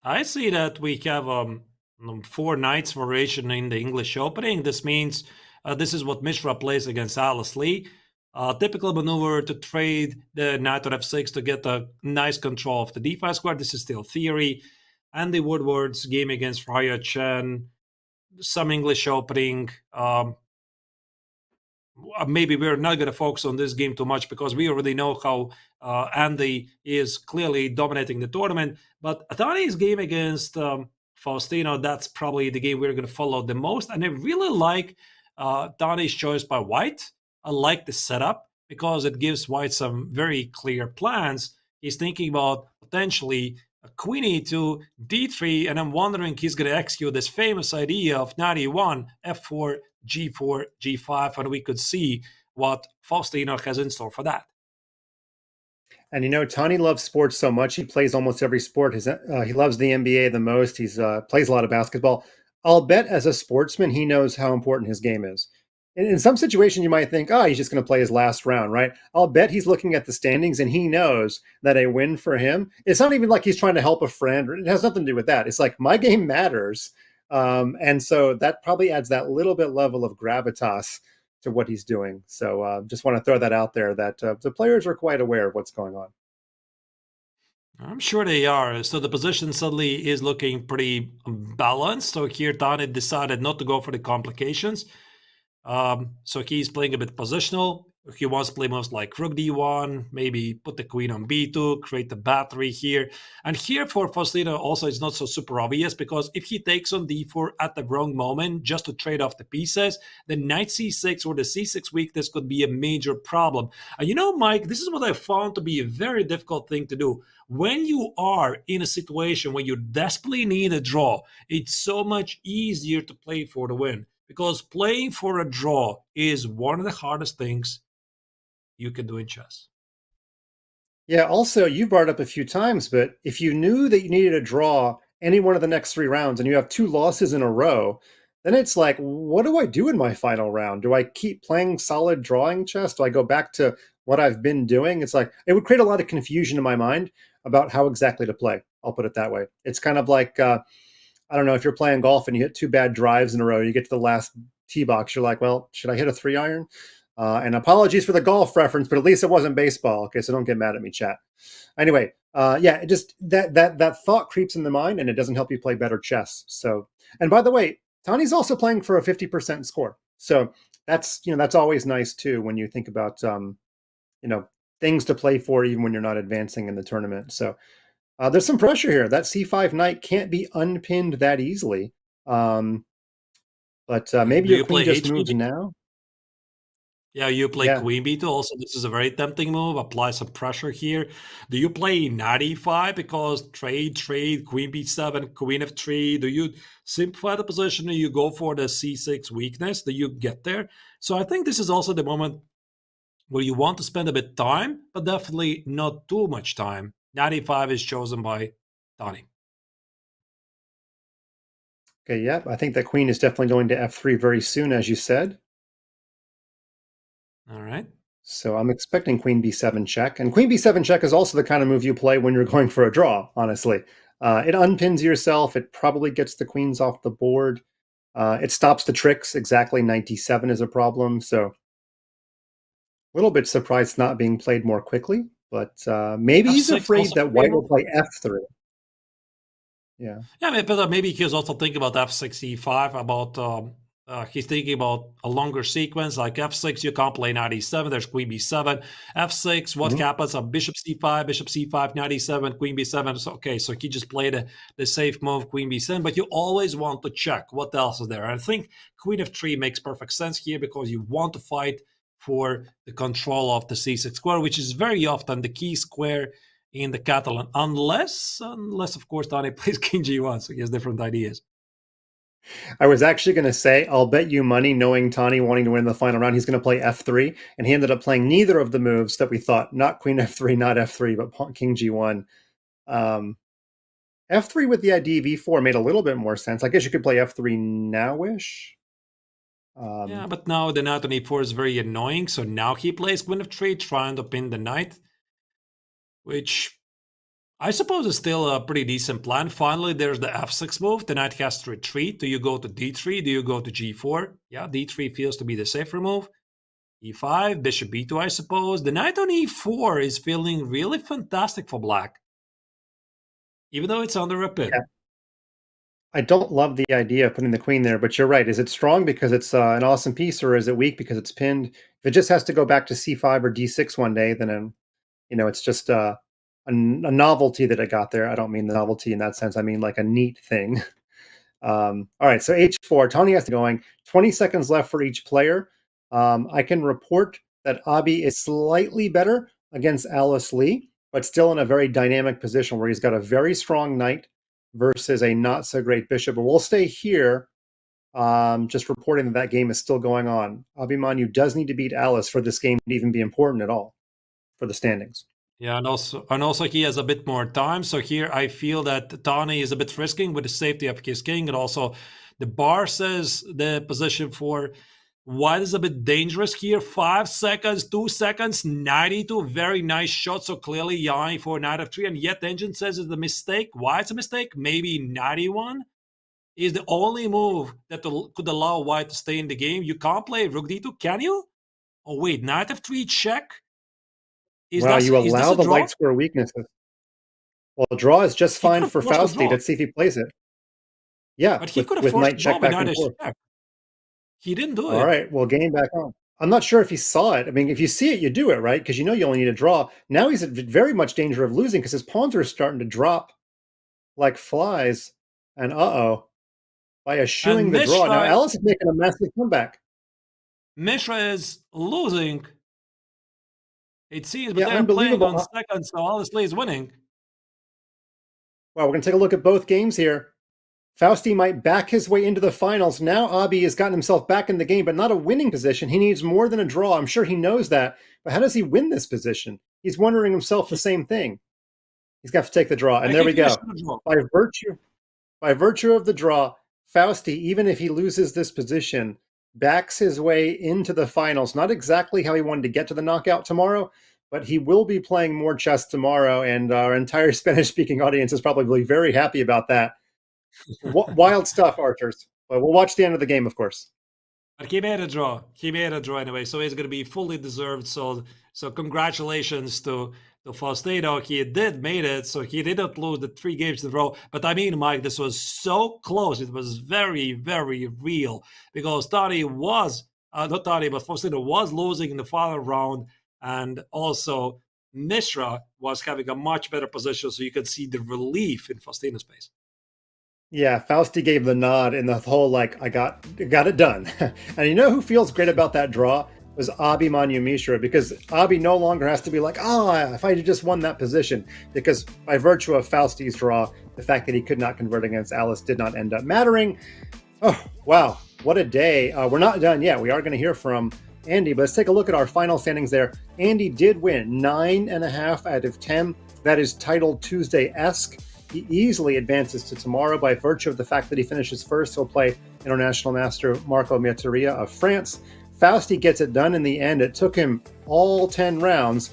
I see that we have 4 knights variation in the English opening. This means this is what Mishra plays against Alice Lee. Typical maneuver to trade the knight on f6 to get a nice control of the d5 square. This is still theory. Andy Woodward's game against Raya Chen, some English opening. Maybe we're not going to focus on this game too much, because we already know how Andy is clearly dominating the tournament. But Tani's game against Faustino, that's probably the game we're going to follow the most. And I really like Tani's choice by white. I like the setup because it gives white some very clear plans. He's thinking about potentially a queen e2, d3, and I'm wondering he's going to execute this famous idea of knight e1, f4, g4, g5, and we could see what Faustino has in store for that. And Tani loves sports so much. He plays almost every sport. He loves the NBA the most. He's plays a lot of basketball. I'll bet as a sportsman, he knows how important his game is. In some situation, you might think, he's just going to play his last round, right? I'll bet he's looking at the standings and he knows that a win for him, it's not even like he's trying to help a friend. It has nothing to do with that. It's like, my game matters. And so that probably adds that little bit level of gravitas to what he's doing. So just want to throw that out there, that the players are quite aware of what's going on. I'm sure they are. So the position suddenly is looking pretty balanced. So here Tani decided not to go for the complications. So he's playing a bit positional. He wants to play most like rook d1, maybe put the queen on b2, create the battery here. And here for Faustino also it's not so super obvious, because if he takes on d4 at the wrong moment just to trade off the pieces, the knight c6 or the c6 weakness could be a major problem. And Mike, this is what I found to be a very difficult thing to do. When you are in a situation where you desperately need a draw, it's so much easier to play for the win. Because playing for a draw is one of the hardest things you can do in chess. Yeah, also, you brought up a few times, but if you knew that you needed a draw any one of the next 3 rounds and you have 2 losses in a row, then it's like, what do I do in my final round? Do I keep playing solid drawing chess? Do I go back to what I've been doing? It's like, it would create a lot of confusion in my mind about how exactly to play. I'll put it that way. It's kind of like, I don't know, if you're playing golf and you hit 2 bad drives in a row, you get to the last tee box, you're like, well, should I hit a 3-iron? And apologies for the golf reference, but at least it wasn't baseball. Okay, so don't get mad at me, chat. Anyway, it just that thought creeps in the mind, and it doesn't help you play better chess. So, and by the way, Tani's also playing for a 50% score. So that's always nice too when you think about things to play for even when you're not advancing in the tournament. So there's some pressure here. That c5 knight can't be unpinned that easily. But maybe Do your you queen play just HB? moves now. Yeah, you play Yeah. queen b2. Also, this is a very tempting move. Apply some pressure here. Do you play knight e5 because trade, queen b7, queen f3? Do you simplify the position or you go for the c6 weakness? Do you get there? So I think this is also the moment where you want to spend a bit time, but definitely not too much time. Knight e5 is chosen by Tani. Okay, yeah, I think that queen is definitely going to f3 very soon, as you said. All right. So I'm expecting queen b7 check. And queen b7 check is also the kind of move you play when you're going for a draw, honestly. It unpins yourself. It probably gets the queens off the board. It stops the tricks. Exactly, knight d7 is a problem. So a little bit surprised it's not being played more quickly. But maybe he's f6 afraid also that white will play f3. Yeah. Yeah, but maybe he's also thinking about f6, e5, about he's thinking about a longer sequence, like f6, you can't play knight e7, there's queen b7. f6, what happens? Bishop c5, knight e7, queen b7. So, okay, so he just played the safe move, queen b7, but you always want to check what else is there. I think queen f3 makes perfect sense here because you want to fight for the control of the c6 square, which is very often the key square in the Catalan, unless of course Tani plays king g1, so he has different ideas. I was actually going to say, I'll bet you money, knowing Tani wanting to win the final round, he's going to play f3, and he ended up playing neither of the moves that we thought, not queen f3, not f3, but king g1. F3 with the idea of e4 made a little bit more sense. I guess you could play f3 now-ish. Yeah, but now the knight on e4 is very annoying, so now he plays queen f3, trying to pin the knight, which I suppose is still a pretty decent plan. Finally, there's the f6 move. The knight has to retreat. Do you go to d3? Do you go to g4? Yeah, d3 feels to be the safer move. e5, bishop b2, I suppose. The knight on e4 is feeling really fantastic for black, even though it's under a pin. Yeah. I don't love the idea of putting the queen there, but you're right. Is it strong because it's an awesome piece, or is it weak because it's pinned? If it just has to go back to c5 or d6 one day, then it's just a novelty that it got there. I don't mean the novelty in that sense. I mean like a neat thing. All right, so h4. Tani has to going. 20 seconds left for each player. I can report that Abhi is slightly better against Alice Lee, but still in a very dynamic position where he's got a very strong knight versus a not so great bishop. But we'll stay here, just reporting that game is still going on. Abhimanyu does need to beat Alice for this game to even be important at all for the standings. Yeah, and also he has a bit more time. So here I feel that Tani is a bit risking with the safety of his king, and also the bar says the position for white is a bit dangerous here. 5 seconds, 2 seconds, 92, very nice shot. So clearly eyeing for knight f3, and yet the engine says it's a mistake. Why it's a mistake? Maybe 91 is the only move that could allow white to stay in the game. You can't play rook d2, can you? Oh wait, knight f3 check. You allow the white square weaknesses. Well, the draw is just fine for Fausti. Let's see if he plays it. Yeah, but he could have with forced knight check back and forth. Check. He didn't do it. All right, well, game back on. I'm not sure if he saw it. I mean, if you see it, you do it, right? Because you only need a draw. Now he's at very much danger of losing because his pawns are starting to drop like flies. And by eschewing the draw. Now Alice is making a massive comeback. Mishra is losing. It seems, but they're playing on seconds, so Alice Lee is winning. Well, we're going to take a look at both games here. Fausti might back his way into the finals. Now Abhi has gotten himself back in the game, but not a winning position. He needs more than a draw. I'm sure he knows that. But how does he win this position? He's wondering himself the same thing. He's got to take the draw. And there we go. By virtue of the draw, Fausti, even if he loses this position, backs his way into the finals. Not exactly how he wanted to get to the knockout tomorrow, but he will be playing more chess tomorrow, and our entire Spanish-speaking audience is probably very happy about that. Wild stuff, Archers. But we'll watch the end of the game, of course. But he made a draw. He made a draw anyway, so he's going to be fully deserved. So congratulations to Faustino. He did made it, so he didn't lose the 3 games in a row. But I mean, Mike, this was so close. It was very, very real because Tani was not Tani, but Faustino was losing in the final round, and also Mishra was having a much better position, so you could see the relief in Faustino's face. Yeah, Fausti gave the nod in the whole, like, I got it done. And you know who feels great about that draw? Was Abhimanyu Mishra, because Abhi no longer has to be like, oh, if I had just won that position, because by virtue of Fausti's draw, the fact that he could not convert against Alice did not end up mattering. Oh, wow, what a day. We're not done yet. We are going to hear from Andy, but let's take a look at our final standings there. Andy did win 9.5 out of 10. That is Title Tuesday-esque. He easily advances to tomorrow by virtue of the fact that he finishes first. He'll play International Master Marco Mieteria of France. Fausti gets it done in the end. It took him all 10 rounds,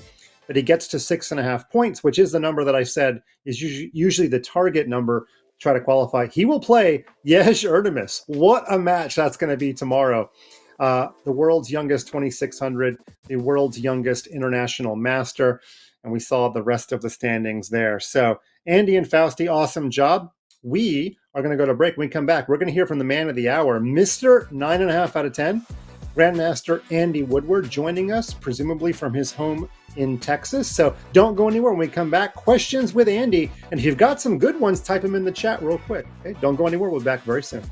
but he gets to 6.5 points, which is the number that I said is usually the target number to try to qualify. He will play Yesh Erdemis. What a match that's going to be tomorrow. The world's youngest 2600, the world's youngest international master, and we saw the rest of the standings there. So Andy and Fausti, awesome job. We are going to go to break. When we come back, we're going to hear from the man of the hour, Mr. 9.5 out of 10. Grandmaster Andy Woodward joining us, presumably from his home in Texas. So don't go anywhere. When we come back, questions with Andy. And if you've got some good ones, type them in the chat real quick. Okay? Don't go anywhere. We'll be back very soon.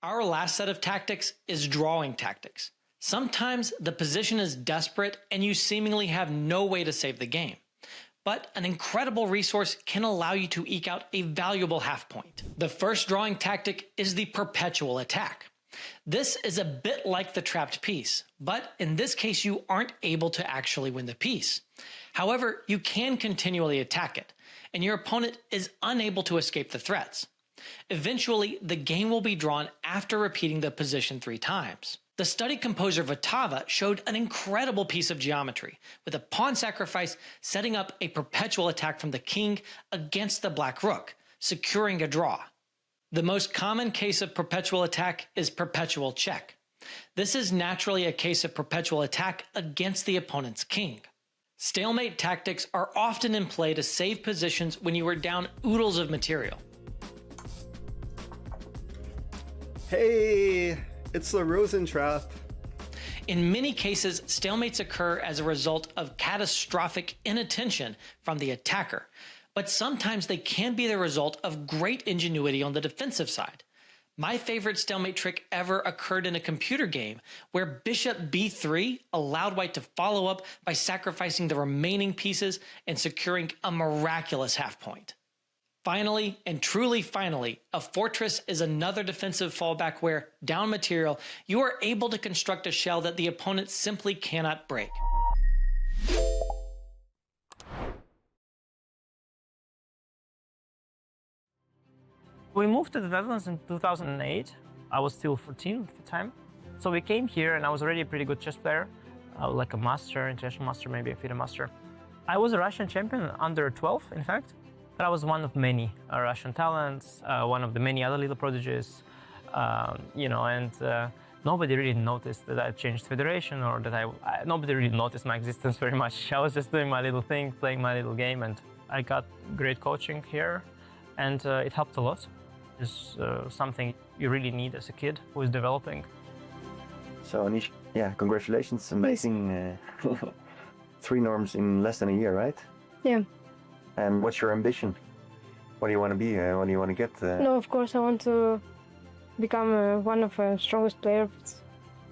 Our last set of tactics is drawing tactics. Sometimes the position is desperate and you seemingly have no way to save the game. But an incredible resource can allow you to eke out a valuable half point. The first drawing tactic is the perpetual attack. This is a bit like the trapped piece, but in this case you aren't able to actually win the piece. However, you can continually attack it, and your opponent is unable to escape the threats. Eventually, the game will be drawn after repeating the position 3 times. The studied composer Votava showed an incredible piece of geometry, with a pawn sacrifice setting up a perpetual attack from the king against the black rook, securing a draw. The most common case of perpetual attack is perpetual check. This is naturally a case of perpetual attack against the opponent's king. Stalemate tactics are often in play to save positions when you are down oodles of material. Hey, it's the Rosen trap. In many cases, stalemates occur as a result of catastrophic inattention from the attacker, but sometimes they can be the result of great ingenuity on the defensive side. My favorite stalemate trick ever occurred in a computer game where bishop b3 allowed white to follow up by sacrificing the remaining pieces and securing a miraculous half point. Finally, and truly finally, a fortress is another defensive fallback where, down material, you are able to construct a shell that the opponent simply cannot break. We moved to the Netherlands in 2008. I was still 14 at the time. So we came here and I was already a pretty good chess player. I was like a master, international master, maybe a FIDE master. I was a Russian champion under 12, in fact. But I was one of many Russian talents, one of the many other little prodigies, and nobody really noticed that I changed federation or that nobody really noticed my existence very much. I was just doing my little thing, playing my little game, and I got great coaching here, and it helped a lot. It's something you really need as a kid who is developing. So Anish, yeah, congratulations, amazing 3 norms in less than a year, right? Yeah. And what's your ambition? What do you want to be? What do you want to get? No, of course I want to become one of the strongest players.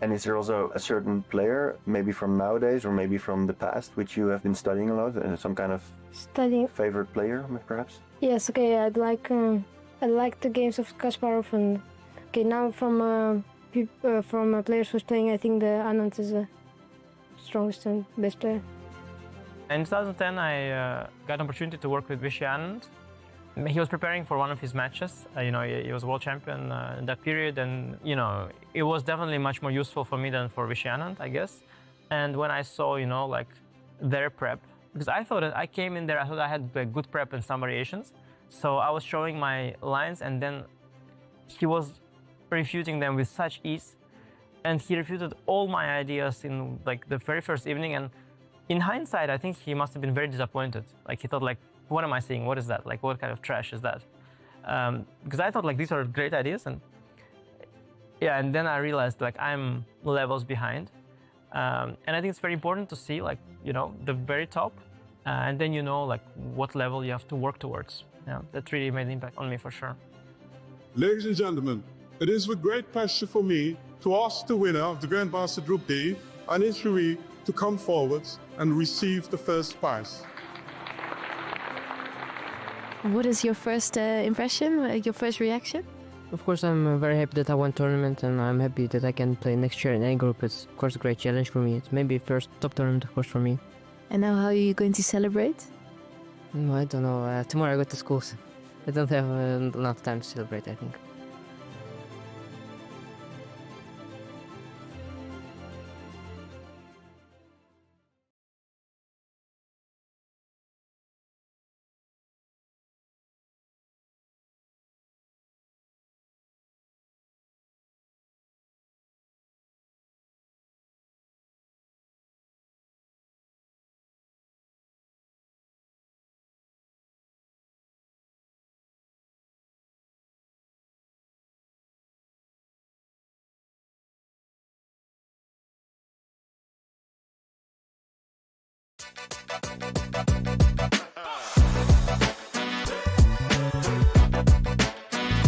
And is there also a certain player, maybe from nowadays or maybe from the past, which you have been studying a lot? Some kind of favorite player, perhaps? Yes, okay, I like the games of Kasparov, and okay, now from players who's playing, I think the Anand is the strongest and best player. In 2010, I got an opportunity to work with Vishy Anand. He was preparing for one of his matches. He was world champion in that period, and it was definitely much more useful for me than for Vishy Anand, I guess. And when I saw, like their prep, because I thought that I came in there, I thought I had a good prep and some variations, So I was showing my lines, and then he was refuting them with such ease, and he refuted all my ideas in like the very first evening. And in hindsight, I think he must have been very disappointed. Like he thought, like, what am I seeing? What is that? Like, what kind of trash is that? Because I thought like these are great ideas, and yeah, and then I realized like I'm levels behind, and I think it's very important to see like, you know, the very top, and then you know like what level you have to work towards. Yeah, that really made an impact on me for sure. Ladies and gentlemen, it is with great pleasure for me to ask the winner of the Grandmaster Group D, Anish Rui, to come forward and receive the first prize. What is your first impression, your first reaction? Of course, I'm very happy that I won tournament, and I'm happy that I can play next year in any group. It's, of course, a great challenge for me. It's maybe first top tournament, of course, for me. And now how are you going to celebrate? I don't know. Tomorrow I go to school. So I don't have enough time to celebrate, I think.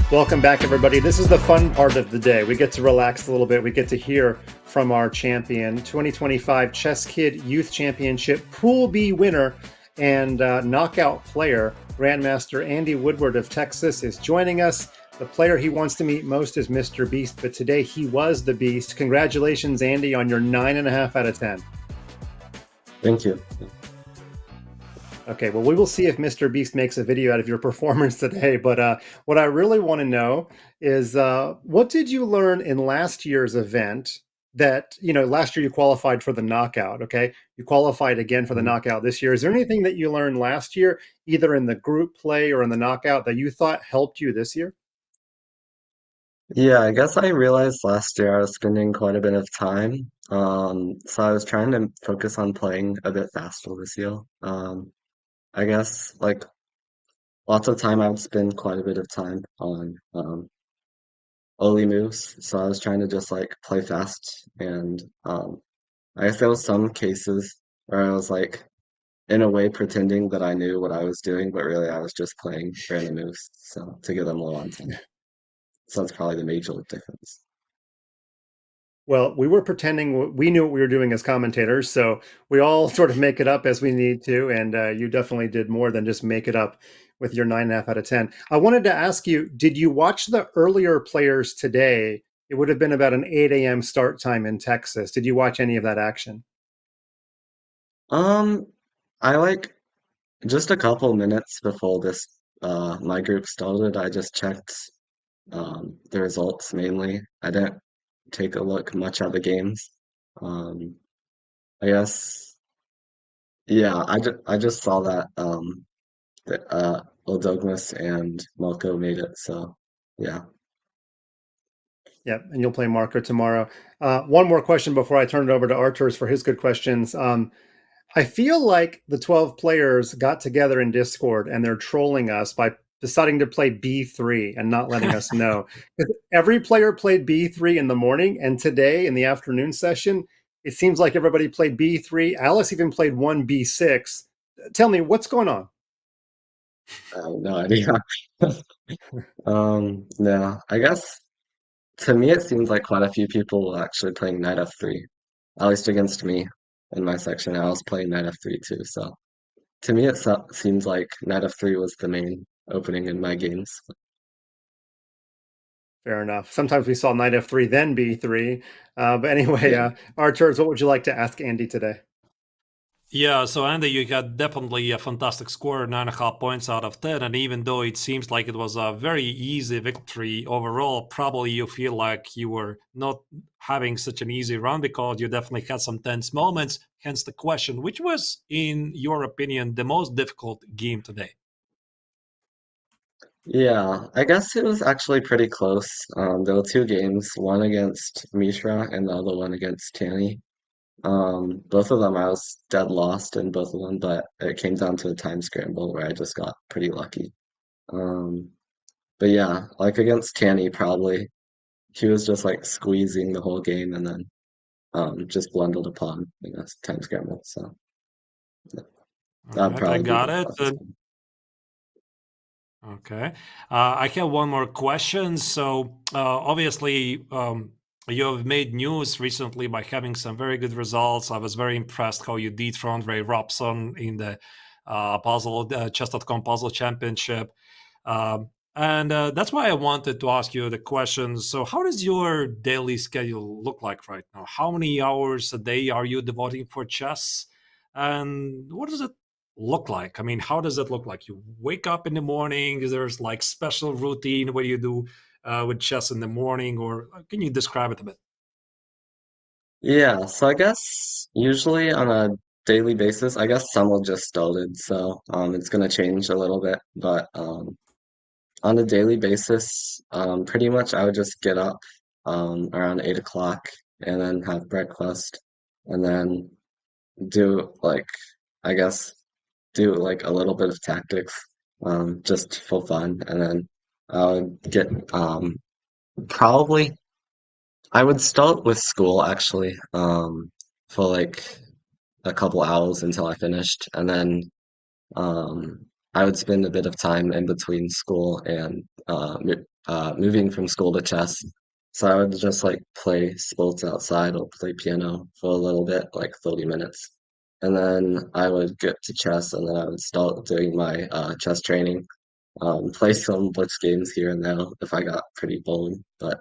Welcome back, everybody. This is the fun part of the day. We get to relax a little bit. We get to hear from our champion, 2025 ChessKid Youth Championship Pool B winner and knockout player, Grandmaster Andy Woodward of Texas is joining us. The player he wants to meet most is Mr. Beast, but today he was the Beast. Congratulations, Andy, on your 9.5 out of 10. Thank you. Okay, well, we will see if Mr. Beast makes a video out of your performance today. But what I really want to know is what did you learn in last year's event that, you know, last year you qualified for the knockout, okay? You qualified again for the knockout this year. Is there anything that you learned last year, either in the group play or in the knockout, that you thought helped you this year? Yeah, I guess I realized last year I was spending quite a bit of time. So I was trying to focus on playing a bit faster this year. I guess like lots of time I would spend quite a bit of time on early moves. So I was trying to just like play fast, and I guess there was some cases where I was like in a way pretending that I knew what I was doing, but really I was just playing random moves so to get them low on time. So that's probably the major difference. Well, we were pretending we knew what we were doing as commentators, so we all sort of make it up as we need to, and you definitely did more than just make it up with your 9.5 out of 10. I wanted to ask you, did you watch the earlier players today? It would have been about an 8 a.m. start time in Texas. Did you watch any of that action? I like just a couple minutes before this my group started, I just checked the results mainly. I didn't take a look much at the games. I guess yeah, I just saw that Oldogmas and Malco made it, so yeah. Yeah, and you'll play Marco tomorrow. One more question before I turn it over to Arturs for his good questions. I feel like the 12 players got together in Discord and they're trolling us by deciding to play B3 and not letting us know. Every player played B3 in the morning, and today in the afternoon session, it seems like everybody played B3. Alice even played one B6. Tell me, what's going on? I have no idea. Yeah, I guess to me it seems like quite a few people were actually playing knight f3, at least against me in my section. I was playing knight f3 too, so to me it seems like knight f3 was the main opening in my games. Fair enough. Sometimes we saw knight f3, then b3. But anyway, Arturs, what would you like to ask Andy today? Yeah, so Andy, you got definitely a fantastic score, 9.5 points out of 10. And even though it seems like it was a very easy victory overall, probably you feel like you were not having such an easy run because you definitely had some tense moments. Hence the question, which was, in your opinion, the most difficult game today? Yeah, I guess it was actually pretty close. There were two games, one against Mishra and the other one against Tani. Both of them I was dead lost in both of them, but it came down to a time scramble where I just got pretty lucky. Um, but yeah, like against Tani, probably he was just like squeezing the whole game and then just blundled upon, time scramble. So yeah, All that'd right, I probably be got the it. toughest one. Okay. I have one more question. So, obviously, you have made news recently by having some very good results. I was very impressed how you dethroned Ray Robson in the Chess.com Puzzle Championship. And that's why I wanted to ask you the question. So, how does your daily schedule look like right now? How many hours a day are you devoting for chess? And what does it look like? I mean, how does it look like? You wake up in the morning, is there's like special routine what you do with chess in the morning, or can you describe it a bit? Yeah, so I guess usually on a daily basis, I guess summer just started, so it's gonna change a little bit, but on a daily basis, pretty much I would just get up around 8 o'clock and then have breakfast and then do like I guess do like a little bit of tactics just for fun and then I would get probably I would start with school actually for like a couple hours until I finished and then um, I would spend a bit of time in between school and moving from school to chess. So I would just like play sports outside or play piano for a little bit, like 30 minutes. And then I would get to chess and then I would start doing my chess training, play some blitz games here and there if I got pretty bored. But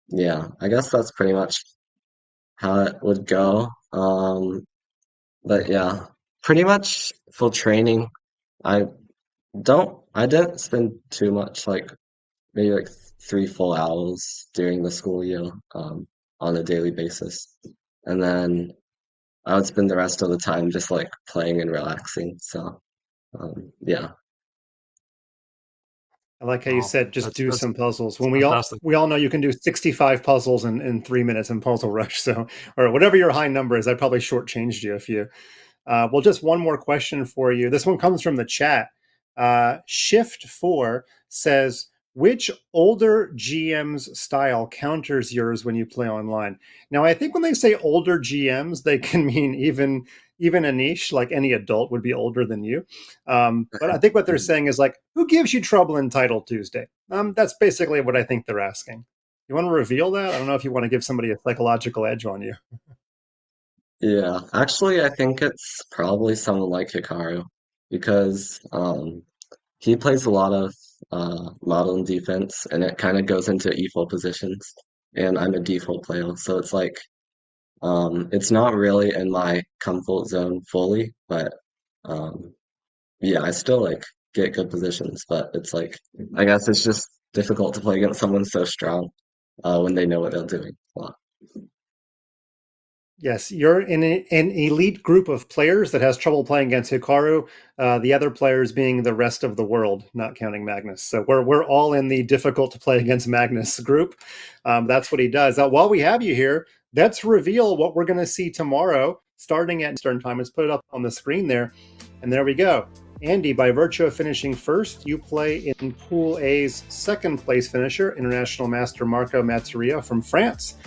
yeah, I guess that's pretty much how it would go. But yeah, pretty much for training. I I didn't spend too much, like maybe like 3 full hours during the school year, on a daily basis. And then I would spend the rest of the time just like playing and relaxing. So, yeah. I like how you Oh, said just do that's some puzzles. that's When fantastic. we all know you can do 65 puzzles in 3 minutes in Puzzle Rush, so or whatever your high number is, I probably shortchanged you a few. Well, just one more question for you. This one comes from the chat. Shift4 says, which older GM's style counters yours when you play online? Now, I think when they say older GMs, they can mean even a niche, like any adult would be older than you. But I think what they're saying is like, who gives you trouble in Title Tuesday? That's basically what I think they're asking. You want to reveal that? I don't know if you want to give somebody a psychological edge on you. Yeah, actually, I think it's probably someone like Hikaru because he plays a lot of modern defense and it kind of goes into e4 positions. And I'm a d4 player, so it's like it's not really in my comfort zone fully, but um, yeah, I still like get good positions, but it's like I guess it's just difficult to play against someone so strong when they know what they're doing. Well, Yes, you're in an elite group of players that has trouble playing against Hikaru. The other players being the rest of the world, not counting Magnus. So we're all in the difficult to play against Magnus group. That's what he does. While we have you here, let's reveal what we're going to see tomorrow, starting at Eastern time. Let's put it up on the screen there, and there we go. Andy, by virtue of finishing first, you play in Pool A's second place finisher, International Master Marco Mazzaria from France.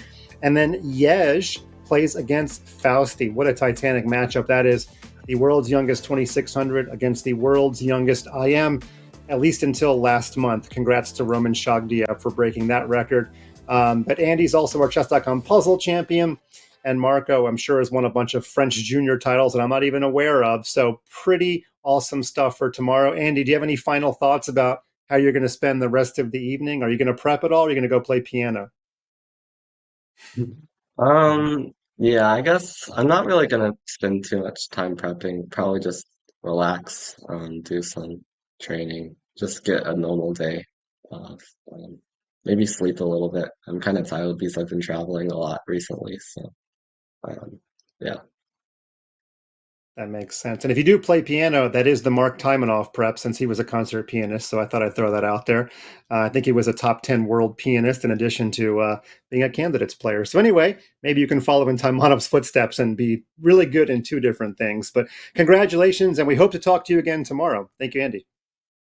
And then Yej plays against Fausti. What a titanic matchup that is. The world's youngest 2600 against the world's youngest IM, at least until last month. Congrats to Roman Shagdiev for breaking that record. But Andy's also our Chess.com puzzle champion. And Marco, I'm sure, has won a bunch of French junior titles that I'm not even aware of. So pretty awesome stuff for tomorrow. Andy, do you have any final thoughts about how you're going to spend the rest of the evening? Are you going to prep at all? Or are you going to go play piano? yeah, I guess I'm not really gonna spend too much time prepping. Probably just relax, do some training, just get a normal day off. Maybe sleep a little bit. I'm kind of tired because I've been traveling a lot recently, so yeah. That makes sense. And if you do play piano, that is the Mark Taimanov prep, since he was a concert pianist. So I thought I'd throw that out there. I think he was a top 10 world pianist in addition to being a candidates player. So anyway, maybe you can follow in Taimanov's footsteps and be really good in two different things. But congratulations, and we hope to talk to you again tomorrow. Thank you, Andy.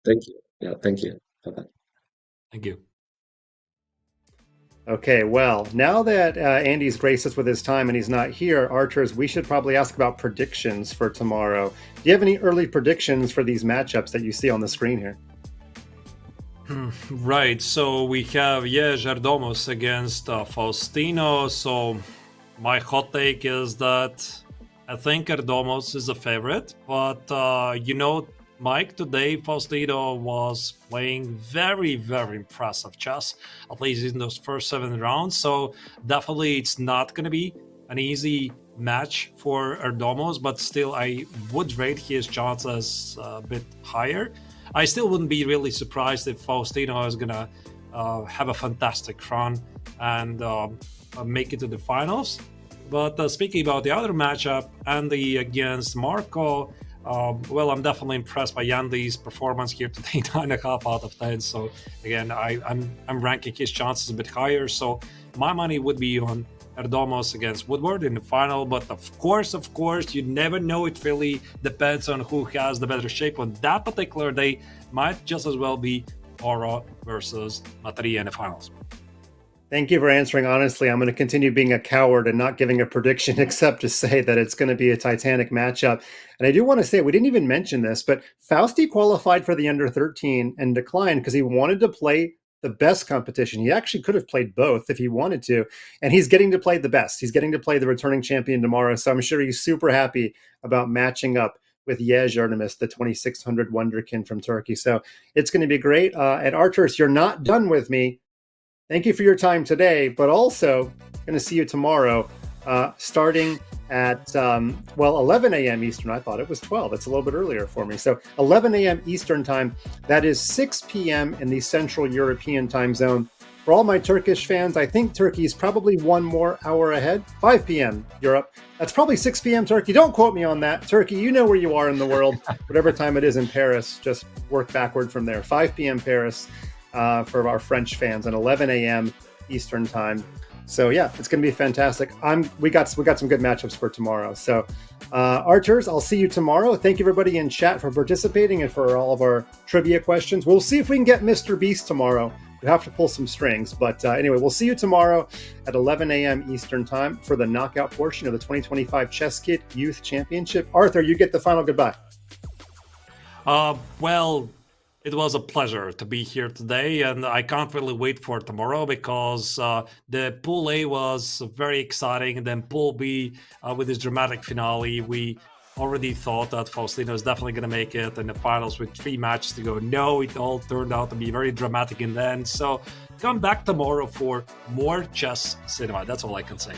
Thank you. Yeah, thank you. Bye-bye. Thank you. Okay, well, now that Andy's graced us with his time and he's not here, archers, we should probably ask about predictions for tomorrow. Do you have any early predictions for these matchups that you see on the screen here? Right, so we have Erdomos against Faustino. So my hot take is that I think Erdomos is a favorite, but Mike, today Faustino was playing very, very impressive chess, at least in those first 7 rounds. So definitely it's not going to be an easy match for Erdomos, but still I would rate his chances a bit higher. I still wouldn't be really surprised if Faustino is going to have a fantastic run and make it to the finals. But speaking about the other matchup, Andy against Marco, well, I'm definitely impressed by Yandy's performance here today, 9.5 out of 10. So again, I'm ranking his chances a bit higher. So my money would be on Erdomos against Woodward in the final. But of course, you never know. It really depends on who has the better shape on that particular day. Might just as well be Oro versus Matria in the finals. Thank you for answering honestly. I'm going to continue being a coward and not giving a prediction except to say that it's going to be a titanic matchup. And I do want to say, we didn't even mention this, but Fausti qualified for the under 13 and declined because he wanted to play the best competition. He actually could have played both if he wanted to. And he's getting to play the best. He's getting to play the returning champion tomorrow. So I'm sure he's super happy about matching up with Erdomos, the 2600 wonderkin from Turkey. So it's going to be great. And archers, you're not done with me. Thank you for your time today, but also going to see you tomorrow starting at, 11 a.m. Eastern. I thought it was 12. It's a little bit earlier for me. So 11 a.m. Eastern time. That is 6 p.m. in the Central European time zone. For all my Turkish fans, I think Turkey's probably 1 more hour ahead. 5 p.m. Europe. That's probably 6 p.m. Turkey. Don't quote me on that. Turkey, you know where you are in the world. Whatever time it is in Paris, just work backward from there. 5 p.m. Paris. For our French fans, and 11 a.m. Eastern time. So yeah, it's going to be fantastic. We got some good matchups for tomorrow. So archers, I'll see you tomorrow. Thank you everybody in chat for participating and for all of our trivia questions. We'll see if we can get Mr. Beast tomorrow. We have to pull some strings, but anyway, we'll see you tomorrow at 11 a.m. Eastern time for the knockout portion of the 2025 ChessKid Youth Championship. Arthur, you get the final goodbye. Well, it was a pleasure to be here today, and I can't really wait for tomorrow because the Pool A was very exciting, and then Pool B with this dramatic finale, we already thought that Faustino is definitely going to make it in the finals with 3 matches to go. No, it all turned out to be very dramatic in the end. So come back tomorrow for more chess cinema. That's all I can say.